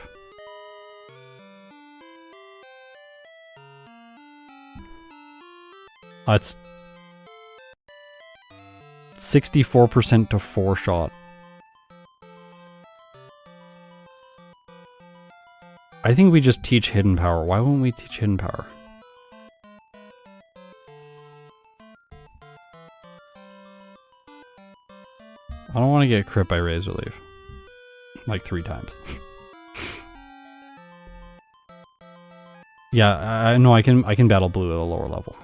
It's 64% to 4-shot. I think we just teach Hidden Power. Why wouldn't we teach Hidden Power? I don't want to get crit by Razor Leaf. Like 3 times. Yeah, I know I can battle blue at a lower level.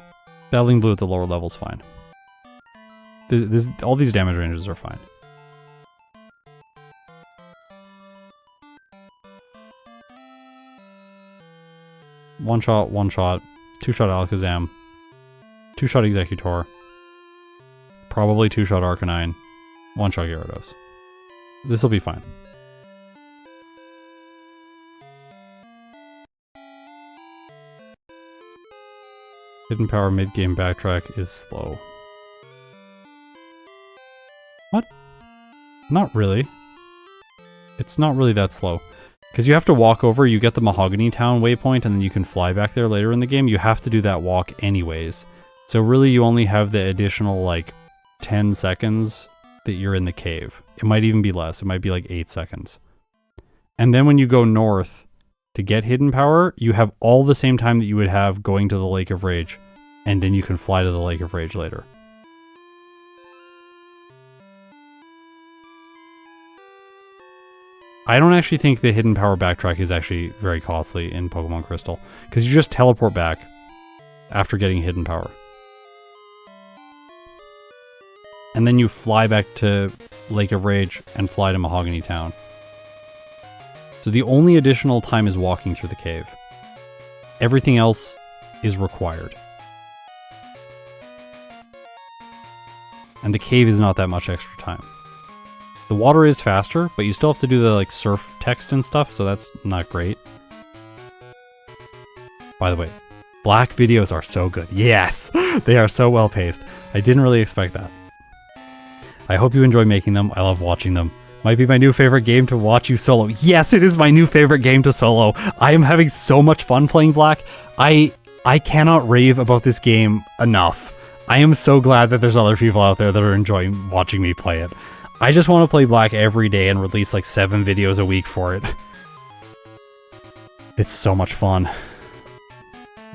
Battling blue at the lower level is fine. All these damage ranges are fine. One shot, 2-shot Alakazam, 2-shot Executor, probably 2-shot Arcanine, 1-shot Gyarados. This will be fine. Hidden Power mid-game backtrack is slow. What? Not really. It's not really that slow. Because you have to walk over, you get the Mahogany Town waypoint, and then you can fly back there later in the game. You have to do that walk anyways. So really you only have the additional, like, 10 seconds that you're in the cave. It might even be less. It might be like 8 seconds. And then when you go north to get Hidden Power, you have all the same time that you would have going to the Lake of Rage. And then you can fly to the Lake of Rage later. I don't actually think the Hidden Power backtrack is actually very costly in Pokemon Crystal, because you just teleport back after getting Hidden Power. And then you fly back to Lake of Rage and fly to Mahogany Town. So the only additional time is walking through the cave. Everything else is required. And the cave is not that much extra time. The water is faster, but you still have to do the like surf text and stuff, so that's not great. By the way, black videos are so good. Yes! They are so well paced. I didn't really expect that. I hope you enjoy making them. I love watching them. Might be my new favorite game to watch you solo. Yes, it is my new favorite game to solo. I am having so much fun playing Black. I cannot rave about this game enough. I am so glad that there's other people out there that are enjoying watching me play it. I just want to play Black every day and release like 7 videos a week for it. It's so much fun.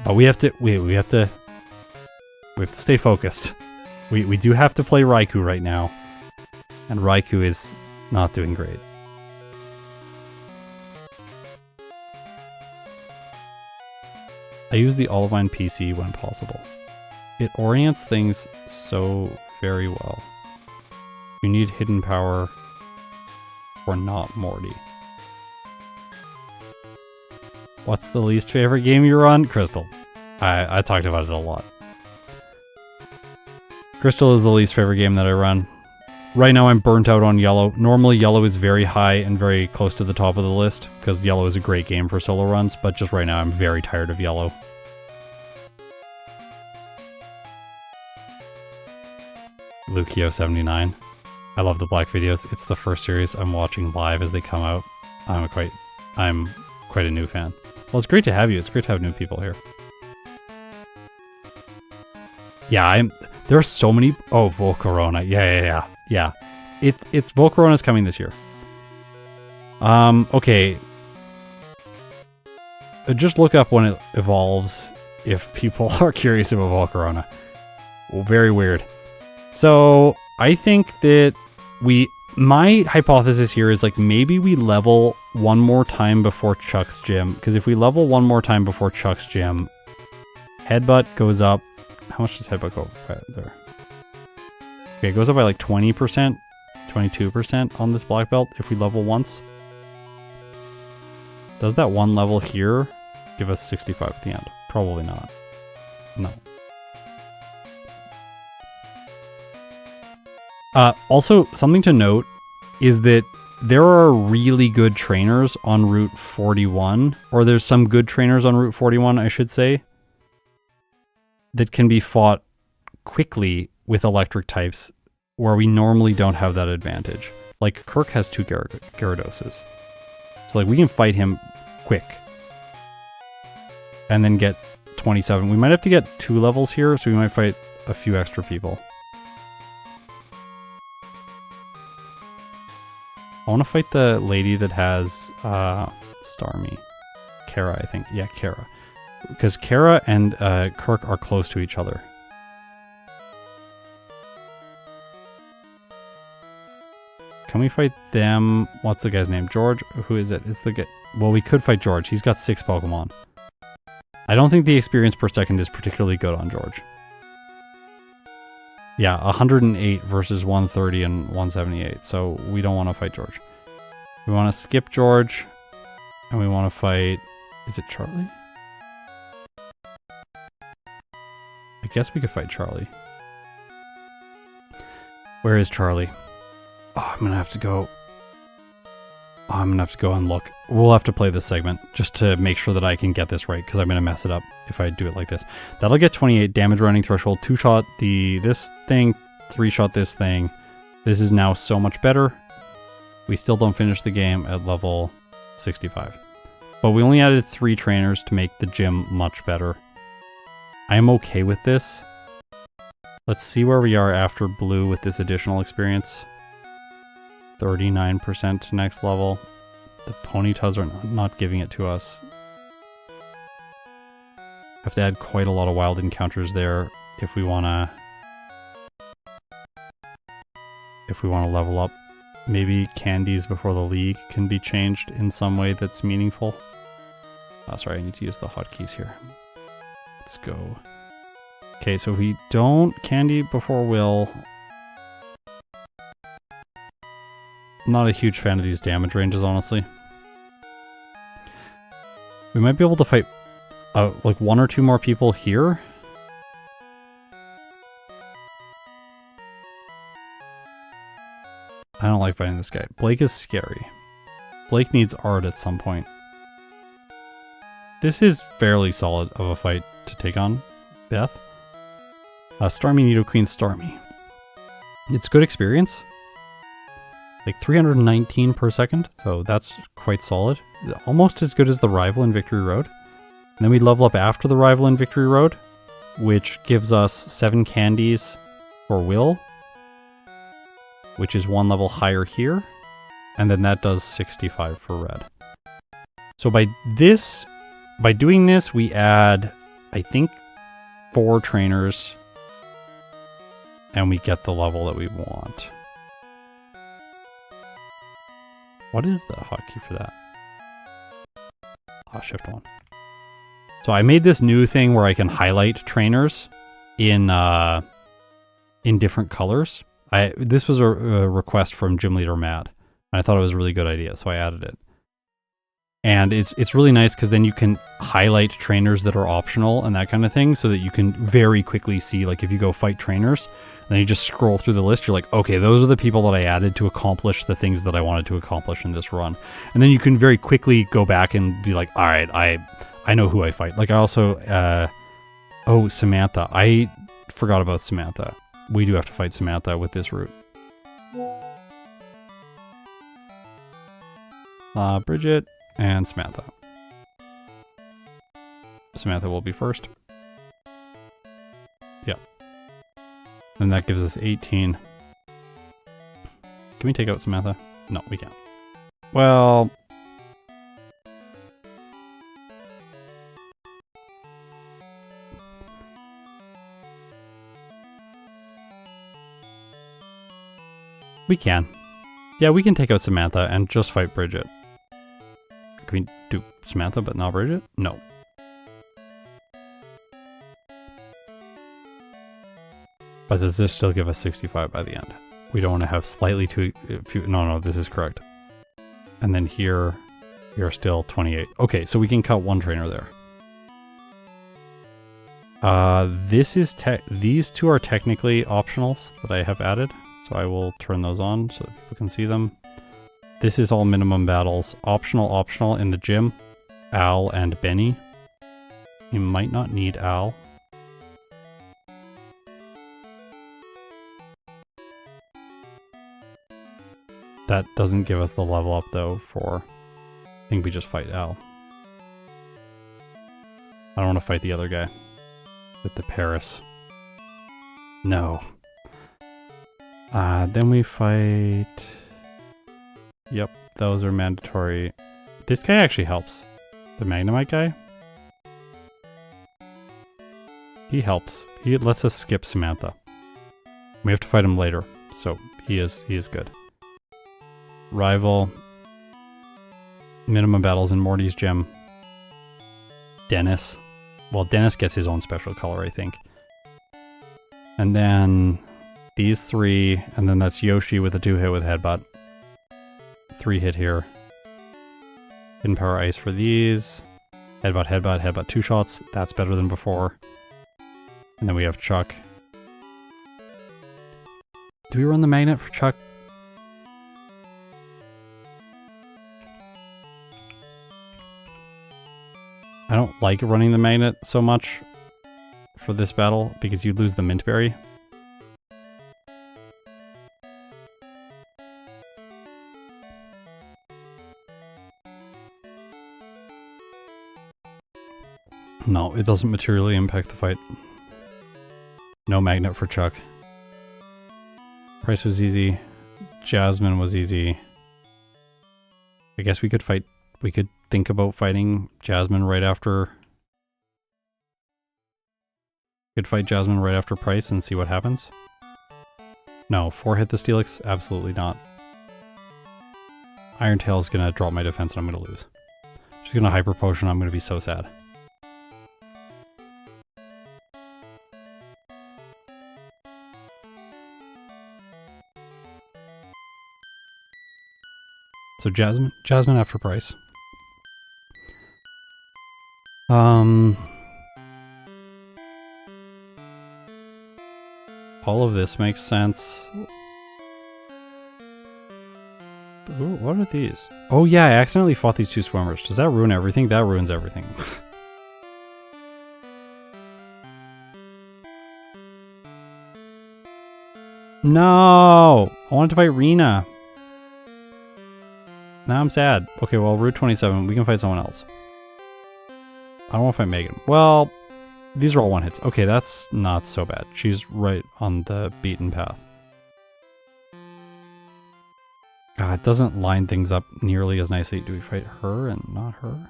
But we have to stay focused. We do have to play Raikou right now. And Raikou is not doing great. I use the Olivine PC when possible. It orients things so very well. You need hidden power or not Morty. What's the least favorite game you run? Crystal. I talked about it a lot. Crystal is the least favorite game that I run. Right now I'm burnt out on Yellow. Normally Yellow is very high and very close to the top of the list because Yellow is a great game for solo runs, but just right now I'm very tired of Yellow. Lukio79. I love the Black videos. It's the first series I'm watching live as they come out. I'm quite a new fan. Well, it's great to have you. It's great to have new people here. Yeah, there are so many. Oh, Volcarona. Yeah. It's Volcarona's coming this year. Okay. Just look up when it evolves if people are curious about Volcarona. Well, very weird. So I think that my hypothesis here is like maybe we level one more time before Chuck's gym, because if we level one more time before Chuck's gym, Headbutt goes up. How much does Headbutt go right there? Okay, it goes up by like 20%, 22% on this black belt if we level once. Does that one level here give us 65 at the end? Probably not. No. Also, something to note is that there are really good trainers on Route 41, or there's some good trainers on Route 41, I should say, that can be fought quickly with electric types where we normally don't have that advantage. Like, Kirk has 2 Gyarados. So, like, we can fight him quick. And then get 27. We might have to get 2 levels here, so we might fight a few extra people. I want to fight the lady that has Starmie. Kara, I think. Yeah, Kara. Because Kara and Kirk are close to each other. Can we fight them? What's the guy's name? George? Who is it? It's the guy. Well, we could fight George. He's got 6 Pokemon. I don't think the experience per second is particularly good on George. Yeah, 108 versus 130 and 178. So we don't want to fight George. We want to skip George. And we want to fight... Is it Charlie? I guess we could fight Charlie. Where is Charlie? Oh, I'm going to have to go... Oh, I'm going to have to go and look. We'll have to play this segment just to make sure that I can get this right, because I'm going to mess it up if I do it like this. That'll get 28 damage running threshold, 2-shot this thing, 3-shot this thing. This is now so much better. We still don't finish the game at level 65. But we only added 3 trainers to make the gym much better. I am okay with this. Let's see where we are after blue with this additional experience. 39% to next level. The Ponytas are not giving it to us. Have to add quite a lot of wild encounters there if we wanna level up. Maybe candies before the league can be changed in some way that's meaningful. Oh, sorry, I need to use the hotkeys here. Let's go. Okay, so if we don't candy before will. Not a huge fan of these damage ranges, honestly. We might be able to fight like 1 or 2 more people here. I don't like fighting this guy. Blake is scary. Blake needs art at some point. This is fairly solid of a fight to take on Beth. Starmie Nidoqueen Starmie. It's good experience. like 319 per second, so that's quite solid. Almost as good as the rival in Victory Road. And then we level up after the rival in Victory Road, which gives us 7 candies for Will, which is 1 level higher here. And then that does 65 for red. So by doing this, we add, I think, 4 trainers, and we get the level that we want. What is the hotkey for that? Shift 1. So I made this new thing where I can highlight trainers in different colors. This was a request from Gym Leader Matt. And I thought it was a really good idea, so I added it. And it's really nice because then you can highlight trainers that are optional and that kind of thing, so that you can very quickly see, like if you go fight trainers, and then you just scroll through the list, you're like, okay, those are the people that I added to accomplish the things that I wanted to accomplish in this run. And then you can very quickly go back and be like, all right, I know who I fight. Like I also, oh, Samantha. I forgot about Samantha. We do have to fight Samantha with this route. Bridget and Samantha. Samantha will be first. Yep. And that gives us 18. Can we take out Samantha? No, we can't. Well... we can. Yeah, we can take out Samantha and just fight Bridget. Can we do Samantha but not Bridget? No. But does this still give us 65 by the end? We don't want to have slightly too... No, this is correct. And then here, we are still 28. Okay, so we can cut 1 trainer there. These 2 are technically optionals that I have added. So I will turn those on so that people can see them. This is all minimum battles. Optional in the gym. Al and Benny. You might not need Al. That doesn't give us the level up though for... I think we just fight Al. I don't want to fight the other guy. With the Paris. No. Then we fight... Yep, those are mandatory. This guy actually helps. The Magnemite guy. He helps. He lets us skip Samantha. We have to fight him later, so he is good. Rival. Minimum battles in Morty's gym. Dennis. Well, Dennis gets his own special color, I think. And then... these 3, and then that's Yoshi with a 2-hit with Headbutt. 3-hit here. Hidden Power Ice for these. Headbutt, 2 shots. That's better than before. And then we have Chuck. Do we run the magnet for Chuck? I don't like running the magnet so much for this battle because you lose the Mint Berry. No, it doesn't materially impact the fight. No magnet for Chuck. Price was easy. Jasmine was easy. I guess we could think about fighting Jasmine right after... We could fight Jasmine right after Price and see what happens. No, 4-hit the Steelix? Absolutely not. Iron Tail is gonna drop my defense and I'm gonna lose. She's gonna Hyper Potion, I'm gonna be so sad. So Jasmine after Price. All of this makes sense. Ooh, what are these? Oh yeah, I accidentally fought these 2 swimmers. Does that ruin everything? That ruins everything. No! I wanted to fight Rena. Now I'm sad. Okay, well, Route 27, we can fight someone else. I don't want to fight Megan. Well, these are all one hits. Okay, that's not so bad. She's right on the beaten path. It doesn't line things up nearly as nicely. Do we fight her and not her?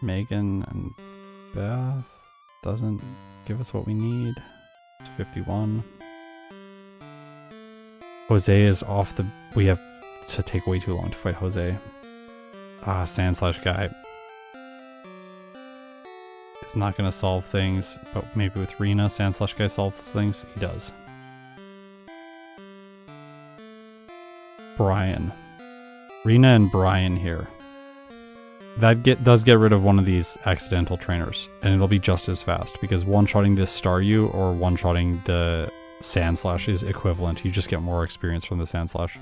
Megan and Beth doesn't give us what we need. It's 51. Jose is off the... We have to take way too long to fight Jose. Sand Slash guy. It's not going to solve things, but maybe with Rena, Sand Slash guy solves things. He does. Brian. Rena and Brian here. That does get rid of one of these accidental trainers, and it'll be just as fast, because one-shotting this Staryu or one-shotting the Sand Slash is equivalent. You just get more experience from the Sand Slash.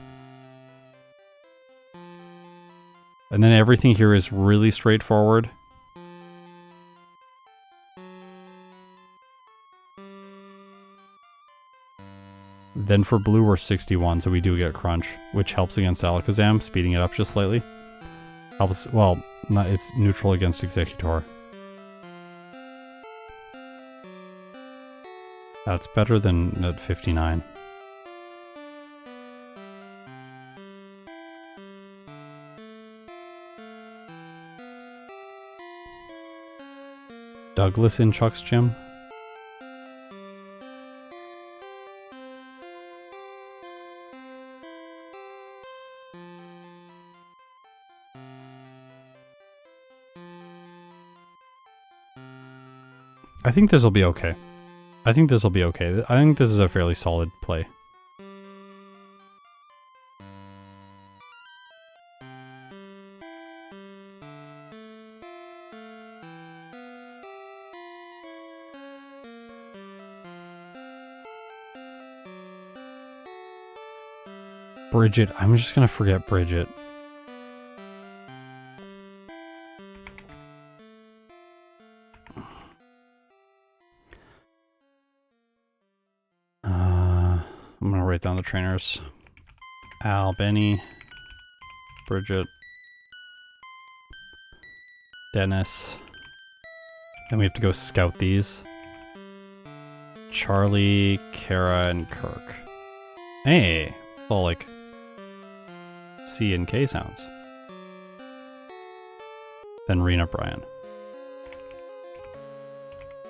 And then everything here is really straightforward. Then for blue we're 61, so we do get crunch, which helps against Alakazam, speeding it up just slightly. Helps, well, it's neutral against Executor. That's better than at 59. Douglas in Chuck's gym? I think this will be okay. I think this will be okay. I think this is a fairly solid play. Bridget. I'm just gonna forget Bridget. I'm gonna write down the trainers. Al, Benny, Bridget, Dennis. Then we have to go scout these. Charlie, Kara, and Kirk. Hey, it's all like C and K sounds. Then Rena, Brian.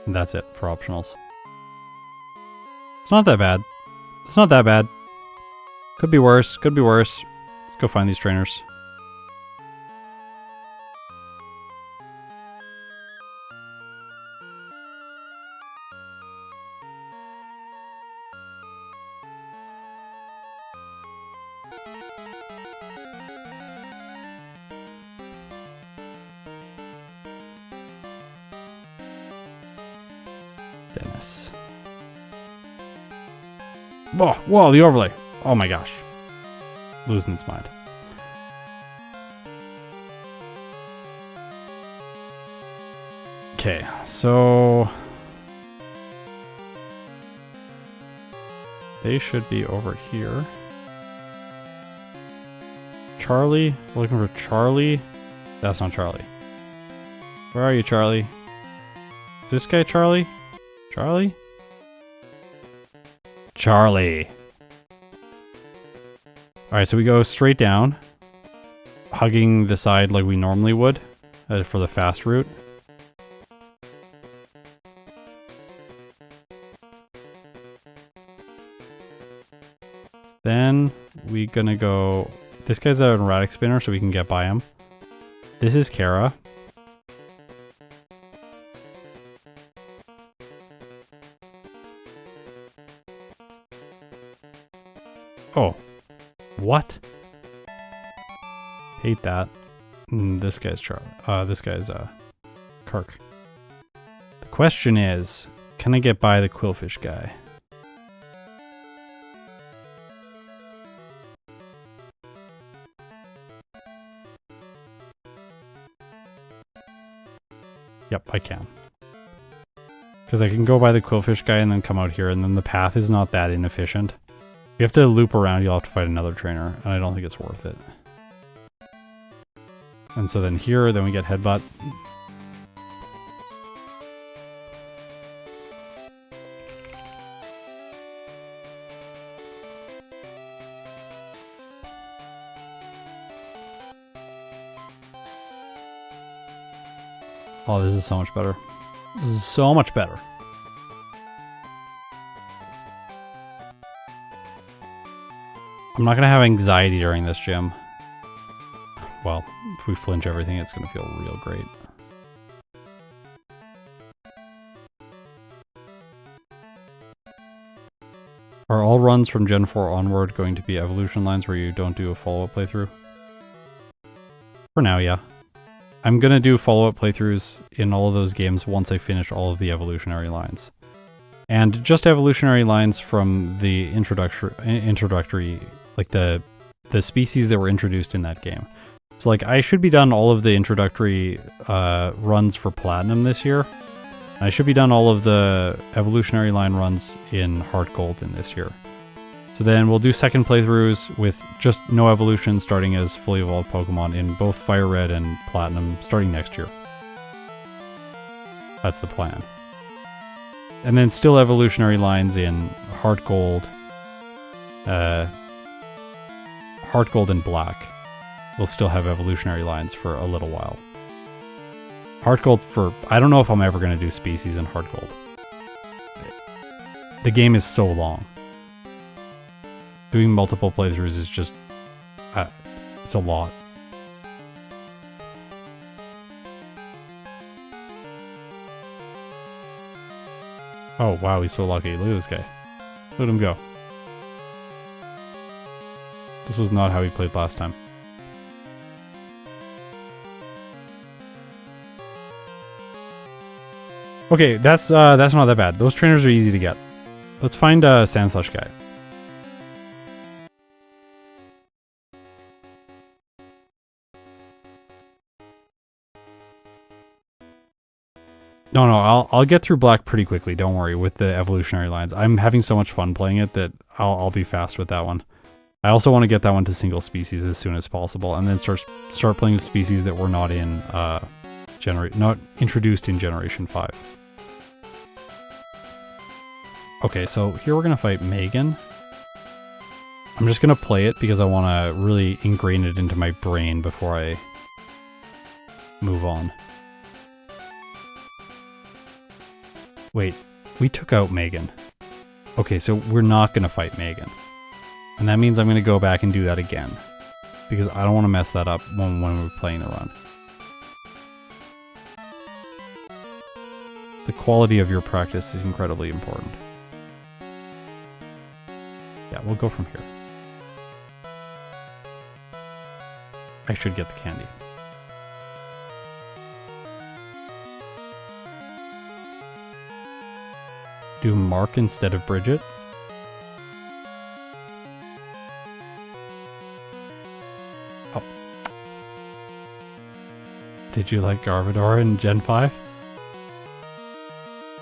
And that's it for optionals. It's not that bad. It's not that bad. Could be worse. Could be worse. Let's go find these trainers. Dennis. Whoa, whoa, the overlay. Oh my gosh. Losing its mind. Okay, so they should be over here. Charlie, looking for Charlie. That's not Charlie. Where are you, Charlie? Is this guy Charlie? Charlie? Charlie. Alright, so we go straight down, hugging the side like we normally would for the fast route. Then we gonna go... This guy's an erratic spinner, so we can get by him. This is Kara. Oh. What? Hate that. This guy's Charlie. This guy's Kirk. The question is, can I get by the Quillfish guy? Yep, I can. Because I can go by the Quillfish guy and then come out here, and then the path is not that inefficient. If you have to loop around, you'll have to fight another trainer, and I don't think it's worth it. And so then here, then we get headbutt. Oh, this is so much better. This is so much better. I'm not going to have anxiety during this gym. Well, if we flinch everything, it's going to feel real great. Are all runs from Gen 4 onward going to be evolution lines where you don't do a follow-up playthrough? For now, yeah. I'm going to do follow-up playthroughs in all of those games once I finish all of the evolutionary lines. And just evolutionary lines from the introductory, like the species that were introduced in that game. So like I should be done all of the introductory runs for Platinum this year. I should be done all of the evolutionary line runs in Heart Gold in this year. So then we'll do second playthroughs with just no evolution starting as fully evolved Pokemon in both Fire Red and Platinum starting next year. That's the plan. And then still evolutionary lines in Heart Gold, Heart Gold and Black. We'll still have evolutionary lines for a little while. Heart Gold for... I don't know if I'm ever going to do species in Heart Gold. The game is so long. Doing multiple playthroughs is just... it's a lot. Oh, wow, he's so lucky. Look at this guy. Look at him go. This was not how he played last time. Okay, that's not that bad. Those trainers are easy to get. Let's find a Sandslash guy. No, I'll get through Black pretty quickly. Don't worry with the evolutionary lines. I'm having so much fun playing it that I'll be fast with that one. I also want to get that one to single species as soon as possible, and then start playing with species that were not in not introduced in Generation 5. Okay, so here we're gonna fight Megan. I'm just gonna play it because I want to really ingrain it into my brain before I move on. Wait, we took out Megan. Okay, so we're not gonna fight Megan. And that means I'm gonna go back and do that again. Because I don't want to mess that up when we're playing the run. The quality of your practice is incredibly important. Yeah, we'll go from here. I should get the candy. Do Mark instead of Bridget? Oh. Did you like Garbodor in Gen 5?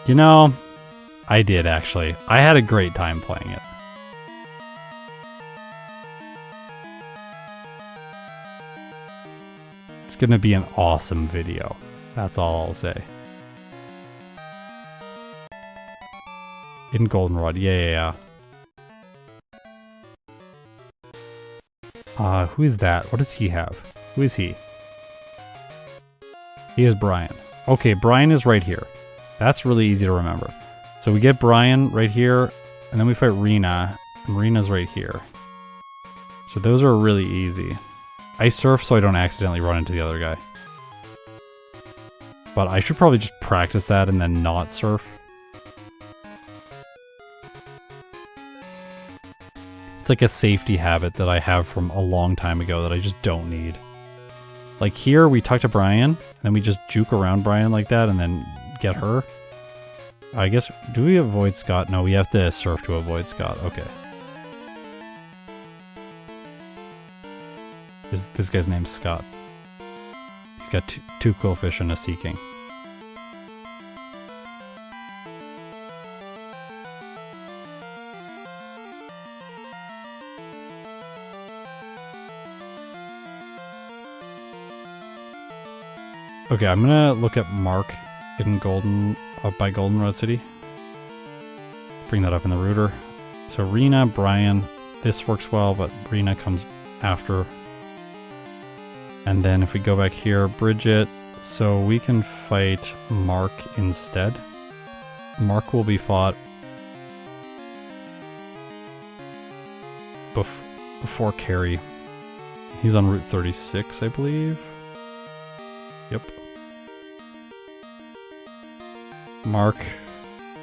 You know, I did actually. I had a great time playing it. It's gonna be an awesome video. That's all I'll say. In Goldenrod, yeah. Who is that? What does he have? Who is he? He is Brian. Okay, Brian is right here. That's really easy to remember. So we get Brian right here, and then we fight Rena, and Rena's right here. So those are really easy. I surf so I don't accidentally run into the other guy. But I should probably just practice that and then not surf. It's like a safety habit that I have from a long time ago that I just don't need. Like here, we talk to Brian, and then we just juke around Brian like that and then get her. I guess, do we avoid Scott? No, we have to surf to avoid Scott. Okay. This guy's name's Scott. He's got two Quillfish and a Sea King. Okay, I'm gonna look at Mark in up by Goldenrod City. Bring that up in the router. So Rena, Brian, this works well, but Rena comes after. And then if we go back here, Bridget, so we can fight Mark instead. Mark will be fought before Carrie. He's on Route 36, I believe. Yep. Mark,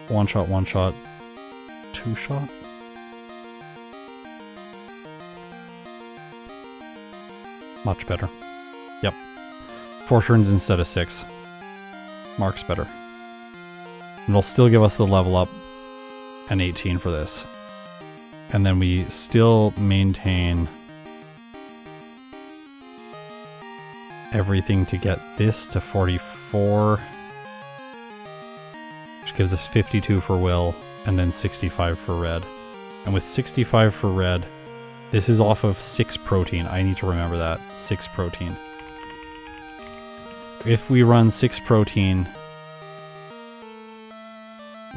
one shot, 2 shot. Much better. Yep. 4 turns instead of 6. Mark's better. It'll still give us the level up and 18 for this. And then we still maintain everything to get this to 44. Which gives us 52 for Will and then 65 for Red. And with 65 for Red, this is off of 6 protein. I need to remember that. 6 protein. If we run 6 protein,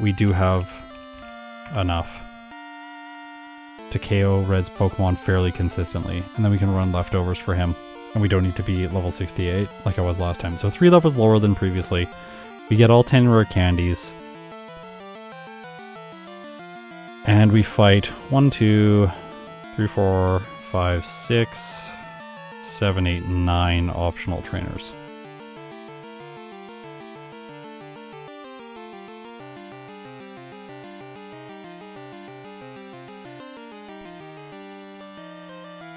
we do have enough to KO Red's Pokemon fairly consistently. And then we can run leftovers for him. And we don't need to be level 68 like I was last time. So 3 levels lower than previously. We get all 10 rare candies. And we fight 1, 2, 3, 4, 5, 6, 7, 8, 9 optional trainers.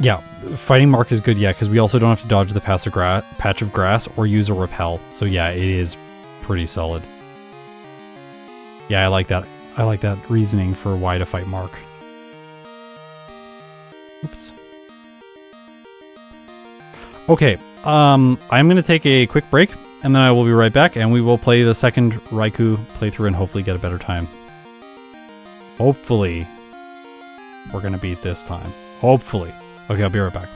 Yeah, fighting Mark is good, yeah, because we also don't have to dodge the patch of grass or use a repel. So yeah, it is pretty solid. Yeah, I like that. I like that reasoning for why to fight Mark. Oops. Okay, I'm going to take a quick break, and then I will be right back, and we will play the second Raikou playthrough and hopefully get a better time. Hopefully, we're going to beat this time. Hopefully. Okay, I'll be right back.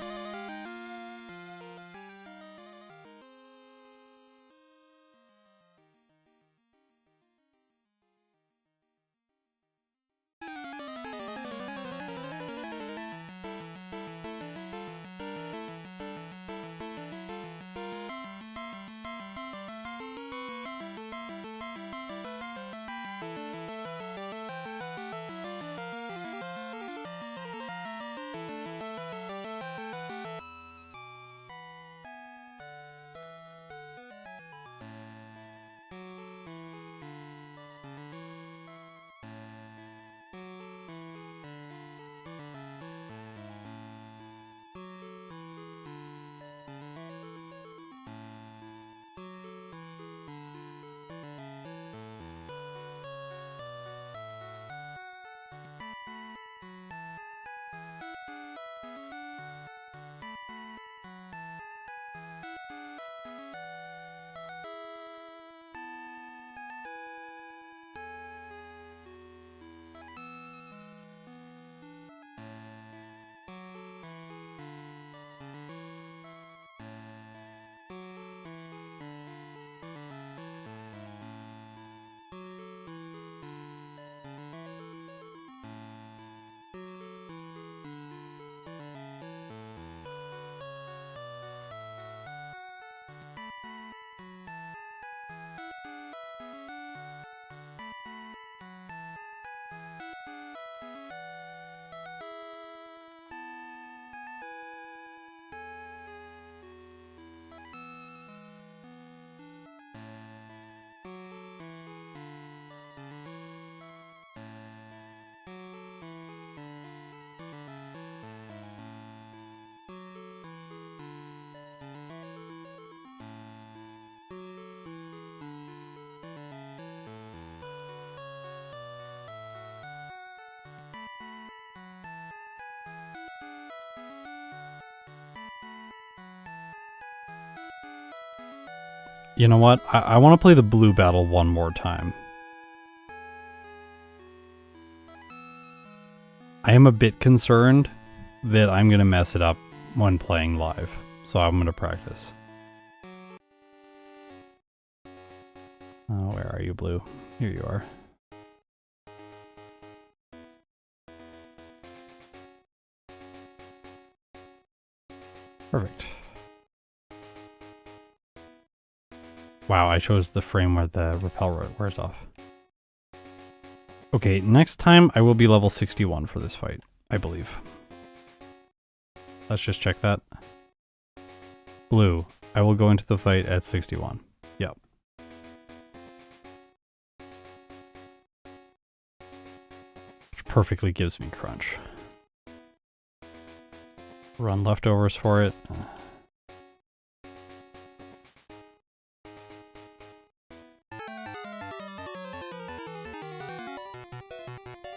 You know what? I want to play the blue battle one more time. I am a bit concerned that I'm going to mess it up when playing live, so I'm going to practice. Oh, where are you, Blue? Here you are. Perfect. Wow, I chose the frame where the repel wears off. Okay, next time I will be level 61 for this fight, I believe. Let's just check that. Blue, I will go into the fight at 61. Yep. Which perfectly gives me crunch. Run leftovers for it.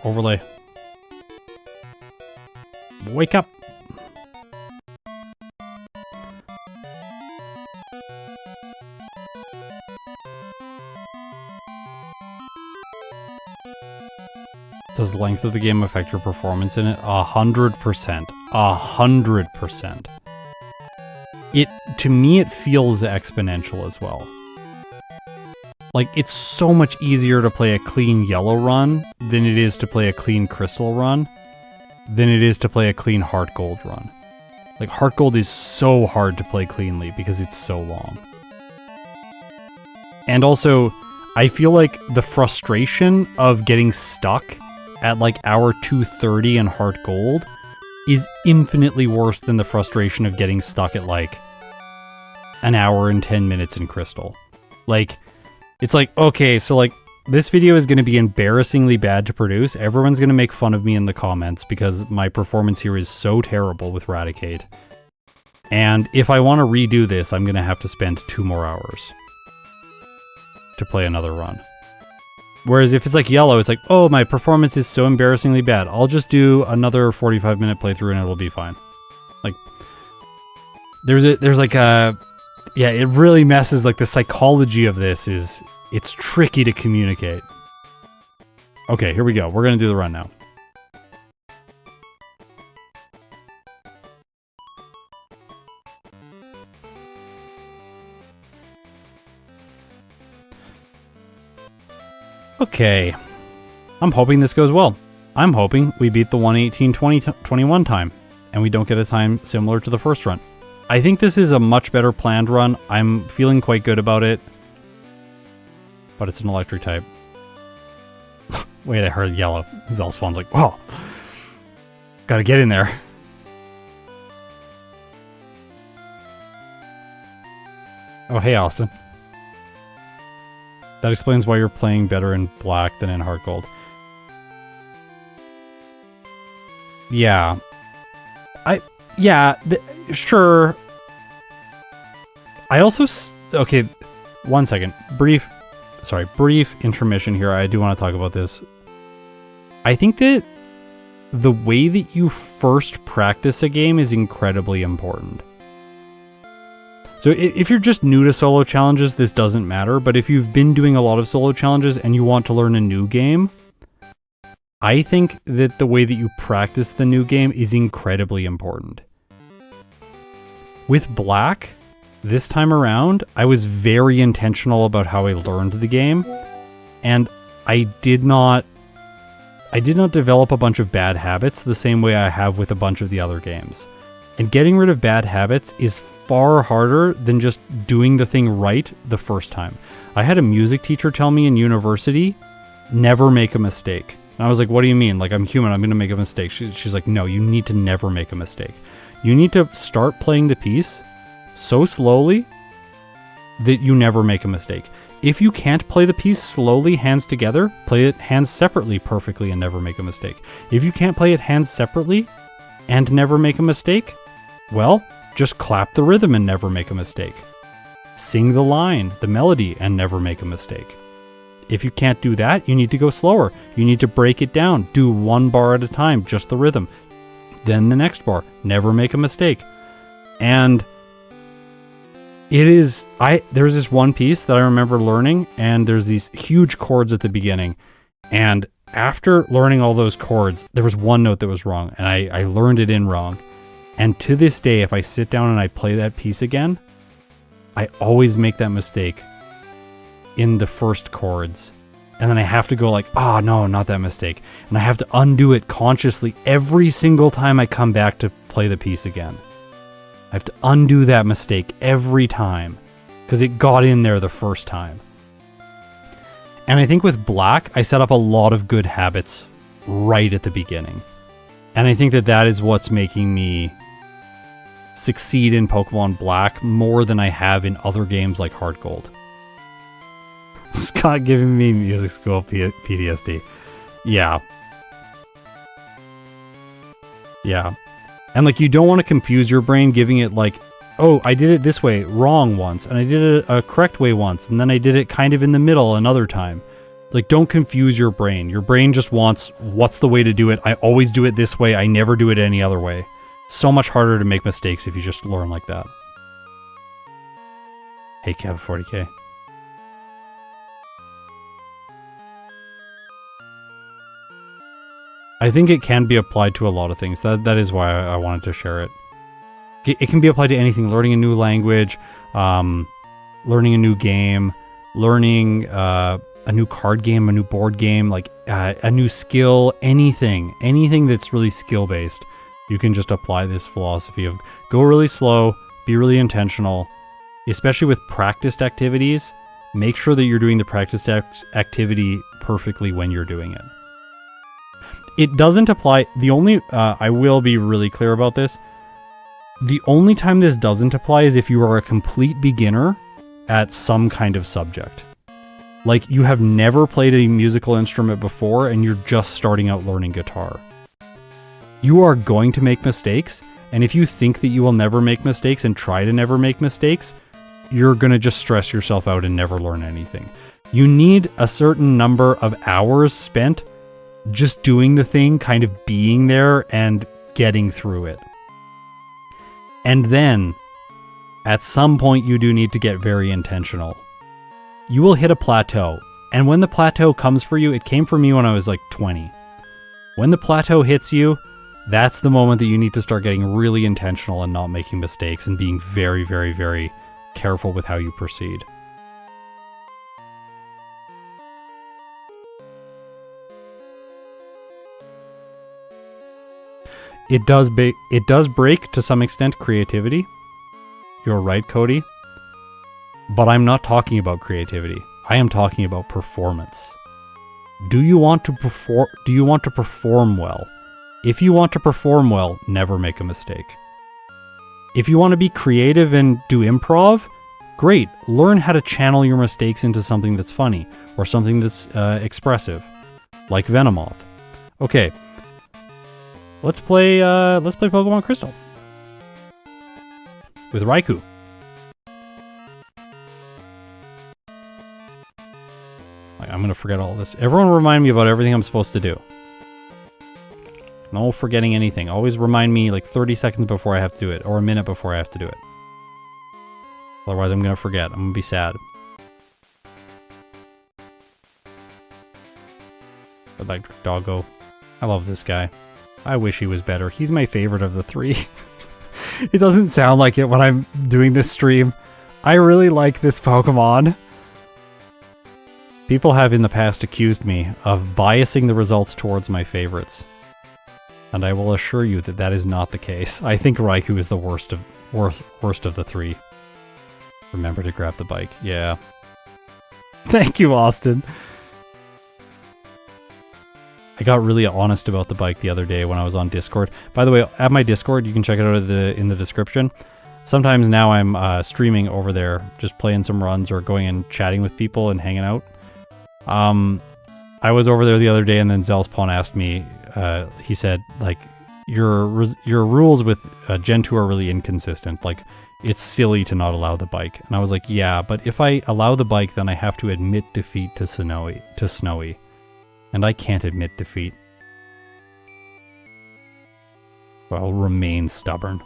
Overlay. Wake up! Does the length of the game affect your performance in it? 100%. 100%. To me, it feels exponential as well. Like, it's so much easier to play a clean yellow run than it is to play a clean crystal run than it is to play a clean heart gold run. Like, heart gold is so hard to play cleanly because it's so long. And also, I feel like the frustration of getting stuck at like hour 2:30 in heart gold is infinitely worse than the frustration of getting stuck at like an hour and 10 minutes in crystal. Like, it's like, okay, so like, this video is going to be embarrassingly bad to produce. Everyone's going to make fun of me in the comments because my performance here is so terrible with Raticate. And if I want to redo this, I'm going to have to spend 2 more hours to play another run. Whereas if it's like yellow, it's like, oh, my performance is so embarrassingly bad. I'll just do another 45-minute playthrough and it'll be fine. Like, there's like a... Yeah, it really messes, like, the psychology of this is, it's tricky to communicate. Okay, here we go. We're gonna do the run now. Okay. I'm hoping this goes well. I'm hoping we beat the 1:18:20:21 time, and we don't get a time similar to the first run. I think this is a much better planned run. I'm feeling quite good about it. But it's an electric type. Wait, I heard yellow. Zellspawn's like, whoa. Gotta get in there. Oh, hey, Austin. That explains why you're playing better in black than in heart gold. Yeah. Sure. I also... Okay, 1 second. Brief intermission here. I do want to talk about this. I think that the way that you first practice a game is incredibly important. So if you're just new to solo challenges, this doesn't matter. But if you've been doing a lot of solo challenges and you want to learn a new game, I think that the way that you practice the new game is incredibly important. With black, this time around, I was very intentional about how I learned the game, and I did not develop a bunch of bad habits the same way I have with a bunch of the other games. And getting rid of bad habits is far harder than just doing the thing right the first time. I had a music teacher tell me in university, never make a mistake. And I was like, what do you mean? Like, I'm human, I'm going to make a mistake. She's like, no, you need to never make a mistake. You need to start playing the piece so slowly that you never make a mistake. If you can't play the piece slowly, hands together, play it hands separately perfectly and never make a mistake. If you can't play it hands separately and never make a mistake, well, just clap the rhythm and never make a mistake. Sing the line, the melody, and never make a mistake. If you can't do that, you need to go slower. You need to break it down. Do 1 bar at a time, just the rhythm. Then the next bar. Never make a mistake. And there's this one piece that I remember learning, and there's these huge chords at the beginning. And after learning all those chords, there was one note that was wrong, and I learned it in wrong. And to this day, if I sit down and I play that piece again, I always make that mistake in the first chords. And then I have to go like, oh no, not that mistake. And I have to undo it consciously every single time I come back to play the piece again. I have to undo that mistake every time because it got in there the first time. And I think with black, I set up a lot of good habits right at the beginning. And I think that that is what's making me succeed in Pokemon Black more than I have in other games like Heart Gold. Scott giving me music school PTSD. Yeah. Yeah. And like, you don't want to confuse your brain giving it like, oh, I did it this way wrong once, and I did it a correct way once, and then I did it kind of in the middle another time. Like, don't confuse your brain. Your brain just wants, what's the way to do it? I always do it this way. I never do it any other way. So much harder to make mistakes if you just learn like that. Hey, Kev, 40K. I think it can be applied to a lot of things. That is why I wanted to share it. It can be applied to anything. Learning a new language, learning a new game, learning a new card game, a new board game, like a new skill, anything that's really skill-based. You can just apply this philosophy of go really slow, be really intentional, especially with practiced activities. Make sure that you're doing the practiced activity perfectly when you're doing it. It doesn't apply, the only, I will be really clear about this, the only time this doesn't apply is if you are a complete beginner at some kind of subject. Like, you have never played a musical instrument before and you're just starting out learning guitar. You are going to make mistakes, and if you think that you will never make mistakes and try to never make mistakes, you're going to just stress yourself out and never learn anything. You need a certain number of hours spent just doing the thing, kind of being there and getting through it. And then, at some point, you do need to get very intentional. You will hit a plateau, and when the plateau comes for you, it came for me when I was like 20. When the plateau hits you, that's the moment that you need to start getting really intentional and not making mistakes and being very, very, very careful with how you proceed. It does break to some extent creativity. You're right, Cody. But I'm not talking about creativity. I am talking about performance. Do you want to perform well? If you want to perform well, never make a mistake. If you want to be creative and do improv, great. Learn how to channel your mistakes into something that's funny or something that's expressive, like Venomoth. Okay. Let's play Pokemon Crystal with Raikou. I'm gonna forget all this. Everyone remind me about everything I'm supposed to do. No forgetting anything. Always remind me like 30 seconds before I have to do it, or a minute before I have to do it. Otherwise I'm gonna forget. I'm gonna be sad. Electric Doggo. I love this guy. I wish he was better. He's my favorite of the three. It doesn't sound like it when I'm doing this stream. I really like this Pokemon. People have in the past accused me of biasing the results towards my favorites. And I will assure you that that is not the case. I think Raikou is the worst of the three. Remember to grab the bike. Yeah. Thank you, Austin. I got really honest about the bike the other day when I was on Discord. By the way, at my Discord, you can check it out in the description. Sometimes now I'm streaming over there, just playing some runs or going and chatting with people and hanging out. I was over there the other day, and then Zelspawn asked me, he said, like, your rules with Gen 2 are really inconsistent. Like, it's silly to not allow the bike. And I was like, yeah, but if I allow the bike, then I have to admit defeat to Snowy. And I can't admit defeat. So I'll remain stubborn.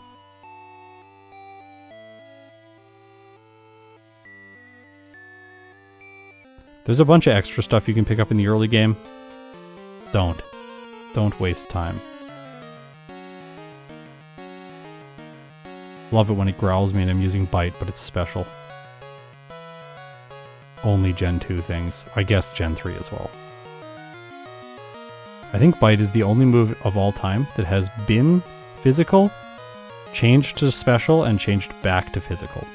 There's a bunch of extra stuff you can pick up in the early game. Don't waste time. Love it when it growls me and I'm using Bite, but it's special. only Gen 2 things. I guess Gen 3 as well. I think Bite is the only move of all time that has been physical, changed to special, and changed back to physical.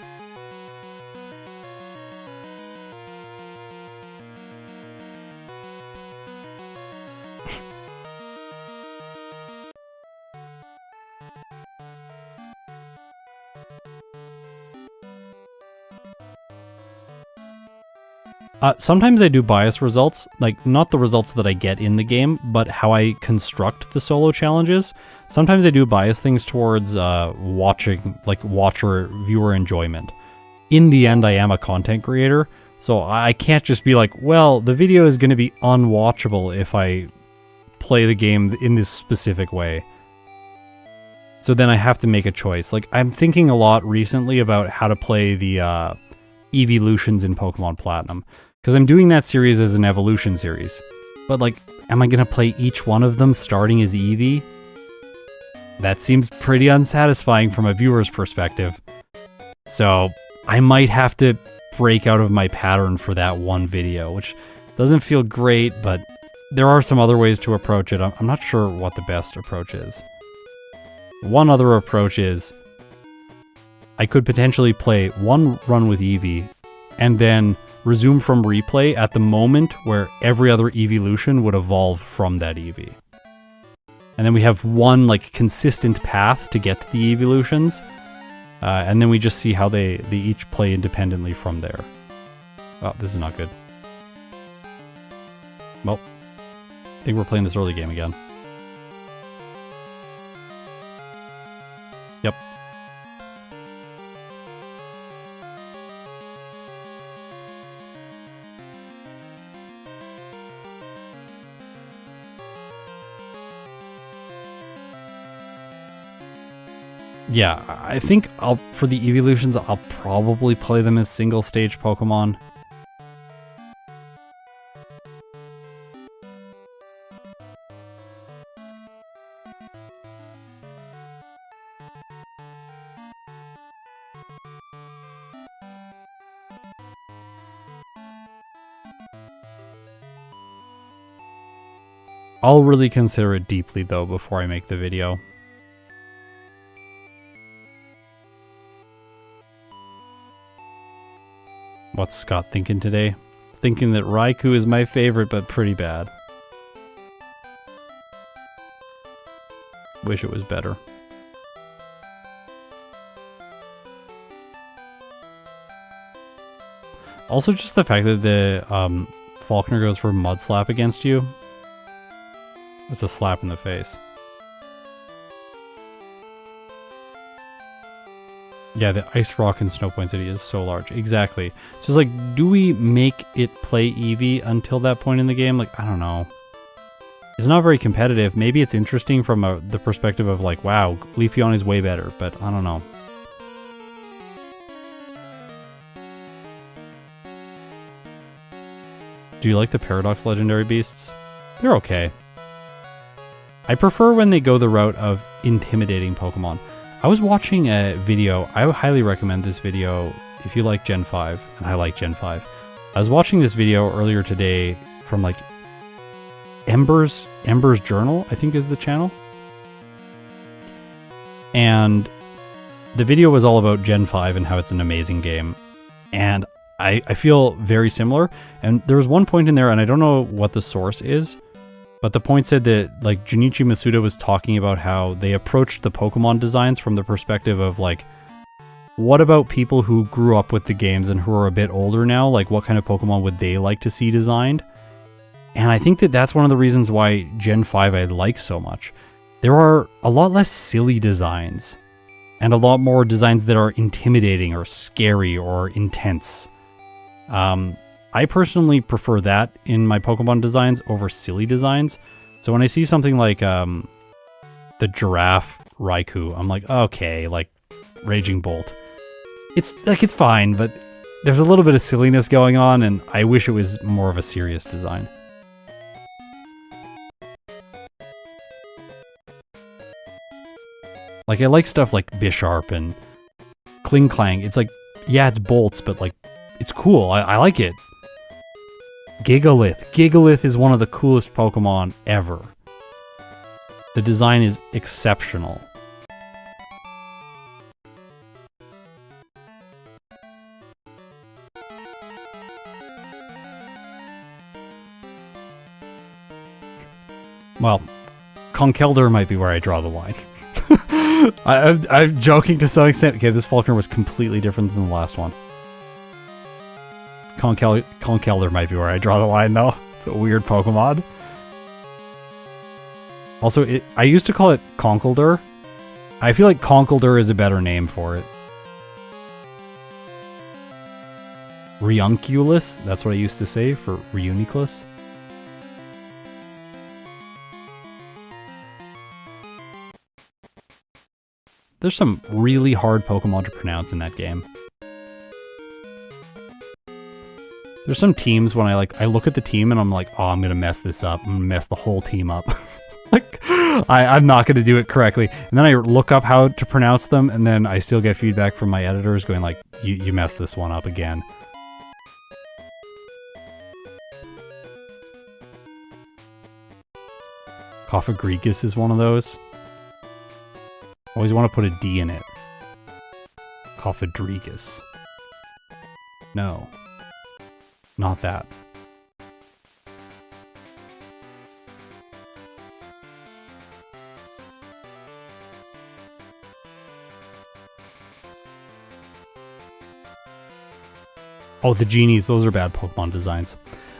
Sometimes I do bias results, like not the results that I get in the game, but how I construct the solo challenges. Sometimes I do bias things towards watching, like watcher viewer enjoyment. In the end, I am a content creator, so I can't just be like, well, the video is going to be unwatchable if I play the game in this specific way. So then I have to make a choice. Like, I'm thinking a lot recently about how to play the evolutions in Pokemon Platinum. Because I'm doing that series as an evolution series. But like, am I going to play each one of them starting as Eevee? That seems pretty unsatisfying from a viewer's perspective. So I might have to break out of my pattern for that one video, which doesn't feel great, but there are some other ways to approach it. I'm not sure what the best approach is. One other approach is I could potentially play one run with Eevee and then resume from replay at the moment where every other evolution would evolve from that Eevee. And then we have one like consistent path to get to the evolutions, and then we just see how they each play independently from there. Oh, this is not good. Well, I think we're playing this early game again. Yep. Yeah, I think for the evolutions, I'll probably play them as single stage Pokemon. I'll really consider it deeply though before I make the video. What's Scott thinking today? Thinking that Raikou is my favorite, but pretty bad. Wish it was better. Also, just the fact that the Falkner goes for Mud Slap against you. It's a slap in the face. Yeah, the Ice Rock in Snow Point City is so large. Exactly. So it's like, do we make it play Eevee until that point in the game? Like, I don't know. It's not very competitive. Maybe it's interesting from the perspective of like, wow, Leafeon is way better, but I don't know. Do you like the Paradox Legendary Beasts? They're okay. I prefer when they go the route of intimidating Pokemon. I was watching a video, I highly recommend this video if you like Gen 5, and I like Gen 5. I was watching this video earlier today from like Ember's Journal, I think is the channel. And the video was all about Gen 5 and how it's an amazing game. And I feel very similar. And there was one point in there, and I don't know what the source is, but the point said that like Junichi Masuda was talking about how they approached the Pokemon designs from the perspective of like, what about people who grew up with the games and who are a bit older now? Like, what kind of Pokemon would they like to see designed? And I think that that's one of the reasons why Gen 5 I like so much. There are a lot less silly designs and a lot more designs that are intimidating or scary or intense. I personally prefer that in my Pokemon designs over silly designs. So when I see something like the giraffe Raikou, I'm like, okay, like Raging Bolt. It's fine, but there's a little bit of silliness going on, and I wish it was more of a serious design. Like, I like stuff like Bisharp and Kling Clang. It's like, yeah, it's bolts, but like, it's cool. I like it. Gigalith. Gigalith is one of the coolest Pokemon ever. The design is exceptional. Well, Conkeldurr might be where I draw the line. I'm joking to some extent. Okay, this Falconer was completely different than the last one. Conkeldurr might be where I draw the line, though. It's a weird Pokemon. Also, I used to call it Conkeldurr. I feel like Conkeldurr is a better name for it. Reunculus, that's what I used to say for Reuniclus. There's some really hard Pokemon to pronounce in that game. There's some teams when I look at the team and I'm like, oh, I'm gonna mess this up. I'm gonna mess the whole team up. Like, I'm not gonna do it correctly. And then I look up how to pronounce them, and then I still get feedback from my editors going like, you messed this one up again. Cofagrigus is one of those. Always want to put a D in it. Cofadrigus. No. Not that. Oh, the genies. Those are bad Pokemon designs.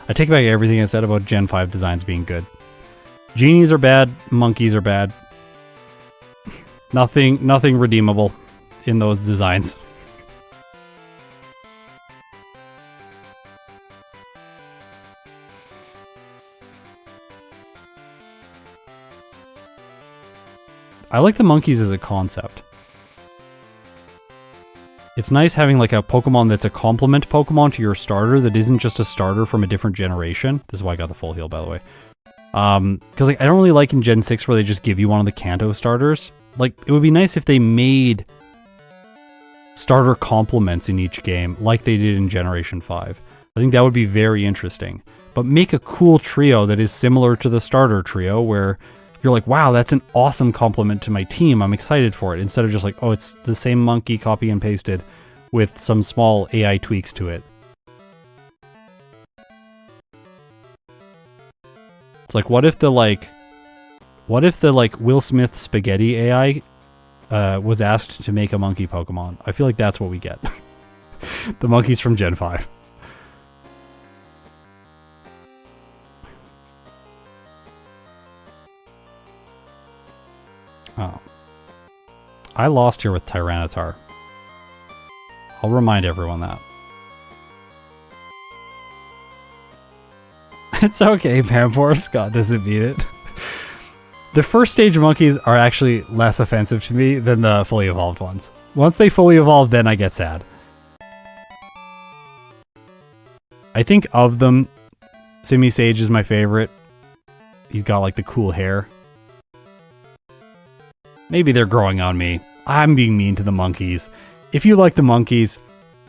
I take back everything I said about Gen 5 designs being good. Genies are bad. Monkeys are bad. Nothing redeemable in those designs. I like the monkeys as a concept. It's nice having like a Pokemon that's a complement Pokemon to your starter that isn't just a starter from a different generation. This is why I got the full heal, by the way. Because like, I don't really like in Gen 6 where they just give you one of the Kanto starters. Like, it would be nice if they made starter complements in each game like they did in Generation 5. I think that would be very interesting. But make a cool trio that is similar to the starter trio where you're like, wow, that's an awesome complement to my team. I'm excited for it. Instead of just like, oh, it's the same monkey copy and pasted with some small AI tweaks to it. It's like, what if the Will Smith spaghetti AI was asked to make a monkey Pokemon? I feel like that's what we get. The monkeys from Gen 5. Oh. I lost here with Tyranitar. I'll remind everyone that. It's okay, Pampor. Scott doesn't mean it. The first stage monkeys are actually less offensive to me than the fully evolved ones. Once they fully evolve, then I get sad. I think of them, Simisage is my favorite. He's got like the cool hair. Maybe they're growing on me. I'm being mean to the monkeys. If you like the monkeys,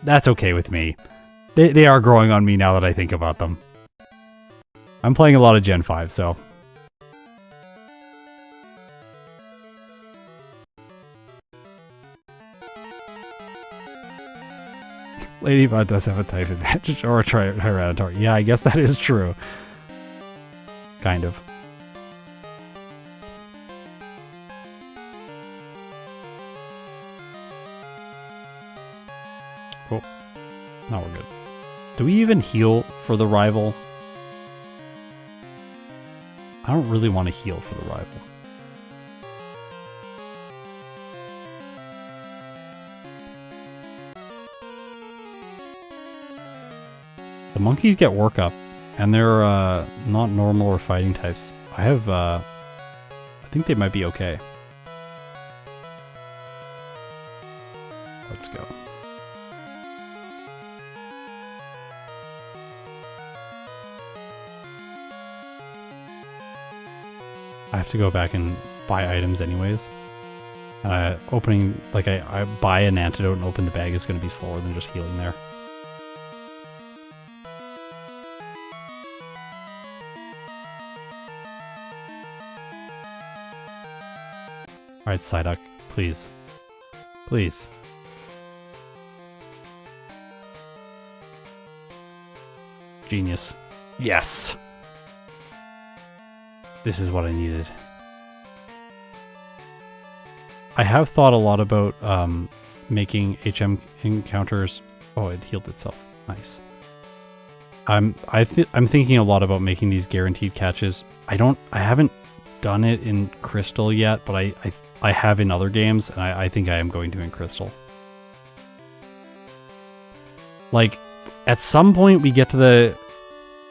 that's okay with me. They are growing on me now that I think about them. I'm playing a lot of Gen 5, so... Ladybot does have a type advantage, or a Tyranitar. Yeah, I guess that is true. Kind of. Oh, now we're good. Do we even heal for the rival? I don't really want to heal for the rival. The monkeys get workup, and they're not normal or fighting types. I think they might be okay. Let's go. I have to go back and buy items anyways. Opening, like I buy an antidote and open the bag is going to be slower than just healing there. Alright, Psyduck, please. Please. Genius. Yes! This is what I needed. I have thought a lot about making HM encounters... Oh, it healed itself. Nice. I'm thinking a lot about making these guaranteed catches. I haven't done it in Crystal yet, but I have in other games, and I think I am going to in Crystal. Like, at some point we get to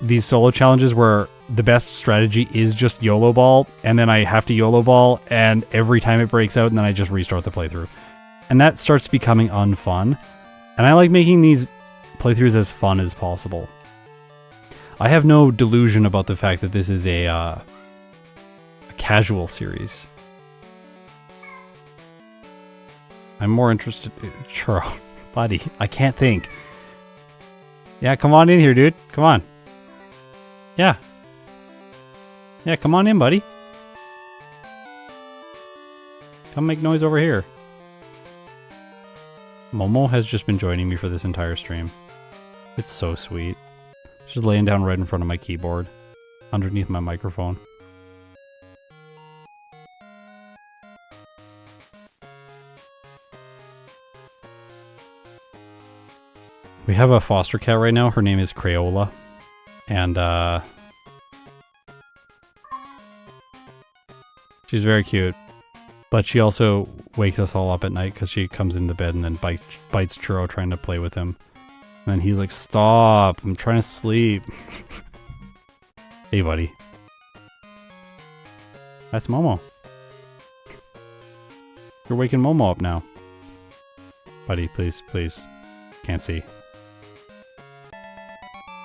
these solo challenges where the best strategy is just YOLO ball, and then I have to YOLO ball, and every time it breaks out, and then I just restart the playthrough. And that starts becoming unfun. And I like making these playthroughs as fun as possible. I have no delusion about the fact that this is a casual series. I'm more interested... Churro, buddy, I can't think. Yeah, come on in here, dude. Come on. Yeah. Yeah, come on in, buddy. Come make noise over here. Momo has just been joining me for this entire stream. It's so sweet. She's laying down right in front of my keyboard, underneath my microphone. We have a foster cat right now. Her name is Crayola. And, she's very cute. But she also wakes us all up at night because she comes into bed and then bites Churro trying to play with him. And then he's like, stop, I'm trying to sleep. Hey, buddy. That's Momo. You're waking Momo up now. Buddy, please, please. Can't see.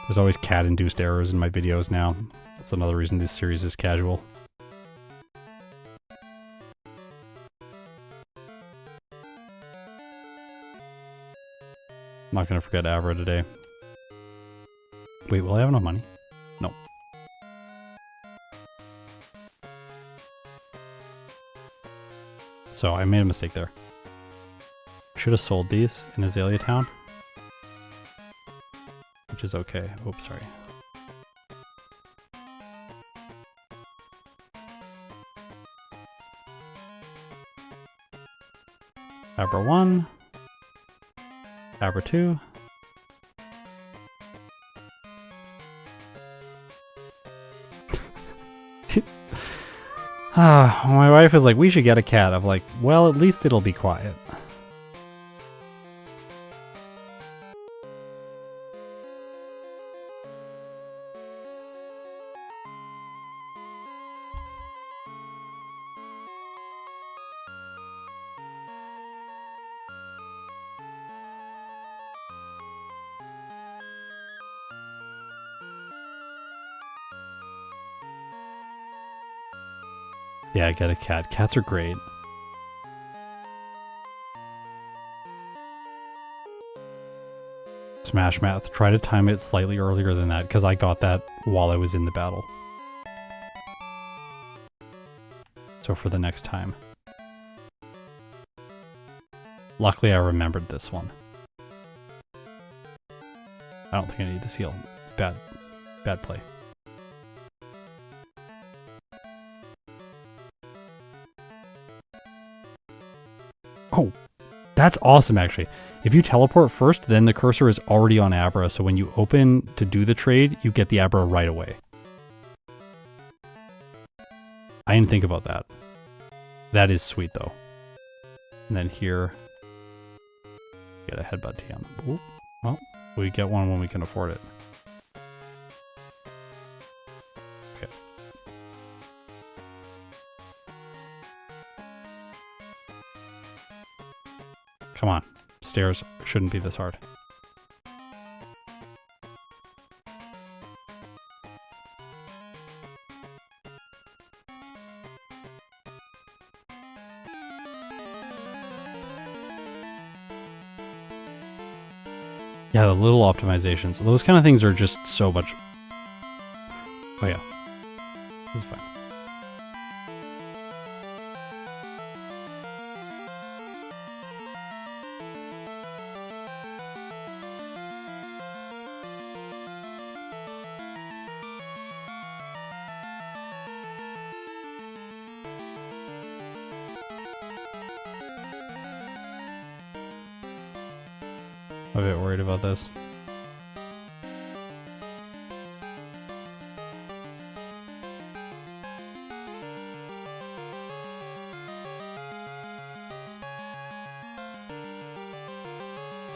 There's always cat-induced errors in my videos now. That's another reason this series is casual. I'm not gonna forget Abra today. Wait, will I have enough money? No. So, I made a mistake there. Should have sold these in Azalea Town. Which is okay. Oops, sorry. Abra 1. Abra 2. My wife is like, we should get a cat. I'm like, well, at least it'll be quiet. Yeah, I get a cat. Cats are great. Smash Math. Try to time it slightly earlier than that, because I got that while I was in the battle. So for the next time. Luckily I remembered this one. I don't think I need this heal. Bad play. Oh, that's awesome, actually. If you teleport first, then the cursor is already on Abra, so when you open to do the trade, you get the Abra right away. I didn't think about that. That is sweet, though. And then here, get a headbutt T on. Ooh, well, we get one when we can afford it. Okay. Come on. Stairs shouldn't be this hard. Yeah, the little optimizations. Those kind of things are just so much... Oh yeah. This is fine. I'm a bit worried about this.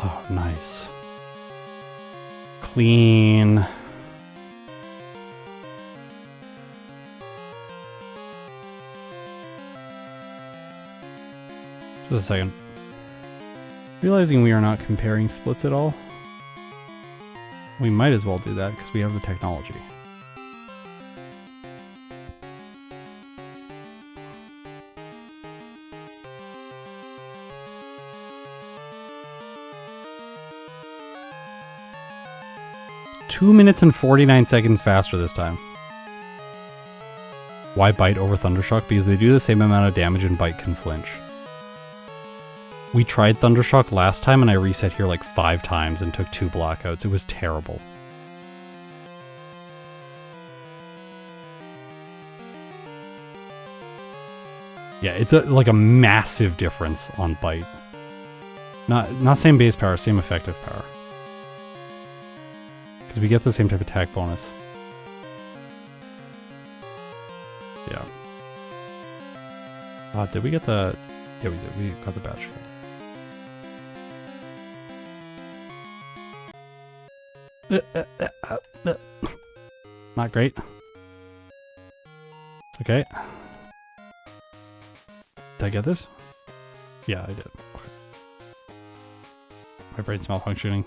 Oh, nice. Clean. Just a second. Realizing we are not comparing splits at all, we might as well do that because we have the technology. Two minutes and 49 seconds faster this time. Why Bite over Thundershock? Because they do the same amount of damage and Bite can flinch. We tried Thundershock last time and I reset here like 5 times and took 2 blackouts. It was terrible. Yeah, it's like a massive difference on Bite. Not same base power, same effective power. Because we get the same type of attack bonus. Yeah. Did we get the... Yeah, we did. We got the badge. Not great. It's okay. Did I get this? Yeah, I did. Okay. My brain's malfunctioning.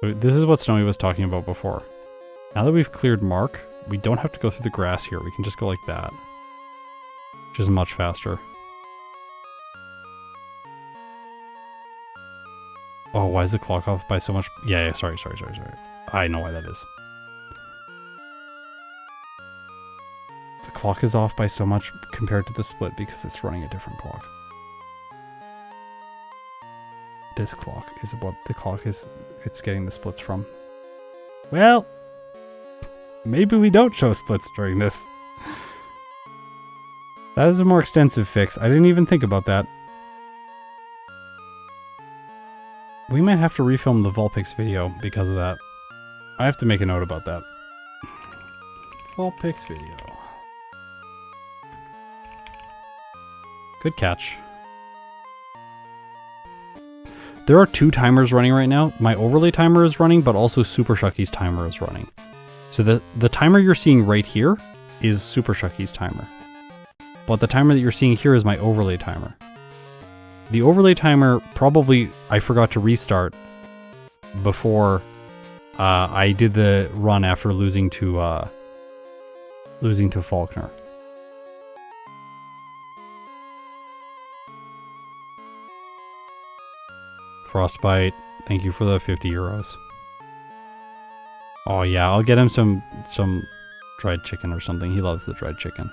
This is what Snowy was talking about before. Now that we've cleared Mark, we don't have to go through the grass here. We can just go like that. Which is much faster. Oh, why is the clock off by so much? Yeah, sorry. I know why that is. The clock is off by so much compared to the split because it's running a different clock. This clock is what the clock is. It's getting the splits from. Well, maybe we don't show splits during this. That is a more extensive fix. I didn't even think about that. We might have to refilm the Vulpix video because of that. I have to make a note about that. Vulpix video. Good catch. There are 2 timers running right now. My overlay timer is running, but also Super Shucky's timer is running. So the timer you're seeing right here is Super Shucky's timer. But the timer that you're seeing here is my overlay timer. The overlay timer probably I forgot to restart before I did the run after losing to Faulkner. Frostbite, thank you for the 50 euros. Oh yeah, I'll get him some dried chicken or something. He loves the dried chicken.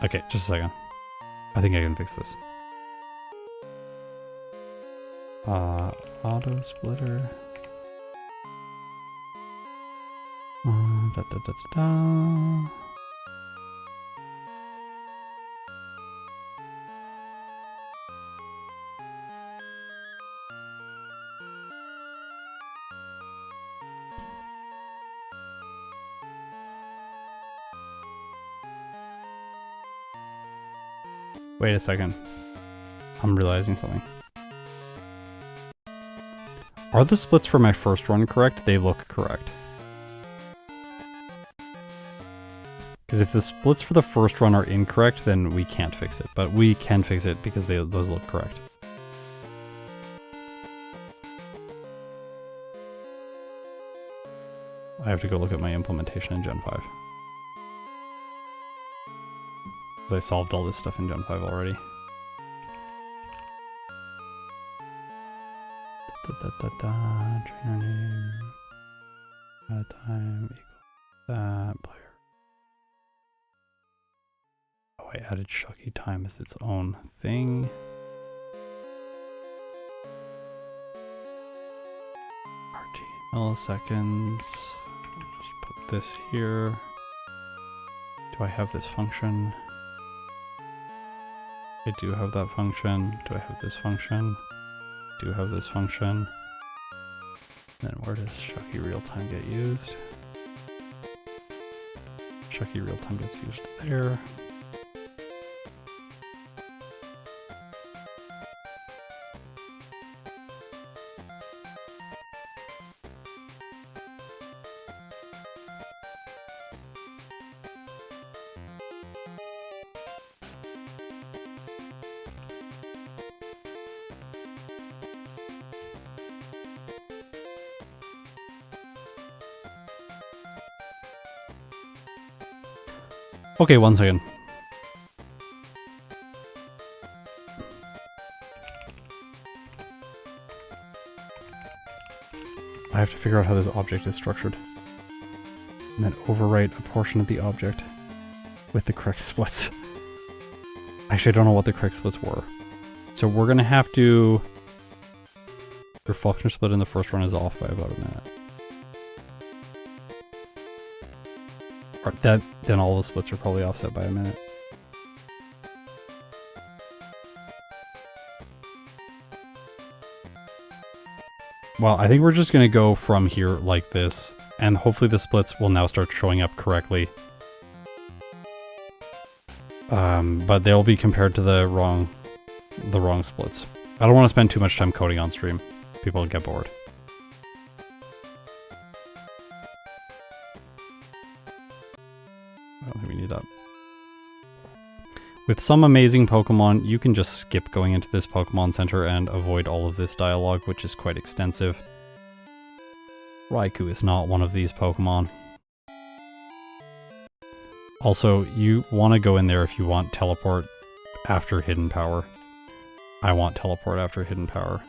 Okay, just a second. I think I can fix this. Auto splitter. Da. Wait a second. I'm realizing something. Are the splits for my first run correct? They look correct. Because if the splits for the first run are incorrect, then we can't fix it. But we can fix it because those look correct. I have to go look at my implementation in Gen 5. I solved all this stuff in Gen 5 already. Trainer name. At a time equals that player. Oh, I added Shucky time as its own thing. RT milliseconds. I'll just put this here. Do Do I have this function? I do have that function. Do I have this function? Do have this function. Then where does Chucky real-time get used? Chucky real-time gets used there. Okay, 1 second. I have to figure out how this object is structured. And then overwrite a portion of the object with the correct splits. Actually, I don't know what the correct splits were. So we're going to have to... Your function split in the first run is off by about a minute. Or then all the splits are probably offset by a minute. Well, I think we're just going to go from here like this, and hopefully the splits will now start showing up correctly. But they'll be compared to the wrong splits. I don't want to spend too much time coding on stream. People will get bored. I don't think we need that. With some amazing Pokemon, you can just skip going into this Pokemon Center and avoid all of this dialogue, which is quite extensive. Raikou is not one of these Pokemon. Also, you want to go in there if you want Teleport after Hidden Power. I want Teleport after Hidden Power.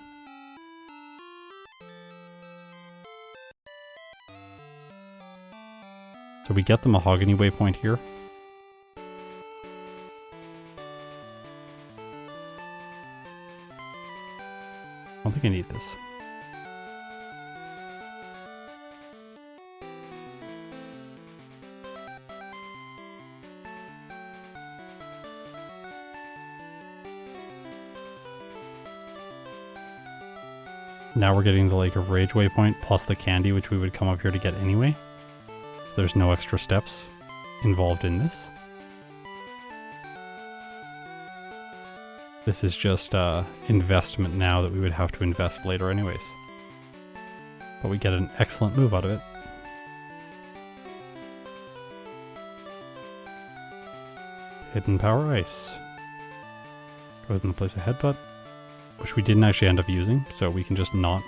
So we get the Mahogany waypoint here. I don't think I need this. Now we're getting the Lake of Rage waypoint plus the candy, which we would come up here to get anyway. So there's no extra steps involved in this. This is just investment now that we would have to invest later anyways. But we get an excellent move out of it. Hidden Power Ice. Goes in the place of Headbutt, which we didn't actually end up using, so we can just not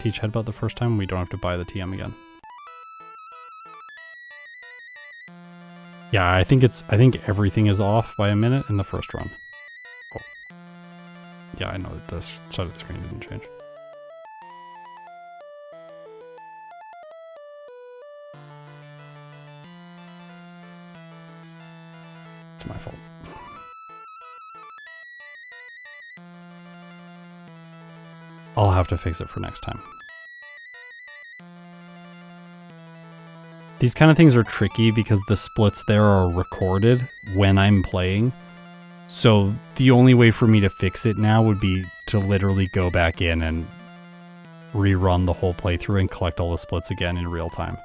teach Headbutt the first time. We don't have to buy the TM again. Yeah, I think everything is off by a minute in the first run. Oh. Yeah, I know that the side of the screen didn't change. It's my fault. I'll have to fix it for next time. These kind of things are tricky because the splits there are recorded when I'm playing. So the only way for me to fix it now would be to literally go back in and rerun the whole playthrough and collect all the splits again in real time.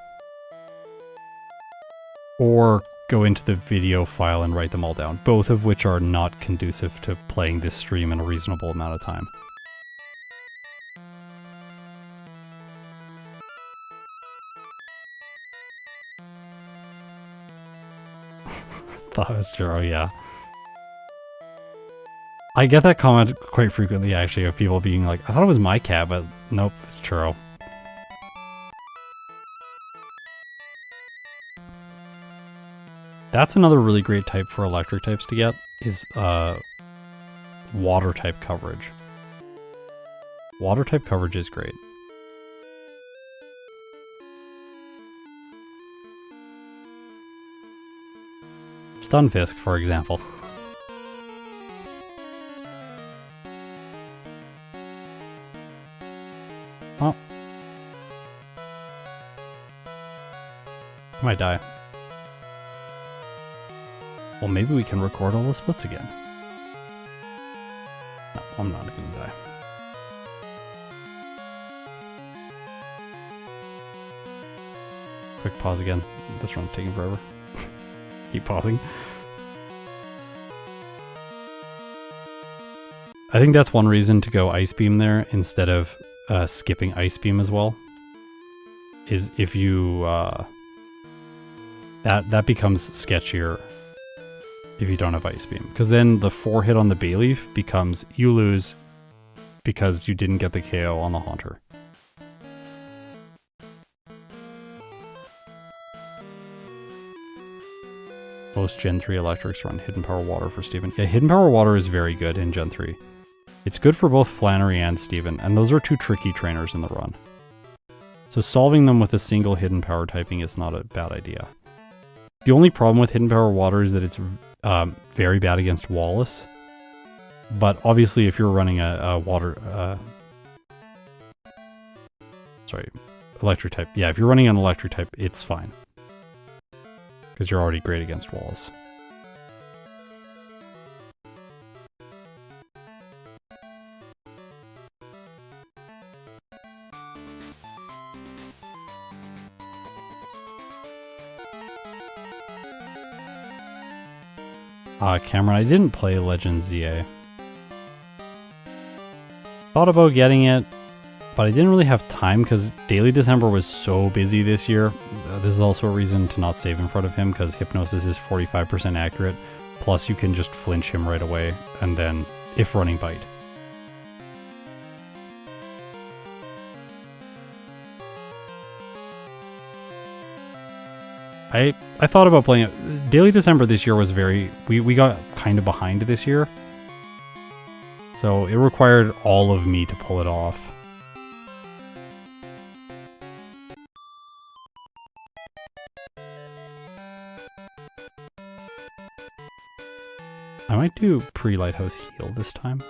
Or go into the video file and write them all down, both of which are not conducive to playing this stream in a reasonable amount of time. That was Churro, yeah. I get that comment quite frequently, actually, of people being like, I thought it was my cat, but nope, it's Churro. That's another really great type for electric types to get, is water type coverage. Water type coverage is great. Stunfisk, for example. Oh. I might die. Well, maybe we can record all the splits again. No, I'm not gonna die. Quick pause again. This run's taking forever. Keep pausing. I think that's one reason to go Ice Beam there instead of skipping Ice Beam as well. Is if you that becomes sketchier if you don't have Ice Beam, because then the 4 hit on the Bayleaf becomes you lose because you didn't get the KO on the Haunter. Most Gen 3 electrics run Hidden Power Water for Steven. Yeah, Hidden Power Water is very good in Gen 3. It's good for both Flannery and Steven, and those are 2 tricky trainers in the run. So solving them with a single Hidden Power typing is not a bad idea. The only problem with Hidden Power Water is that it's very bad against Wallace. But obviously if you're running a water... electric type. Yeah, if you're running an electric type, it's fine. Because you're already great against Wallace. Cameron, I didn't play Legends ZA. Thought about getting it, but I didn't really have time because Daily December was so busy this year. This is also a reason to not save in front of him because Hypnosis is 45% accurate. Plus you can just flinch him right away and then if running Bite. I thought about playing it. Daily December this year was very... We got kind of behind this year. So it required all of me to pull it off. I might do pre-Lighthouse Heal this time.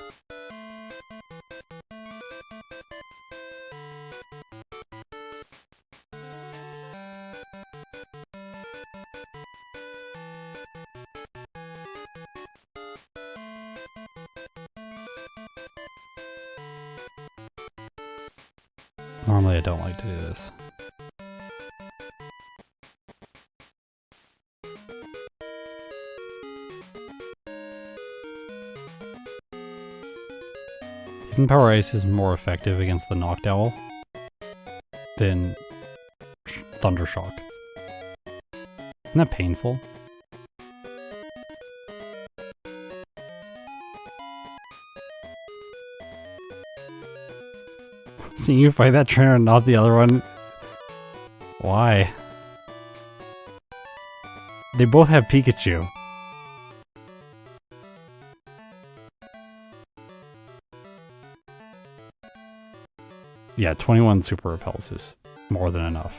Normally I don't like to do this. Hidden Power Ice is more effective against the Knocked Owl than Thundershock. Isn't that painful? Seeing you fight that trainer and not the other one? Why? They both have Pikachu. Yeah, 21 super repels is more than enough.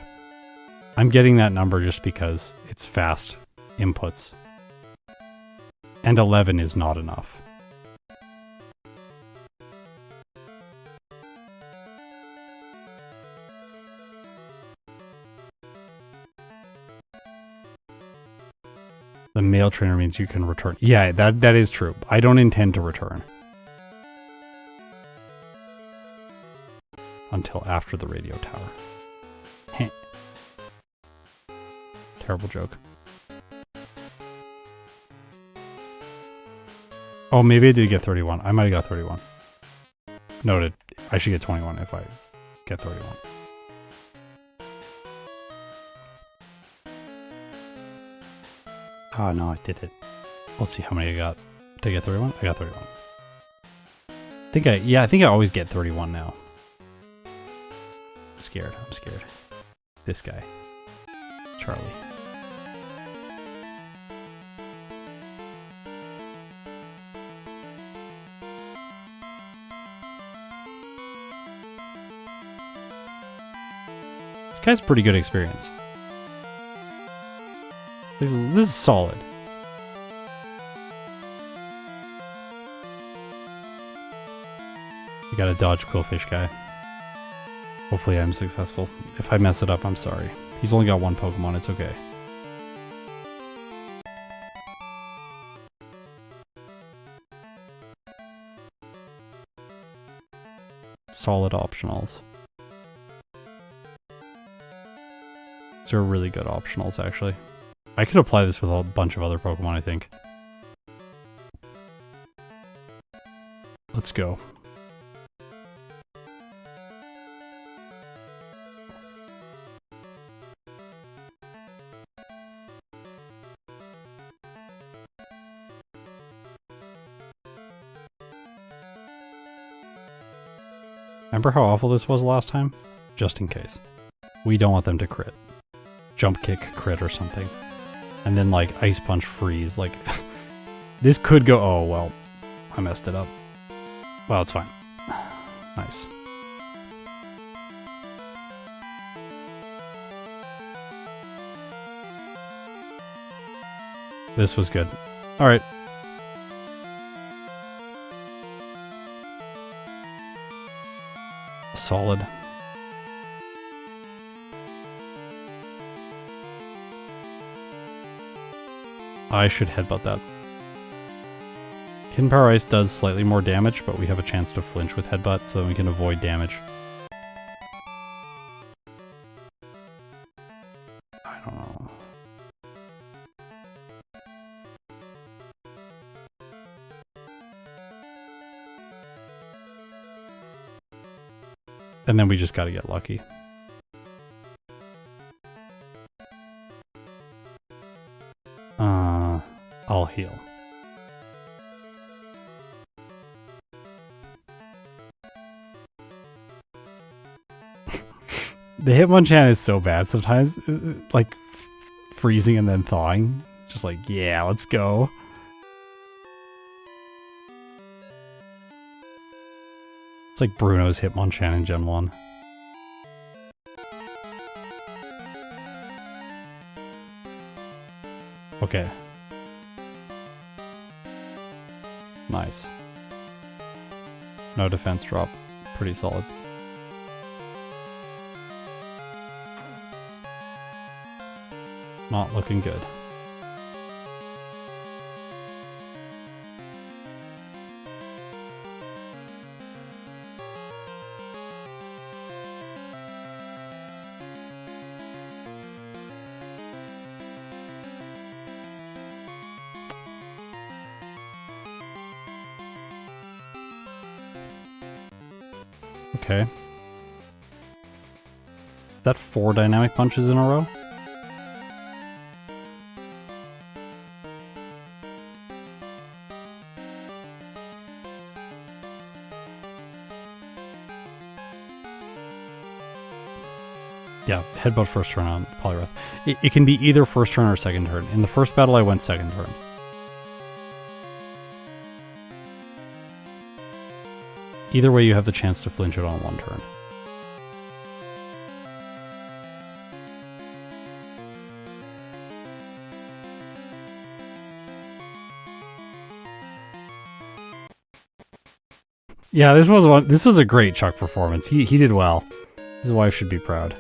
I'm getting that number just because it's fast inputs. And 11 is not enough. The male trainer means you can return. Yeah, that is true. I don't intend to return. Until after the radio tower. Heh. Terrible joke. Oh, maybe I did get 31. I might have got 31. Noted. I should get 21 if I get 31. Oh no, I did it. Let's see how many I got. Did I get 31? I got 31. I think I always get 31 now. I'm scared. This guy. Charlie. This guy's pretty good experience. This is solid. You gotta dodge Quillfish guy. Hopefully I'm successful. If I mess it up, I'm sorry. He's only got one Pokemon, it's okay. Solid optionals. These are really good optionals, actually. I could apply this with a bunch of other Pokemon, I think. Let's go. Remember how awful this was last time? Just in case. We don't want them to crit. Jump kick crit or something. And then like ice punch freeze. Like this could go. Oh well, I messed it up. Well, it's fine. Nice. This was good. All right. Solid. I should headbutt that. Hidden Power Ice does slightly more damage, but we have a chance to flinch with headbutt, so we can avoid damage. I don't know. And then we just gotta get lucky. I'll heal. The Hitmonchan is so bad sometimes, like freezing and then thawing. Just like, yeah, let's go. It's like Bruno's Hitmonchan in Gen 1. Okay. Nice. No defense drop. Pretty solid. Not looking good. Okay. Is that 4 dynamic punches in a row? Yeah, headbutt first turn on Poliwrath. It can be either first turn or second turn. In the first battle, I went second turn. Either way, you have the chance to flinch it on one turn. Yeah, this was a great Chuck performance. He did well. His wife should be proud.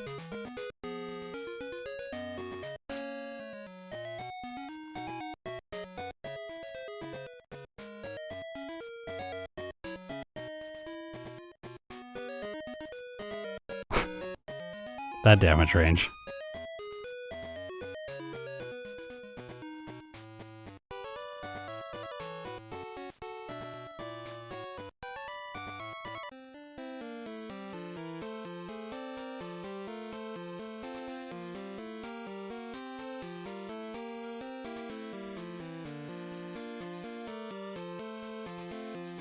That damage range.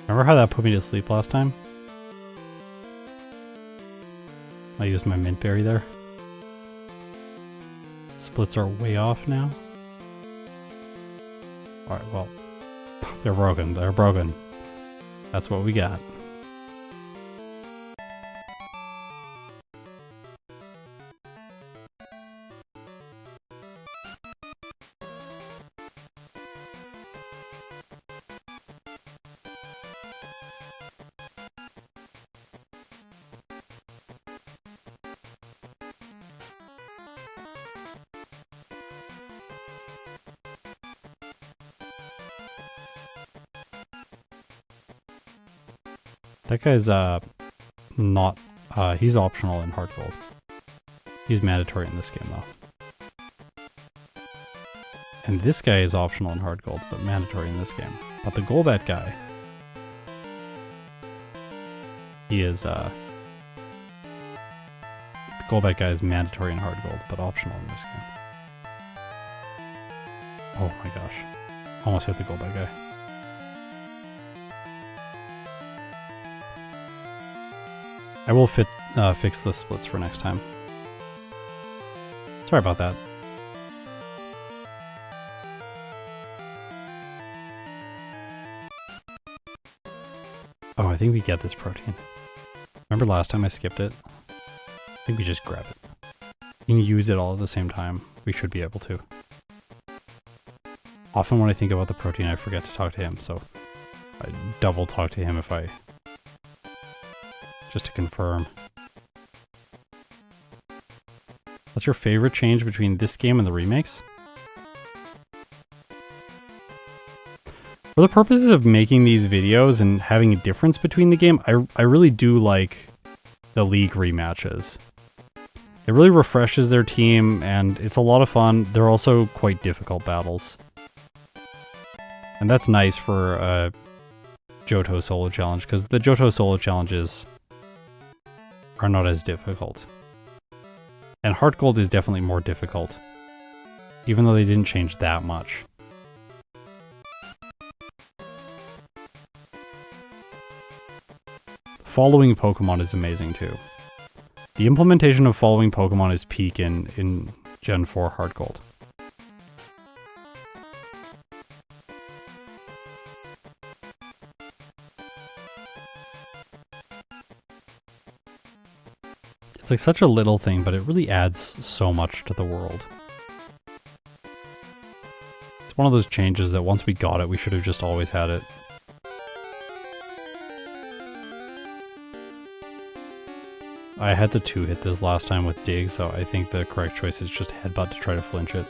Remember how that put me to sleep last time? I used my mint berry there. Splits are way off now. Alright, well, they're broken. They're broken. That's what we got. That guy's not, he's optional in Hard Gold. He's mandatory in this game though. And this guy is optional in Hard Gold, but mandatory in this game. But the Golbat guy, he is, the Golbat guy is mandatory in Hard Gold, but optional in this game. Oh my gosh. Almost hit the Golbat guy. I will fix the splits for next time. Sorry about that. Oh, I think we get this protein. Remember last time I skipped it? I think we just grab it. You can use it all at the same time. We should be able to. Often when I think about the protein, I forget to talk to him, so I double talk to him if I... just to confirm. What's your favorite change between this game and the remakes? For the purposes of making these videos and having a difference between the game, I really do like the League rematches. It really refreshes their team, and it's a lot of fun. They're also quite difficult battles. And that's nice for a Johto solo challenge, because the Johto solo challenges are not as difficult. And Heart Gold is definitely more difficult, even though they didn't change that much. Following Pokemon is amazing too. The implementation of following Pokemon is peak in Gen 4 Heart Gold. It's like such a little thing, but it really adds so much to the world. It's one of those changes that once we got it, we should have just always had it. I had to 2-hit this last time with Dig, so I think the correct choice is just Headbutt to try to flinch it.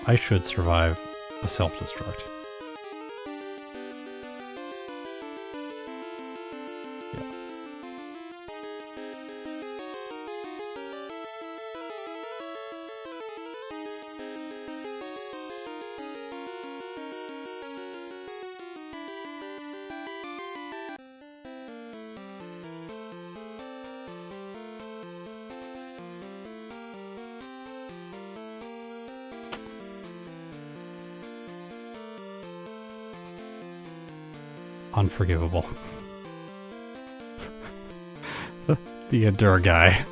I should survive a self-destruct. Unforgivable. The Endure guy.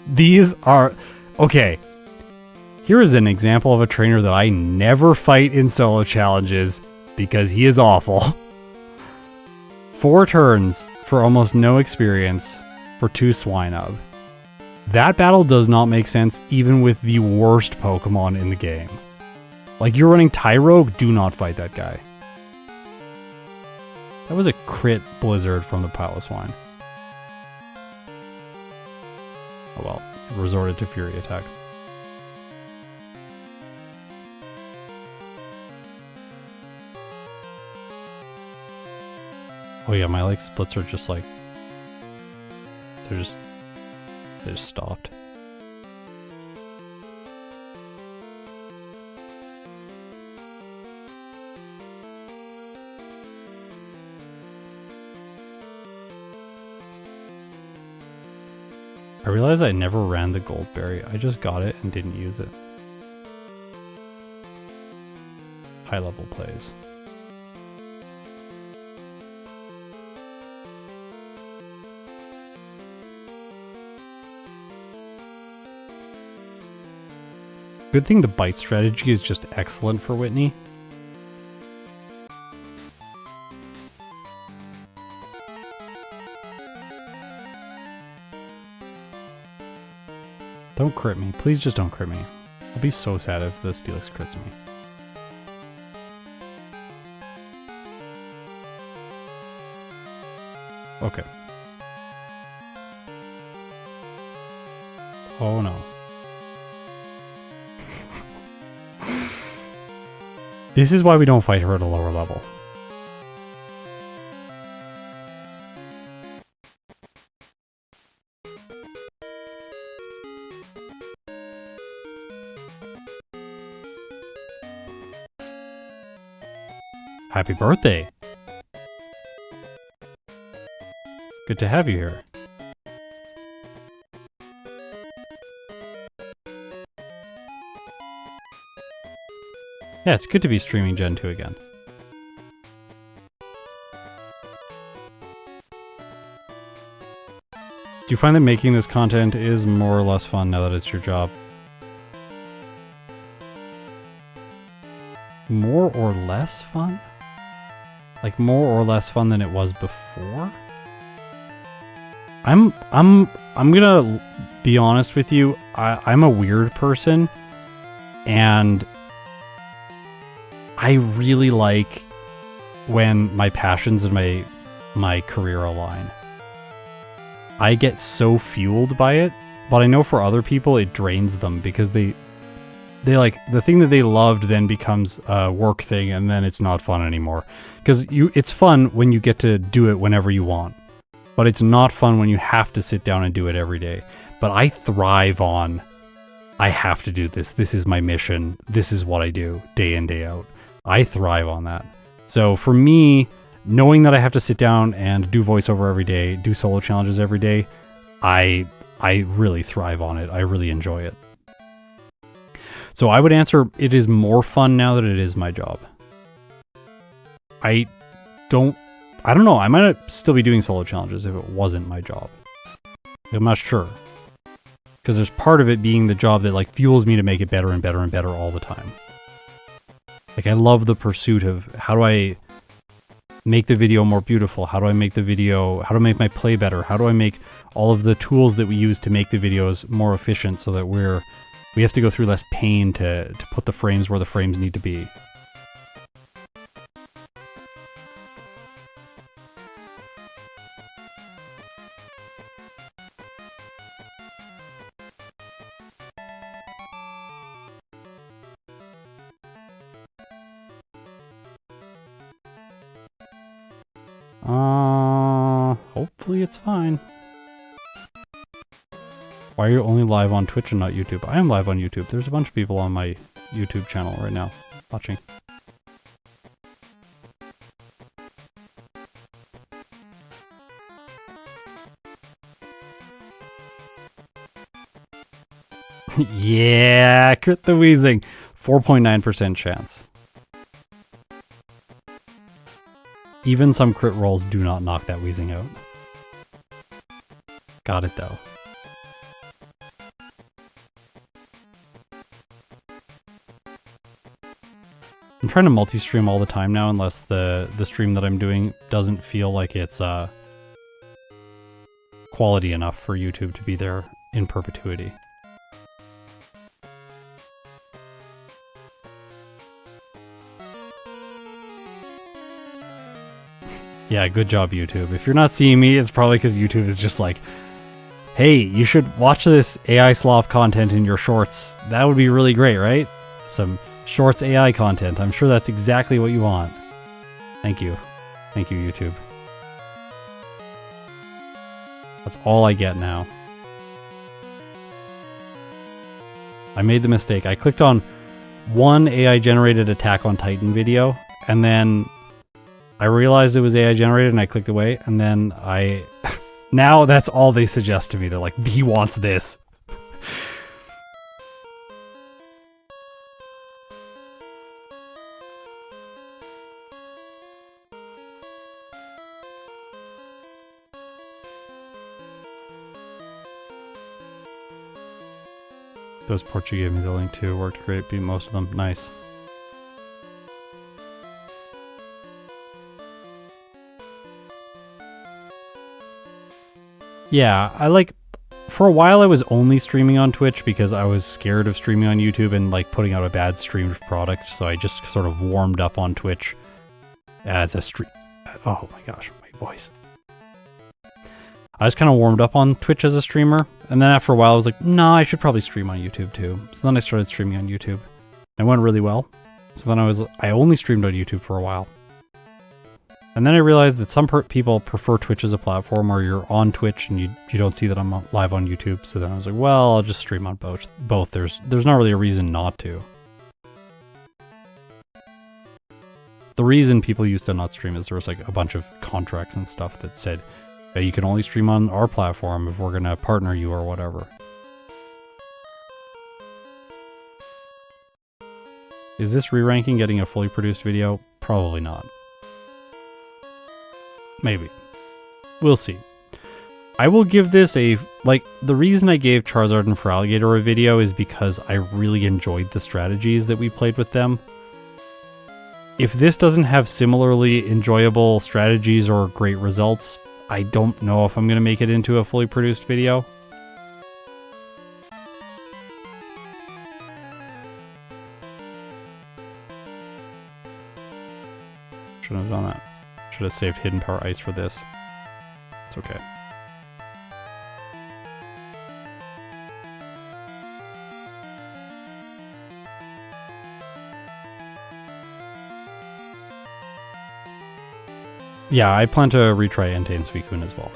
These are... Okay. Here is an example of a trainer that I never fight in solo challenges because he is awful. 4 turns for almost no experience for 2 Swinub. That battle does not make sense even with the worst Pokemon in the game. Like, you're running Tyrogue, do not fight that guy. That was a crit Blizzard from the Piloswine. Oh well, resorted to Fury Attack. Oh yeah, my like splits are just like... They just stopped. I realized I never ran the Gold Berry. I just got it and didn't use it. High level plays. Good thing the bite strategy is just excellent for Whitney. Don't crit me. Please just don't crit me. I'll be so sad if the Steelix crits me. Okay. Oh no. This is why we don't fight her at a lower level. Happy birthday! Good to have you here. Yeah, it's good to be streaming Gen 2 again. Do you find that making this content is more or less fun now that it's your job? More or less fun? Like more or less fun than it was before? I'm gonna be honest with you. I'm a weird person, and I really like when my passions and my career align. I get so fueled by it, but I know for other people it drains them because they like the thing that they loved then becomes a work thing, and then it's not fun anymore. Because it's fun when you get to do it whenever you want, but it's not fun when you have to sit down and do it every day. But I thrive on, I have to do this. This is my mission. This is what I do day in, day out. I thrive on that. So for me, knowing that I have to sit down and do voiceover every day, do solo challenges every day, I really thrive on it. I really enjoy it. So I would answer, it is more fun now that it is my job. I don't know, I might still be doing solo challenges if it wasn't my job. I'm not sure. Because there's part of it being the job that like fuels me to make it better and better and better all the time. Like I love the pursuit of how do I make the video more beautiful? How do I make the video, how do I make my play better? How do I make all of the tools that we use to make the videos more efficient so that we have to go through less pain to put the frames where the frames need to be. Hopefully it's fine. Why are you only live on Twitch and not YouTube? I am live on YouTube. There's a bunch of people on my YouTube channel right now watching. Yeah, crit the wheezing. 4.9% chance. Even some crit rolls do not knock that wheezing out. Got it though. I'm trying to multi-stream all the time now unless the stream that I'm doing doesn't feel like it's quality enough for YouTube to be there in perpetuity. Yeah, good job, YouTube. If you're not seeing me, it's probably because YouTube is just like, hey, you should watch this AI slop content in your shorts. That would be really great, right? Some shorts AI content. I'm sure that's exactly what you want. Thank you. Thank you, YouTube. That's all I get now. I made the mistake. I clicked on one AI-generated Attack on Titan video, and then I realized it was AI generated and I clicked away, and then now that's all they suggest to me. They're like, he wants this. Those ports you gave me the link to worked great, beat most of them. Nice. Yeah, for a while I was only streaming on Twitch because I was scared of streaming on YouTube and like putting out a bad streamed product, so I just sort of warmed up on Twitch as a stream. Oh my gosh, my voice. I just kind of warmed up on Twitch as a streamer, and then after a while I was like, nah, I should probably stream on YouTube too. So then I started streaming on YouTube. It went really well. So then I only streamed on YouTube for a while. And then I realized that some people prefer Twitch as a platform, or you're on Twitch and you don't see that I'm live on YouTube. So then I was like, well, I'll just stream on both. There's not really a reason not to. The reason people used to not stream is there was like a bunch of contracts and stuff that said that you can only stream on our platform if we're going to partner you or whatever. Is this re-ranking getting a fully produced video? Probably not. Maybe. We'll see. I will give this a... Like, the reason I gave Charizard and Feraligatr a video is because I really enjoyed the strategies that we played with them. If this doesn't have similarly enjoyable strategies or great results, I don't know if I'm going to make it into a fully produced video. Shouldn't have done that. Should have saved Hidden Power Ice for this. It's okay. Yeah, I plan to retry Entei and Suicune as well.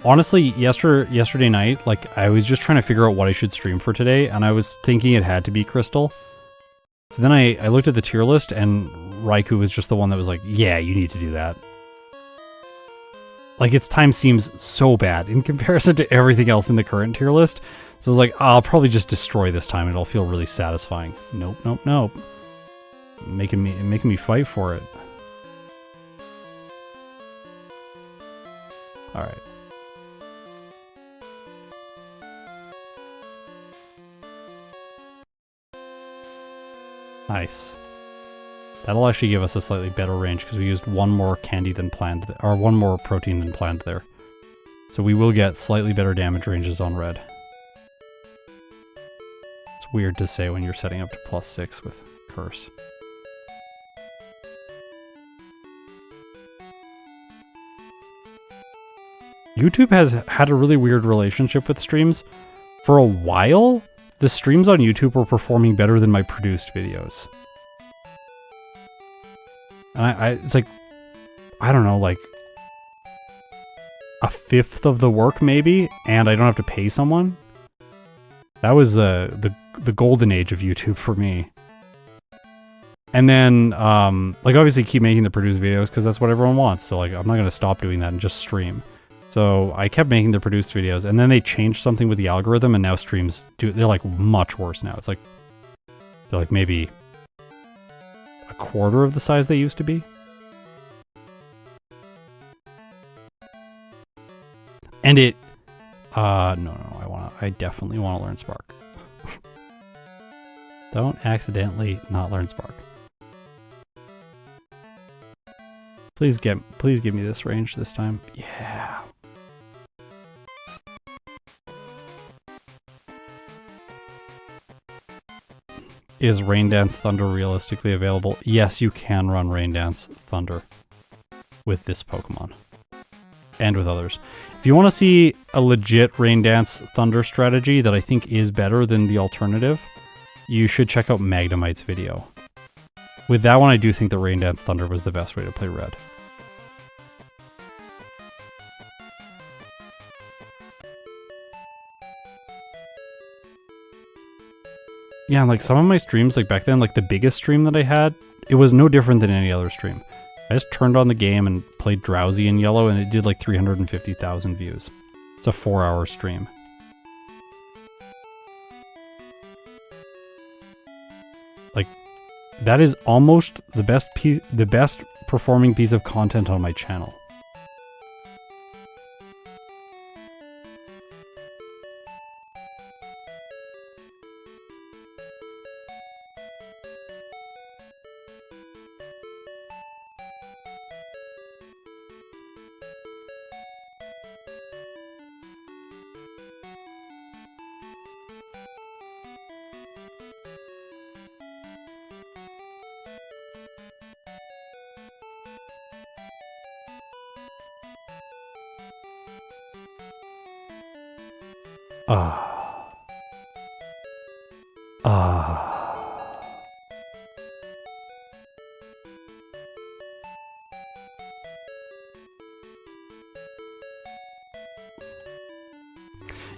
Honestly, yesterday night, like, I was just trying to figure out what I should stream for today, and I was thinking it had to be Crystal. So then I looked at the tier list, and Raikou was just the one that was like, yeah, you need to do that. Like, its time seems so bad in comparison to everything else in the current tier list. So I was like, oh, I'll probably just destroy this time. It'll feel really satisfying. Nope, nope, nope. Making me fight for it. Alright. Nice. That'll actually give us a slightly better range because we used one more candy than planned, or one more protein than planned there. So we will get slightly better damage ranges on red. It's weird to say when you're setting up to +6 with Curse. YouTube has had a really weird relationship with streams. For a while, the streams on YouTube were performing better than my produced videos. And it's like, I don't know, like a fifth of the work maybe, and I don't have to pay someone. That was the golden age of YouTube for me. And then, like, obviously keep making the produced videos because that's what everyone wants. So, like, I'm not going to stop doing that and just stream. So I kept making the produced videos, and then they changed something with the algorithm, and now streams they're like much worse now. It's like they're like maybe a quarter of the size they used to be. And it no, I definitely want to learn Spark. Don't accidentally not learn Spark. Please give me this range this time. Yeah. Is Rain Dance Thunder realistically available? Yes, you can run Rain Dance Thunder with this Pokemon. And with others. If you want to see a legit Rain Dance Thunder strategy that I think is better than the alternative, you should check out Magnemite's video. With that one, I do think that Rain Dance Thunder was the best way to play red. Yeah, and like some of my streams, like back then, like the biggest stream that I had, it was no different than any other stream. I just turned on the game and played Drowsy in yellow, and it did like 350,000 views. It's a 4-hour stream. Like, that is almost the best performing piece of content on my channel.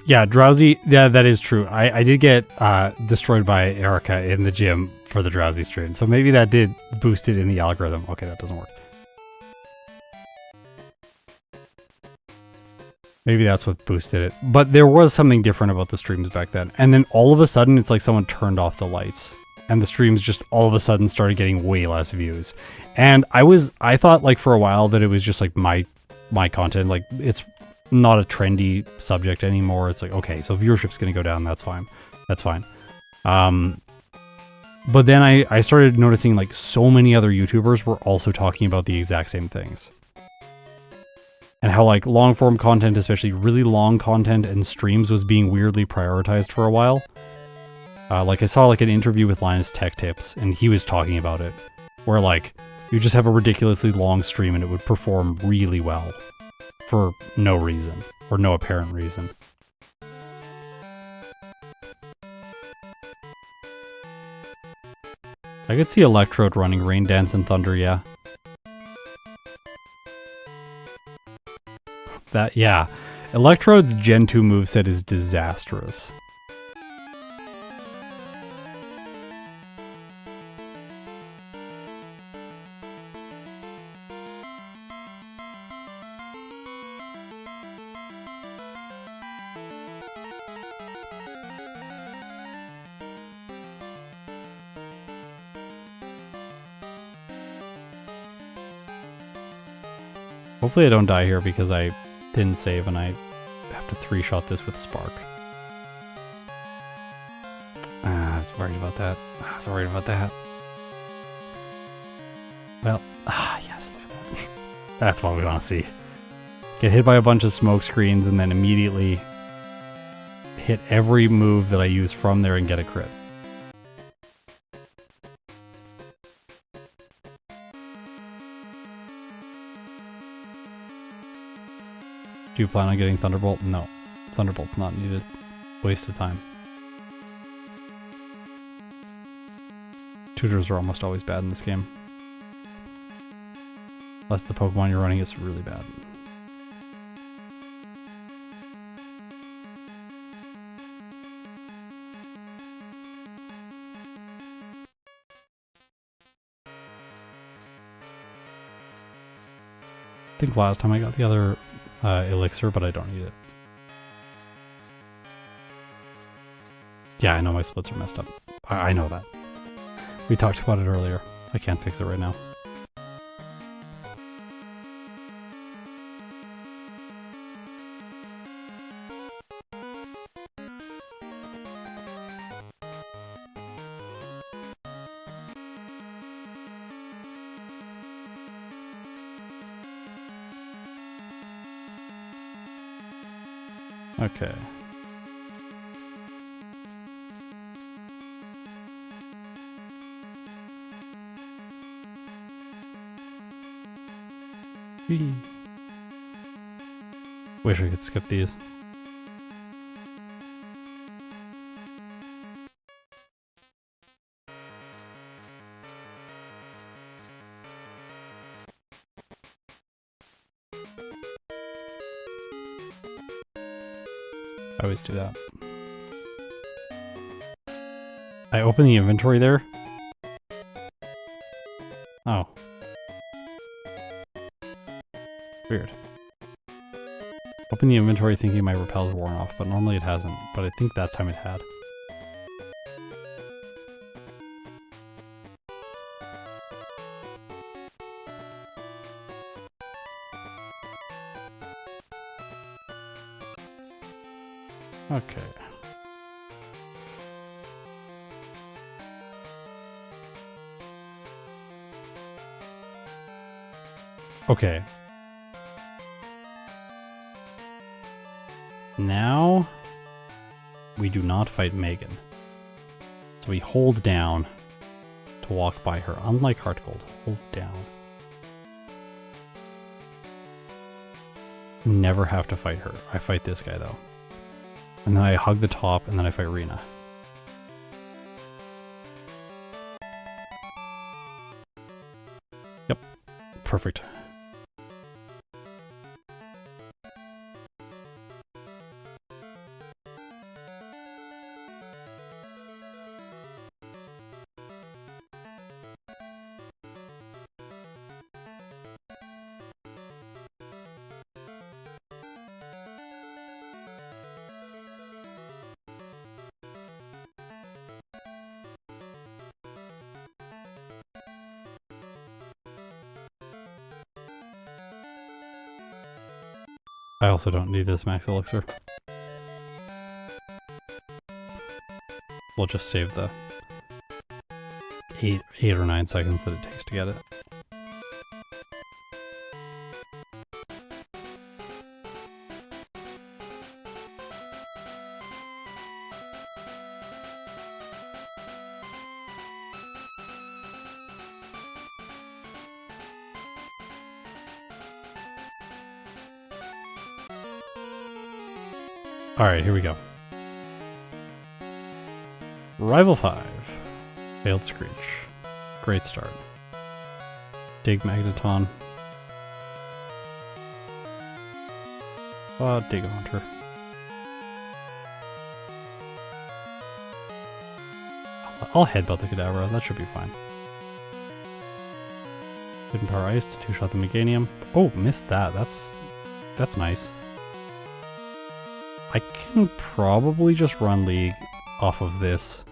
Yeah, Drowsy, yeah, that is true. I did get destroyed by Erica in the gym for the Drowsy stream, so maybe that did boost it in the algorithm. Okay, that doesn't work. Maybe that's what boosted it. But there was something different about the streams back then. And then all of a sudden, it's like someone turned off the lights. And the streams just all of a sudden started getting way less views. And I thought like for a while that it was just like my content. Like it's not a trendy subject anymore. It's like, okay, so viewership's going to go down. That's fine. That's fine. But then I started noticing like so many other YouTubers were also talking about the exact same things. And how like long form content, especially really long content and streams, was being weirdly prioritized for a while. Like I saw like an interview with Linus Tech Tips, and he was talking about it, where like you just have a ridiculously long stream and it would perform really well for no reason or no apparent reason. I could see Electrode running Rain Dance and Thunder, yeah. Yeah. Electrode's Gen 2 moveset is disastrous. Hopefully I don't die here because I didn't save and I have to 3-shot this with Spark. I was worried about that. Well, yes, look at that. That's what we want to see. Get hit by a bunch of smoke screens and then immediately hit every move that I use from there and get a crit. Do you plan on getting Thunderbolt? No. Thunderbolt's not needed. Waste of time. Tutors are almost always bad in this game. Unless the Pokemon you're running is really bad. I think last time I got the other elixir, but I don't need it. Yeah, I know my splits are messed up. I know that. We talked about it earlier. I can't fix it right now. Okay. Wish I could skip these. I always do that. I open the inventory there. Oh. Weird. Open the inventory thinking my repel's worn off, but normally it hasn't. But I think that time it had. Okay. Okay. Now, we do not fight Megan. So we hold down to walk by her. Unlike Heartgold, hold down. Never have to fight her. I fight this guy though. And then I hug the top, and then I fight Rena. Yep. Perfect. I also don't need this max elixir. We'll just save the 8 or 9 seconds that it takes to get it. Alright, here we go. Rival 5. Failed Screech. Great start. Dig Magneton. Dig Haunter. I'll headbutt the Kadabra, that should be fine. Hidden Power Ice to 2-shot the Meganium. Oh, missed that. That's nice. I can probably just run League off of this.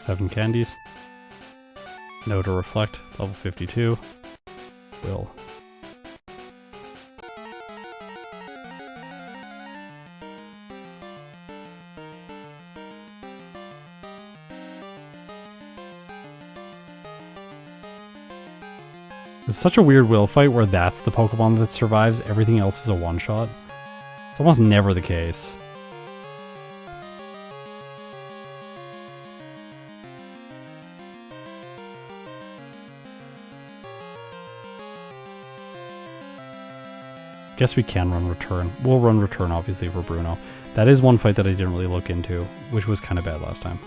Seven candies. No to reflect, level 52. Will. It's such a weird will fight where that's the Pokemon that survives, everything else is a one-shot. It's almost never the case. Guess we can run Return. We'll run Return, obviously, for Bruno. That is one fight that I didn't really look into, which was kind of bad last time.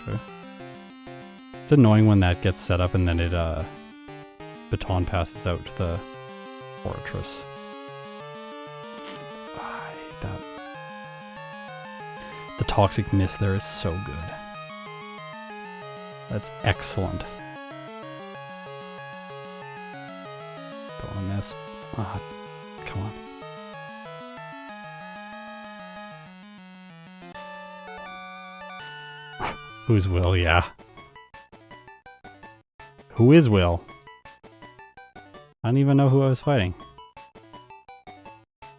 Okay. It's annoying when that gets set up and then it, baton passes out to the Fortress. I hate that. The Toxic Mist there is so good. That's excellent. On this. Ah, come on. Who's Will? Yeah. Who is Will? I don't even know who I was fighting.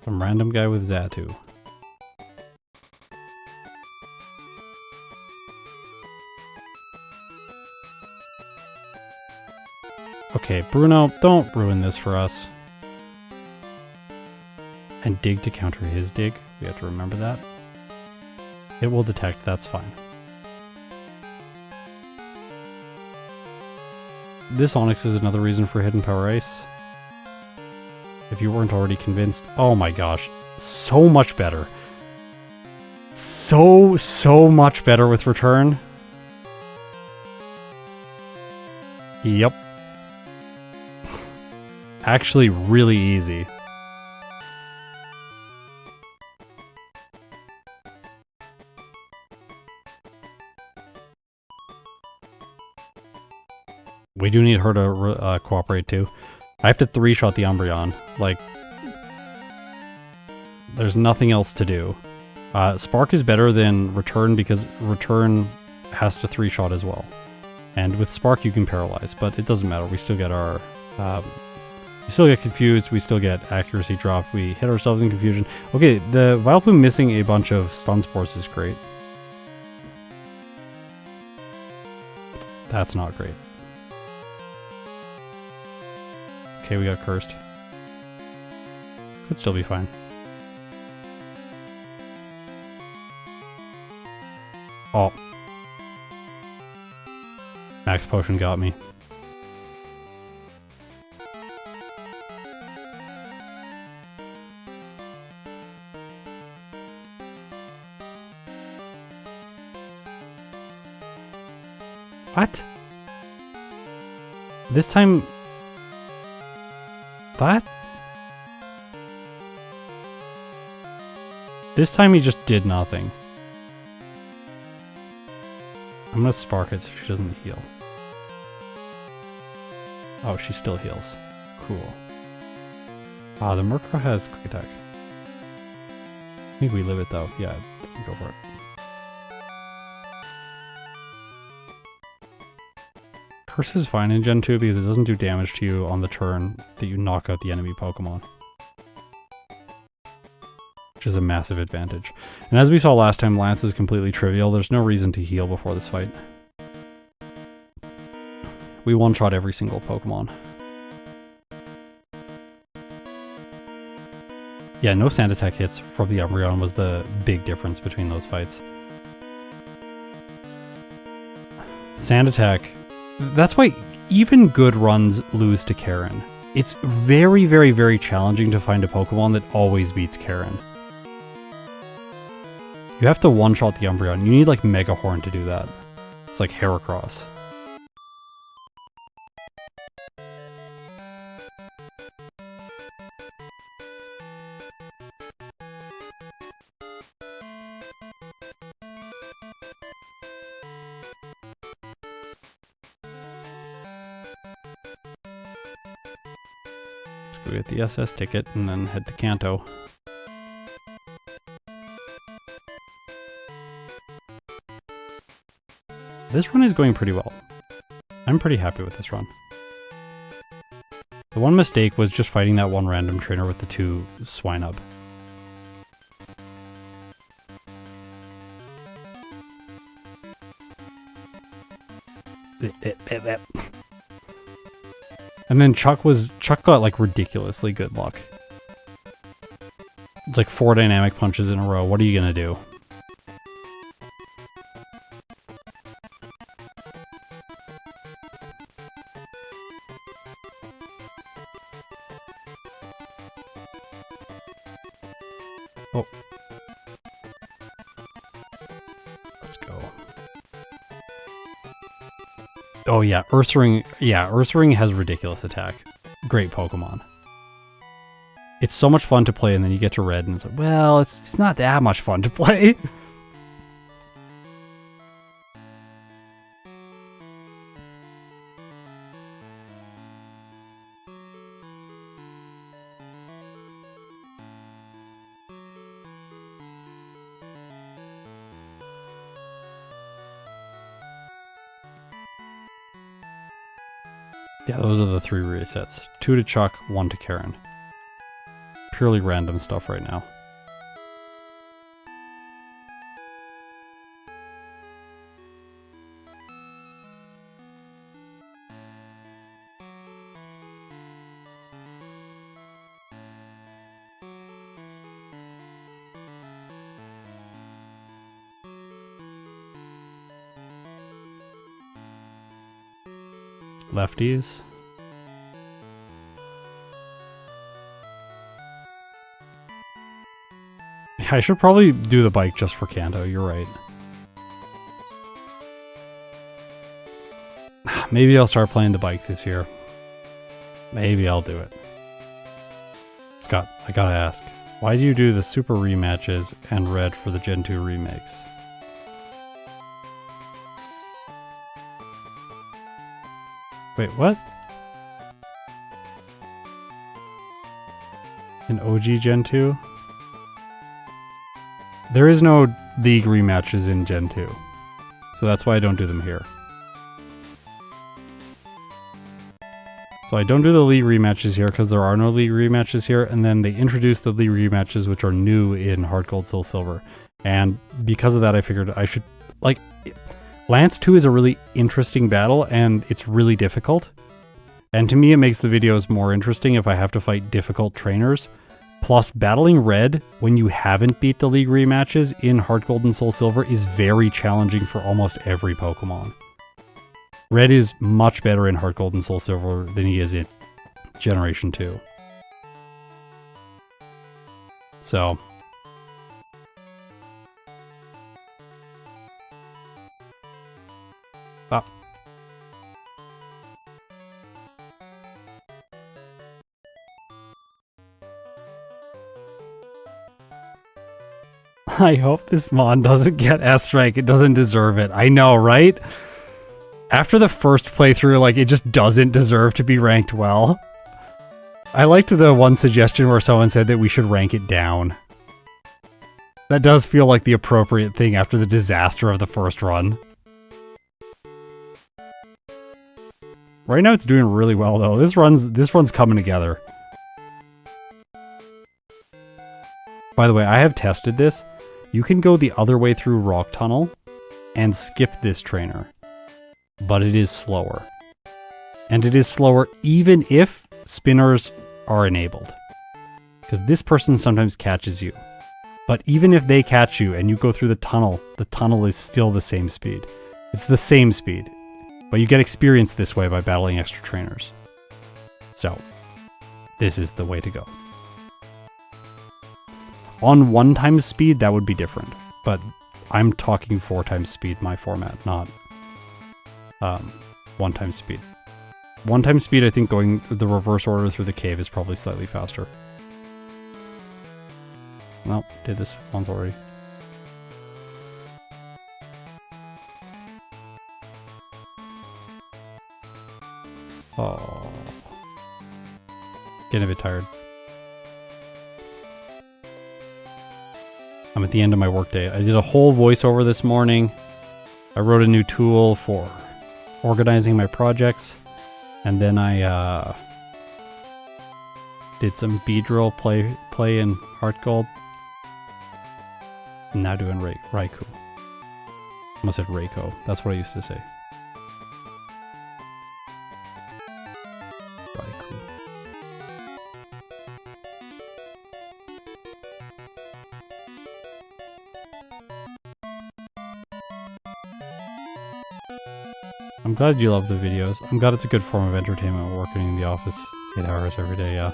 Some random guy with Xatu. Okay, Bruno, don't ruin this for us. And dig to counter his dig. We have to remember that. It will detect, that's fine. This Onix is another reason for Hidden Power Ice. If you weren't already convinced. Oh my gosh. So much better. So much better with Return. Yep. Actually really easy. We do need her to cooperate too. I have to 3-shot the Umbreon. Like, there's nothing else to do. Spark is better than Return because Return has to 3-shot as well. And with Spark you can paralyze, but it doesn't matter. We still get our... we still get confused, we still get accuracy dropped, we hit ourselves in confusion. Okay, the Vileplume missing a bunch of stun spores is great. That's not great. Okay, we got cursed. Could still be fine. Oh. Max Potion got me. What? This time... What? This time he just did nothing. I'm gonna spark it so she doesn't heal. Oh, she still heals. Cool. Ah, the Murkrow has quick attack. I think we live it though. Yeah, it doesn't go for it. Curse is fine in Gen 2 because it doesn't do damage to you on the turn that you knock out the enemy Pokemon. Which is a massive advantage. And as we saw last time, Lance is completely trivial. There's no reason to heal before this fight. We one-shot every single Pokemon. Yeah, no Sand Attack hits from the Umbreon was the big difference between those fights. Sand Attack, that's why even good runs lose to Karen. It's very, very, very challenging to find a Pokemon that always beats Karen. You have to one-shot the Umbreon. You need like Mega Horn to do that. It's like Heracross. We get the SS ticket and then head to Kanto. This run is going pretty well. I'm pretty happy with this run. The one mistake was just fighting that one random trainer with the 2 Swinub. And then Chuck got like ridiculously good luck. It's like 4 dynamic punches in a row. What are you gonna do? Oh. Let's go. Oh yeah, Ursaring. Yeah, Ursaring has ridiculous attack. Great Pokemon. It's so much fun to play, and then you get to Red, and it's like, well, it's not that much fun to play. Yeah, those are the 3 resets. 2 to Chuck, 1 to Karen. Purely random stuff right now. Lefties. Yeah, I should probably do the bike just for Kanto, you're right. Maybe I'll start playing the bike this year. Maybe I'll do it. Scott, I gotta ask, why do you do the Super rematches and Red for the Gen 2 remakes? Wait, what? In OG Gen 2? There is no League rematches in Gen 2. So that's why I don't do them here. So I don't do the League rematches here because there are no League rematches here, and then they introduced the League rematches which are new in Heart Gold, Soul Silver. And because of that I figured I should, like, Lance 2 is a really interesting battle and it's really difficult. And to me it makes the videos more interesting if I have to fight difficult trainers. Plus, battling Red when you haven't beat the League rematches in Heart Gold and Soul Silver is very challenging for almost every Pokemon. Red is much better in Heart Gold and Soul Silver than he is in Generation 2. So... Ah. I hope this Mon doesn't get S-Rank. It doesn't deserve it. I know, right? After the first playthrough, like, it just doesn't deserve to be ranked well. I liked the one suggestion where someone said that we should rank it down. That does feel like the appropriate thing after the disaster of the first run. Right now it's doing really well though. This run's coming together. By the way, I have tested this. You can go the other way through Rock Tunnel and skip this trainer. But it is slower. And it is slower even if spinners are enabled. Because this person sometimes catches you. But even if they catch you and you go through the tunnel is still the same speed. It's the same speed. But you get experience this way by battling extra trainers. So, this is the way to go. On 1 times speed, that would be different. But I'm talking 4 times speed, my format, not 1 times speed. 1 times speed, I think going the reverse order through the cave is probably slightly faster. Well, did this once already. Oh. Getting a bit tired. I'm at the end of my workday. I did a whole voiceover this morning. I wrote a new tool for organizing my projects. And then I did some Beedrill play in Heart Gold. I'm now doing Raikou. I almost said Raikou. That's what I used to say. Raikou. I'm glad you love the videos. I'm glad it's a good form of entertainment working in the office 8 hours every day, yeah.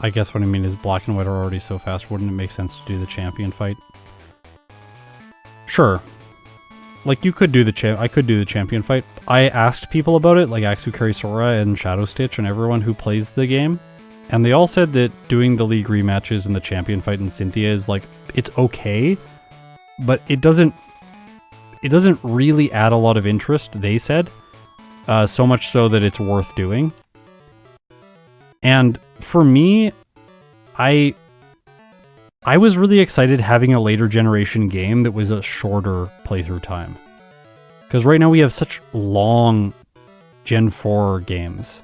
I guess what I mean is black and white are already so fast, wouldn't it make sense to do the champion fight? Sure. Like, you could do I could do the champion fight. I asked people about it, like Axukari Sora and Shadow Stitch and everyone who plays the game, and they all said that doing the league rematches and the champion fight in Cynthia is, like, it's okay, but it doesn't really add a lot of interest, they said, so much so that it's worth doing. And for me, I was really excited having a later generation game that was a shorter playthrough time. Because right now we have such long Gen 4 games.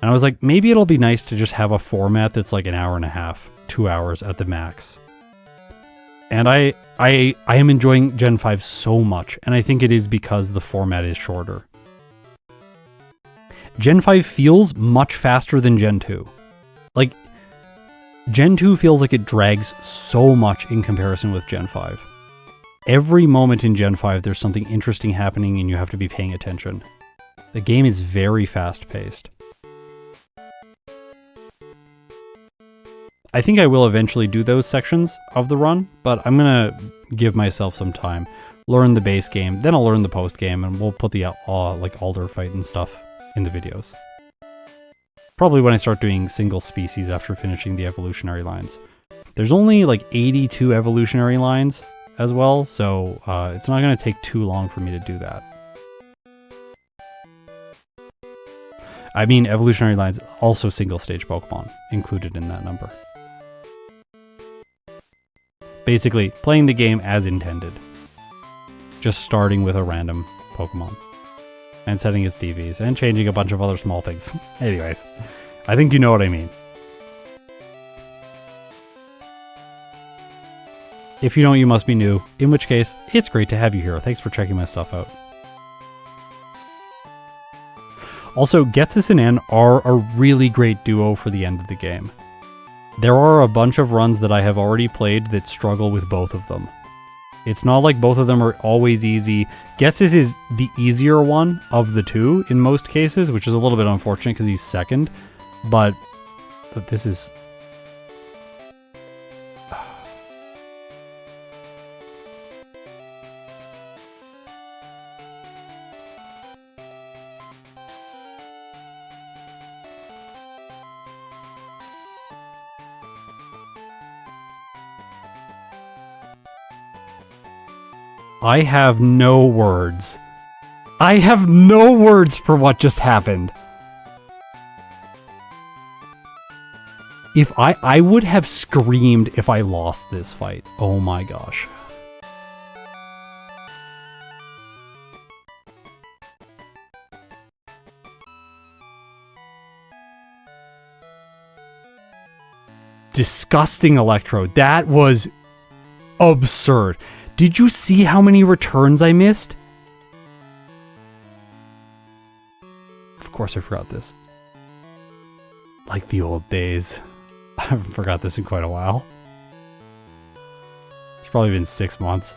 And I was like, maybe it'll be nice to just have a format that's like an hour and a half, 2 hours at the max. And I am enjoying Gen 5 so much, and I think it is because the format is shorter. Gen 5 feels much faster than Gen 2. Like, Gen 2 feels like it drags so much in comparison with Gen 5. Every moment in Gen 5 there's something interesting happening and you have to be paying attention. The game is very fast-paced. I think I will eventually do those sections of the run, but I'm gonna give myself some time. Learn the base game, then I'll learn the post game, and we'll put the like Alder fight and stuff in the videos. Probably when I start doing single species after finishing the evolutionary lines. There's only like 82 evolutionary lines as well, so it's not going to take too long for me to do that. I mean, evolutionary lines, also single stage Pokemon included in that number. Basically, playing the game as intended. Just starting with a random Pokemon. And setting its DVs, and changing a bunch of other small things. Anyways, I think you know what I mean. If you don't, you must be new, in which case, it's great to have you here. Thanks for checking my stuff out. Also, Getsus and N are a really great duo for the end of the game. There are a bunch of runs that I have already played that struggle with both of them. It's not like both of them are always easy. Getsus is the easier one of the two in most cases, which is a little bit unfortunate because he's second. But this is... I have no words. I have no words for what just happened. If I would have screamed if I lost this fight. Oh my gosh. Disgusting Electro. That was absurd. Did you see how many returns I missed? Of course I forgot this. Like the old days. I haven't forgot this in quite a while. It's probably been 6 months.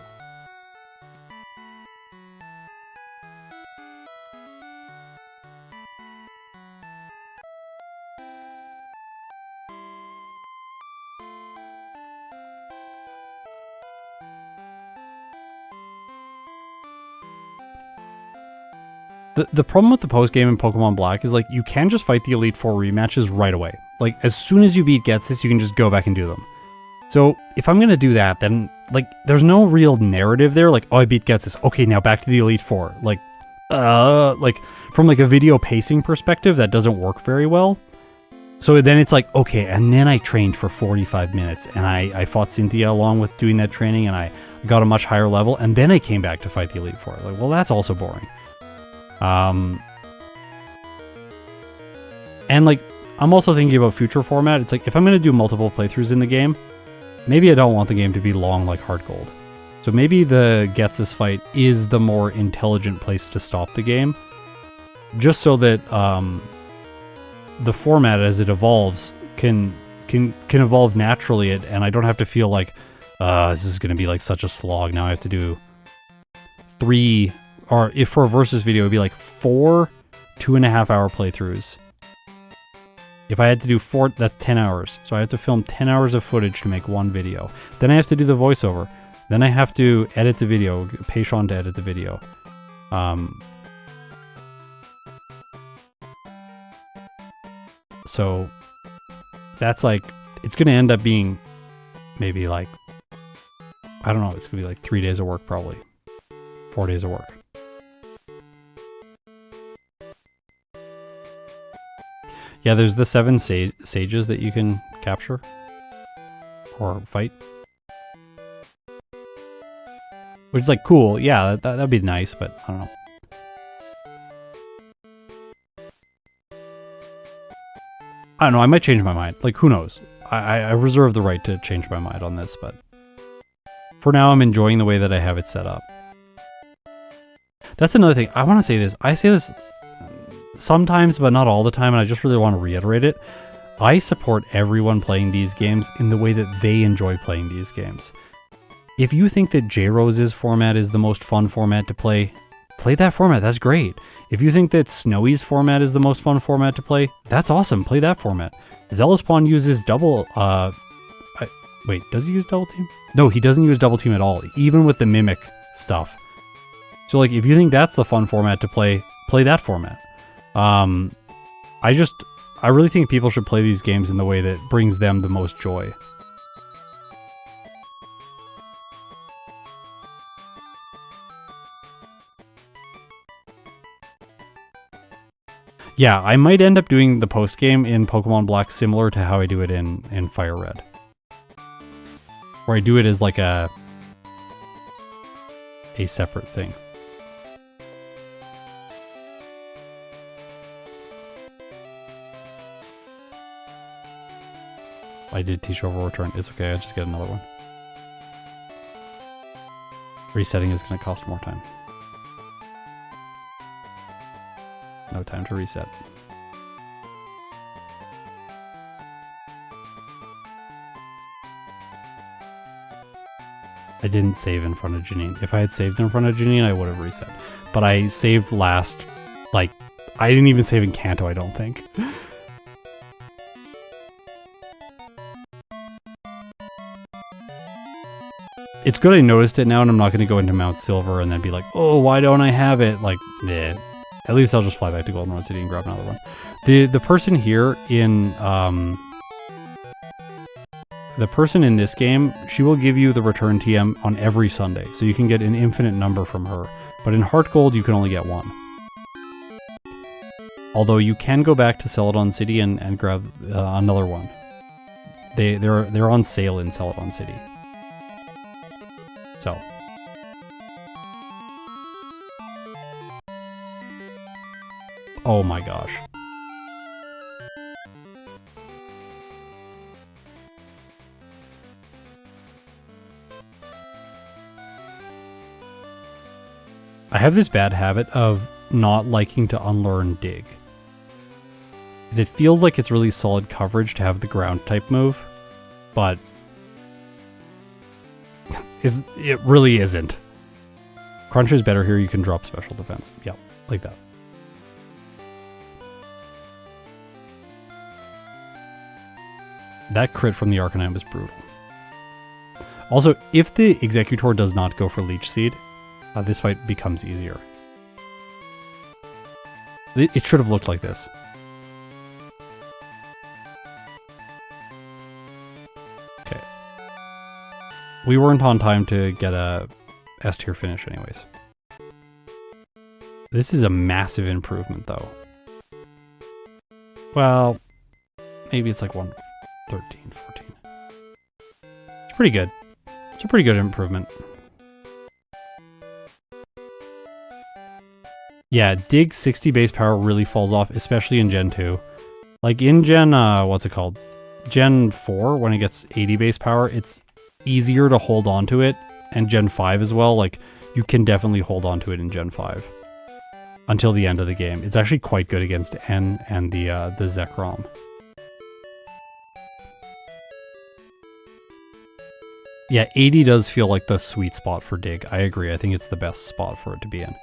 The problem with the post-game in Pokemon Black is, like, you can just fight the Elite Four rematches right away. Like, as soon as you beat Getsis, you can just go back and do them. So, if I'm gonna do that, then, like, there's no real narrative there. Like, oh, I beat Getsis. Okay, now back to the Elite Four. Like, from, like, a video pacing perspective, that doesn't work very well. So then it's like, okay, and then I trained for 45 minutes, and I fought Cynthia along with doing that training, and I got a much higher level, and then I came back to fight the Elite Four. Like, well, that's also boring. And like, I'm also thinking about future format. It's like, if I'm going to do multiple playthroughs in the game, maybe I don't want the game to be long like Heart Gold. So maybe the Getsis fight is the more intelligent place to stop the game, just so that the format as it evolves can evolve naturally, and I don't have to feel like this is going to be like such a slog. Now I have to do 3, or if for a versus video, it'd be like 4 2.5-hour playthroughs. If I had to do 4, that's 10 hours. So I have to film 10 hours of footage to make one video. Then I have to do the voiceover. Then I have to edit the video, pay Sean to edit the video. So that's like, it's going to end up being maybe like, I don't know, it's going to be like 3 days of work probably. 4 days of work. Yeah, there's the 7 sages that you can capture or fight, which is like cool. Yeah, that'd be nice, but I don't know. I don't know. I might change my mind. Like, who knows? I reserve the right to change my mind on this, but for now, I'm enjoying the way that I have it set up. That's another thing. I want to say this. I say this sometimes, but not all the time, and I just really want to reiterate it. I support everyone playing these games in the way that they enjoy playing these games. If you think that J-Rose's format is the most fun format to play, play that format. That's great. If you think that Snowy's format is the most fun format to play, that's awesome. Play that format. Zealous-Spawn uses double... wait, does he use double team? No, he doesn't use double team at all, even with the Mimic stuff. So, like, if you think that's the fun format to play, play that format. I really think people should play these games in the way that brings them the most joy. Yeah, I might end up doing the post-game in Pokemon Black similar to how I do it in Fire Red. Where I do it as like a separate thing. I did teach over return. It's okay, I just get another one. Resetting is going to cost more time. No time to reset. I didn't save in front of Janine. If I had saved in front of Janine, I would have reset. But I saved last, like, I didn't even save in Kanto, I don't think. It's good I noticed it now, and I'm not going to go into Mount Silver and then be like, oh, why don't I have it? Like, nah. At least I'll just fly back to Goldenrod City and grab another one. The person here in the person in this game, she will give you the return TM on every Sunday, so you can get an infinite number from her. But in Heart Gold, you can only get one. Although you can go back to Celadon City and grab another one. They're on sale in Celadon City. So. Oh my gosh. I have this bad habit of not liking to unlearn Dig. Because it feels like it's really solid coverage to have the ground type move, but it really isn't. Crunch is better here, you can drop special defense. Yep, like that. That crit from the Arcanine was brutal. Also, if the Executor does not go for Leech Seed, this fight becomes easier. It should have looked like this. Okay. We weren't on time to get a S tier finish anyways. This is a massive improvement though. Well, maybe it's like 113, 14. It's pretty good. It's a pretty good improvement. Yeah, Dig 60 base power really falls off, especially in Gen 2. Like in Gen, what's it called? Gen 4, when it gets 80 base power, it's easier to hold on to it. And Gen 5 as well, like, you can definitely hold on to it in Gen 5. Until the end of the game. It's actually quite good against N and the Zekrom. Yeah, 80 does feel like the sweet spot for Dig. I agree, I think it's the best spot for it to be in.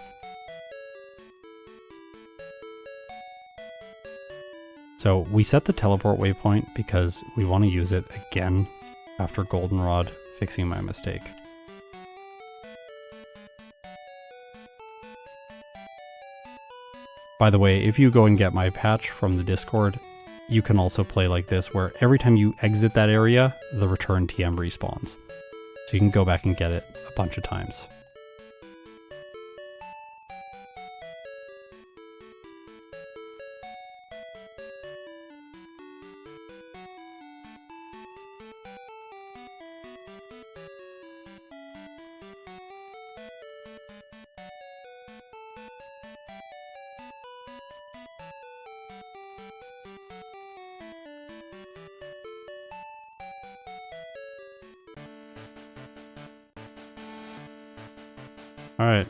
So we set the teleport waypoint because we want to use it again after Goldenrod fixing my mistake. By the way, if you go and get my patch from the Discord, you can also play like this where every time you exit that area, the return TM respawns. So you can go back and get it a bunch of times. All right.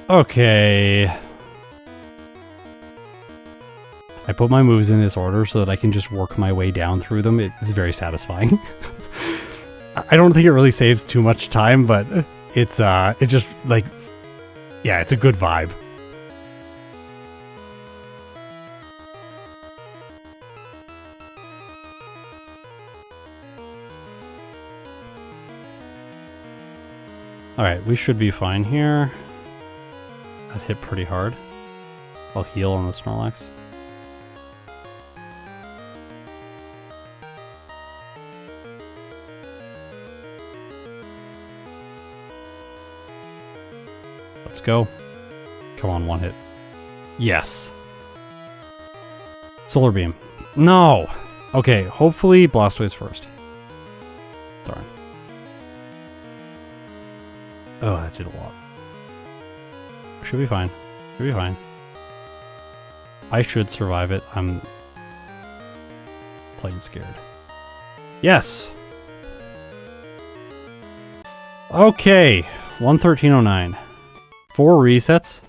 Okay. I put my moves in this order so that I can just work my way down through them. It's very satisfying. I don't think it really saves too much time, but it's just like, yeah, it's a good vibe. All right, we should be fine here. That hit pretty hard. I'll heal on the Snorlax. Let's go. Come on, one hit. Yes. Solar Beam. No! Okay, hopefully Blastoise first. Darn. Oh, that did a lot. Should be fine. Should be fine. I should survive it. I'm plain scared. Yes! Okay. 113.09. 4 resets.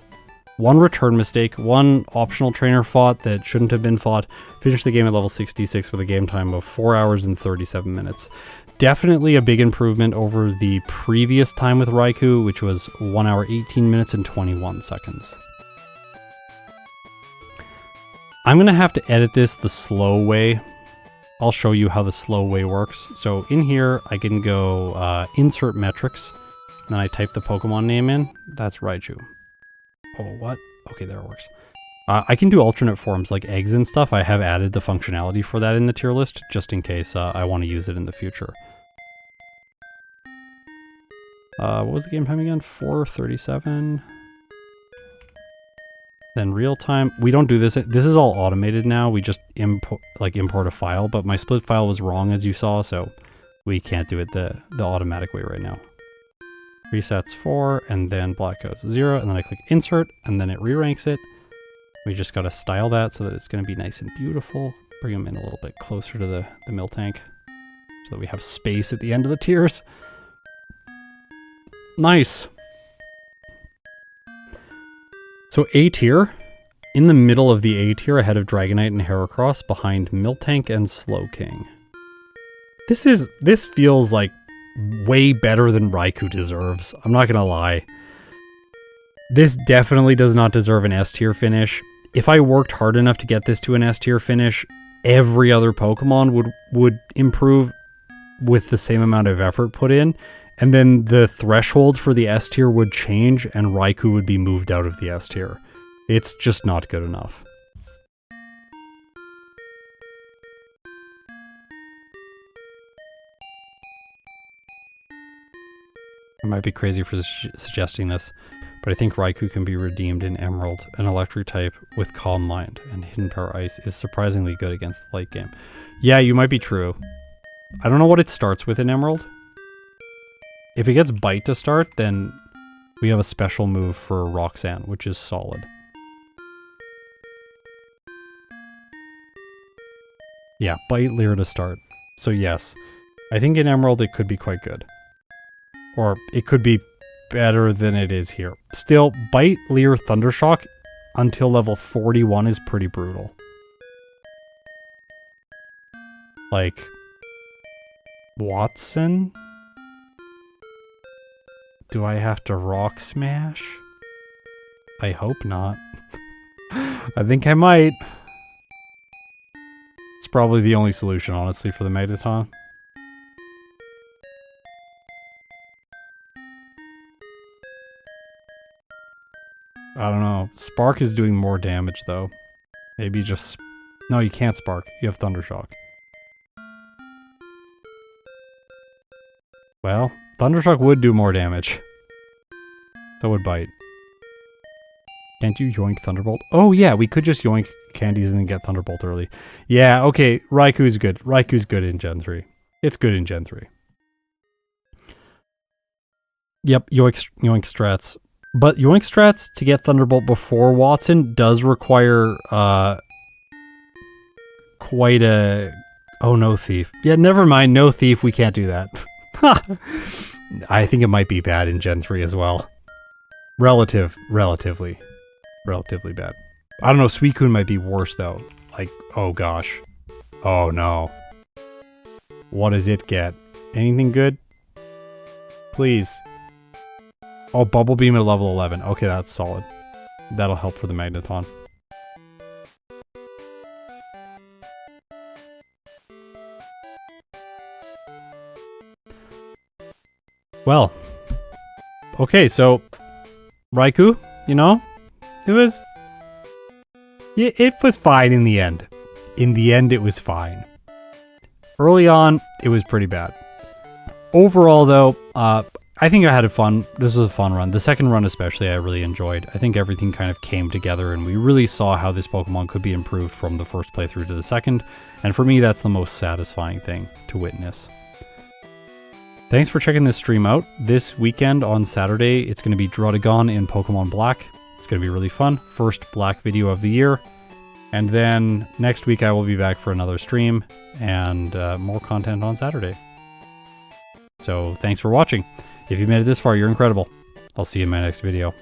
one return mistake, one optional trainer fought that shouldn't have been fought. Finished the game at level 66 with a game time of 4 hours and 37 minutes. Definitely a big improvement over the previous time with Raikou, which was 1 hour, 18 minutes, and 21 seconds. I'm going to have to edit this the slow way. I'll show you how the slow way works. So in here, I can go insert metrics, and then I type the Pokemon name in. That's Raichu. Oh, what? Okay, there it works. I can do alternate forms like eggs and stuff. I have added the functionality for that in the tier list, just in case I want to use it in the future. What was the game time again? 4:37. Then real time. We don't do this. This is all automated now. We just import a file, but my split file was wrong, as you saw, so we can't do it the automatic way right now. Resets 4, and then black goes 0, and then I click insert, and then it re-ranks it. We just gotta style that so that it's gonna be nice and beautiful. Bring them in a little bit closer to the mill tank so that we have space at the end of the tiers. Nice. So A tier, in the middle of the A tier, ahead of Dragonite and Heracross, behind Miltank and Slowking. This feels like way better than Raikou deserves. I'm not gonna lie. This definitely does not deserve an S tier finish. If I worked hard enough to get this to an S tier finish, every other Pokemon would improve with the same amount of effort put in. And then the threshold for the S tier would change and Raikou would be moved out of the S tier. It's just not good enough. I might be crazy for suggesting this, but I think Raikou can be redeemed in Emerald. An electric type with Calm Mind and Hidden Power Ice is surprisingly good against the late game. Yeah, you might be true. I don't know what it starts with in Emerald. If it gets Bite to start, then we have a special move for Roxanne, which is solid. Yeah, Bite Leer to start. So yes, I think in Emerald it could be quite good. Or it could be better than it is here. Still, Bite Leer Thundershock until level 41 is pretty brutal. Like, Watson? Do I have to Rock Smash? I hope not. I think I might. It's probably the only solution, honestly, for the Magneton. I don't know. Spark is doing more damage, though. Maybe just... No, you can't Spark. You have Thundershock. Well, Thundershock would do more damage. So would Bite. Can't you yoink Thunderbolt? Oh yeah, we could just yoink candies and then get Thunderbolt early. Yeah, okay, Raikou's good. Raikou's good in Gen 3. It's good in Gen 3. Yep, yoink strats. But yoink strats to get Thunderbolt before Watson does require quite a... Oh, no Thief. Yeah, never mind, no Thief, we can't do that. I think it might be bad in Gen 3 as well. Relatively bad. I don't know, Suicune might be worse though. Like, oh gosh. Oh no. What does it get? Anything good? Please. Oh, Bubble Beam at level 11. Okay, that's solid. That'll help for the Magneton. Well, okay, so Raikou, you know, it was fine in the end. In the end, it was fine. Early on, it was pretty bad. Overall, though, I think I had fun. This was a fun run. The second run especially, I really enjoyed. I think everything kind of came together, and we really saw how this Pokemon could be improved from the first playthrough to the second, and for me, that's the most satisfying thing to witness. Thanks for checking this stream out. This weekend on Saturday, it's going to be Druddigon in Pokemon Black. It's going to be really fun. First Black video of the year. And then next week I will be back for another stream and more content on Saturday. So thanks for watching. If you made it this far, you're incredible. I'll see you in my next video.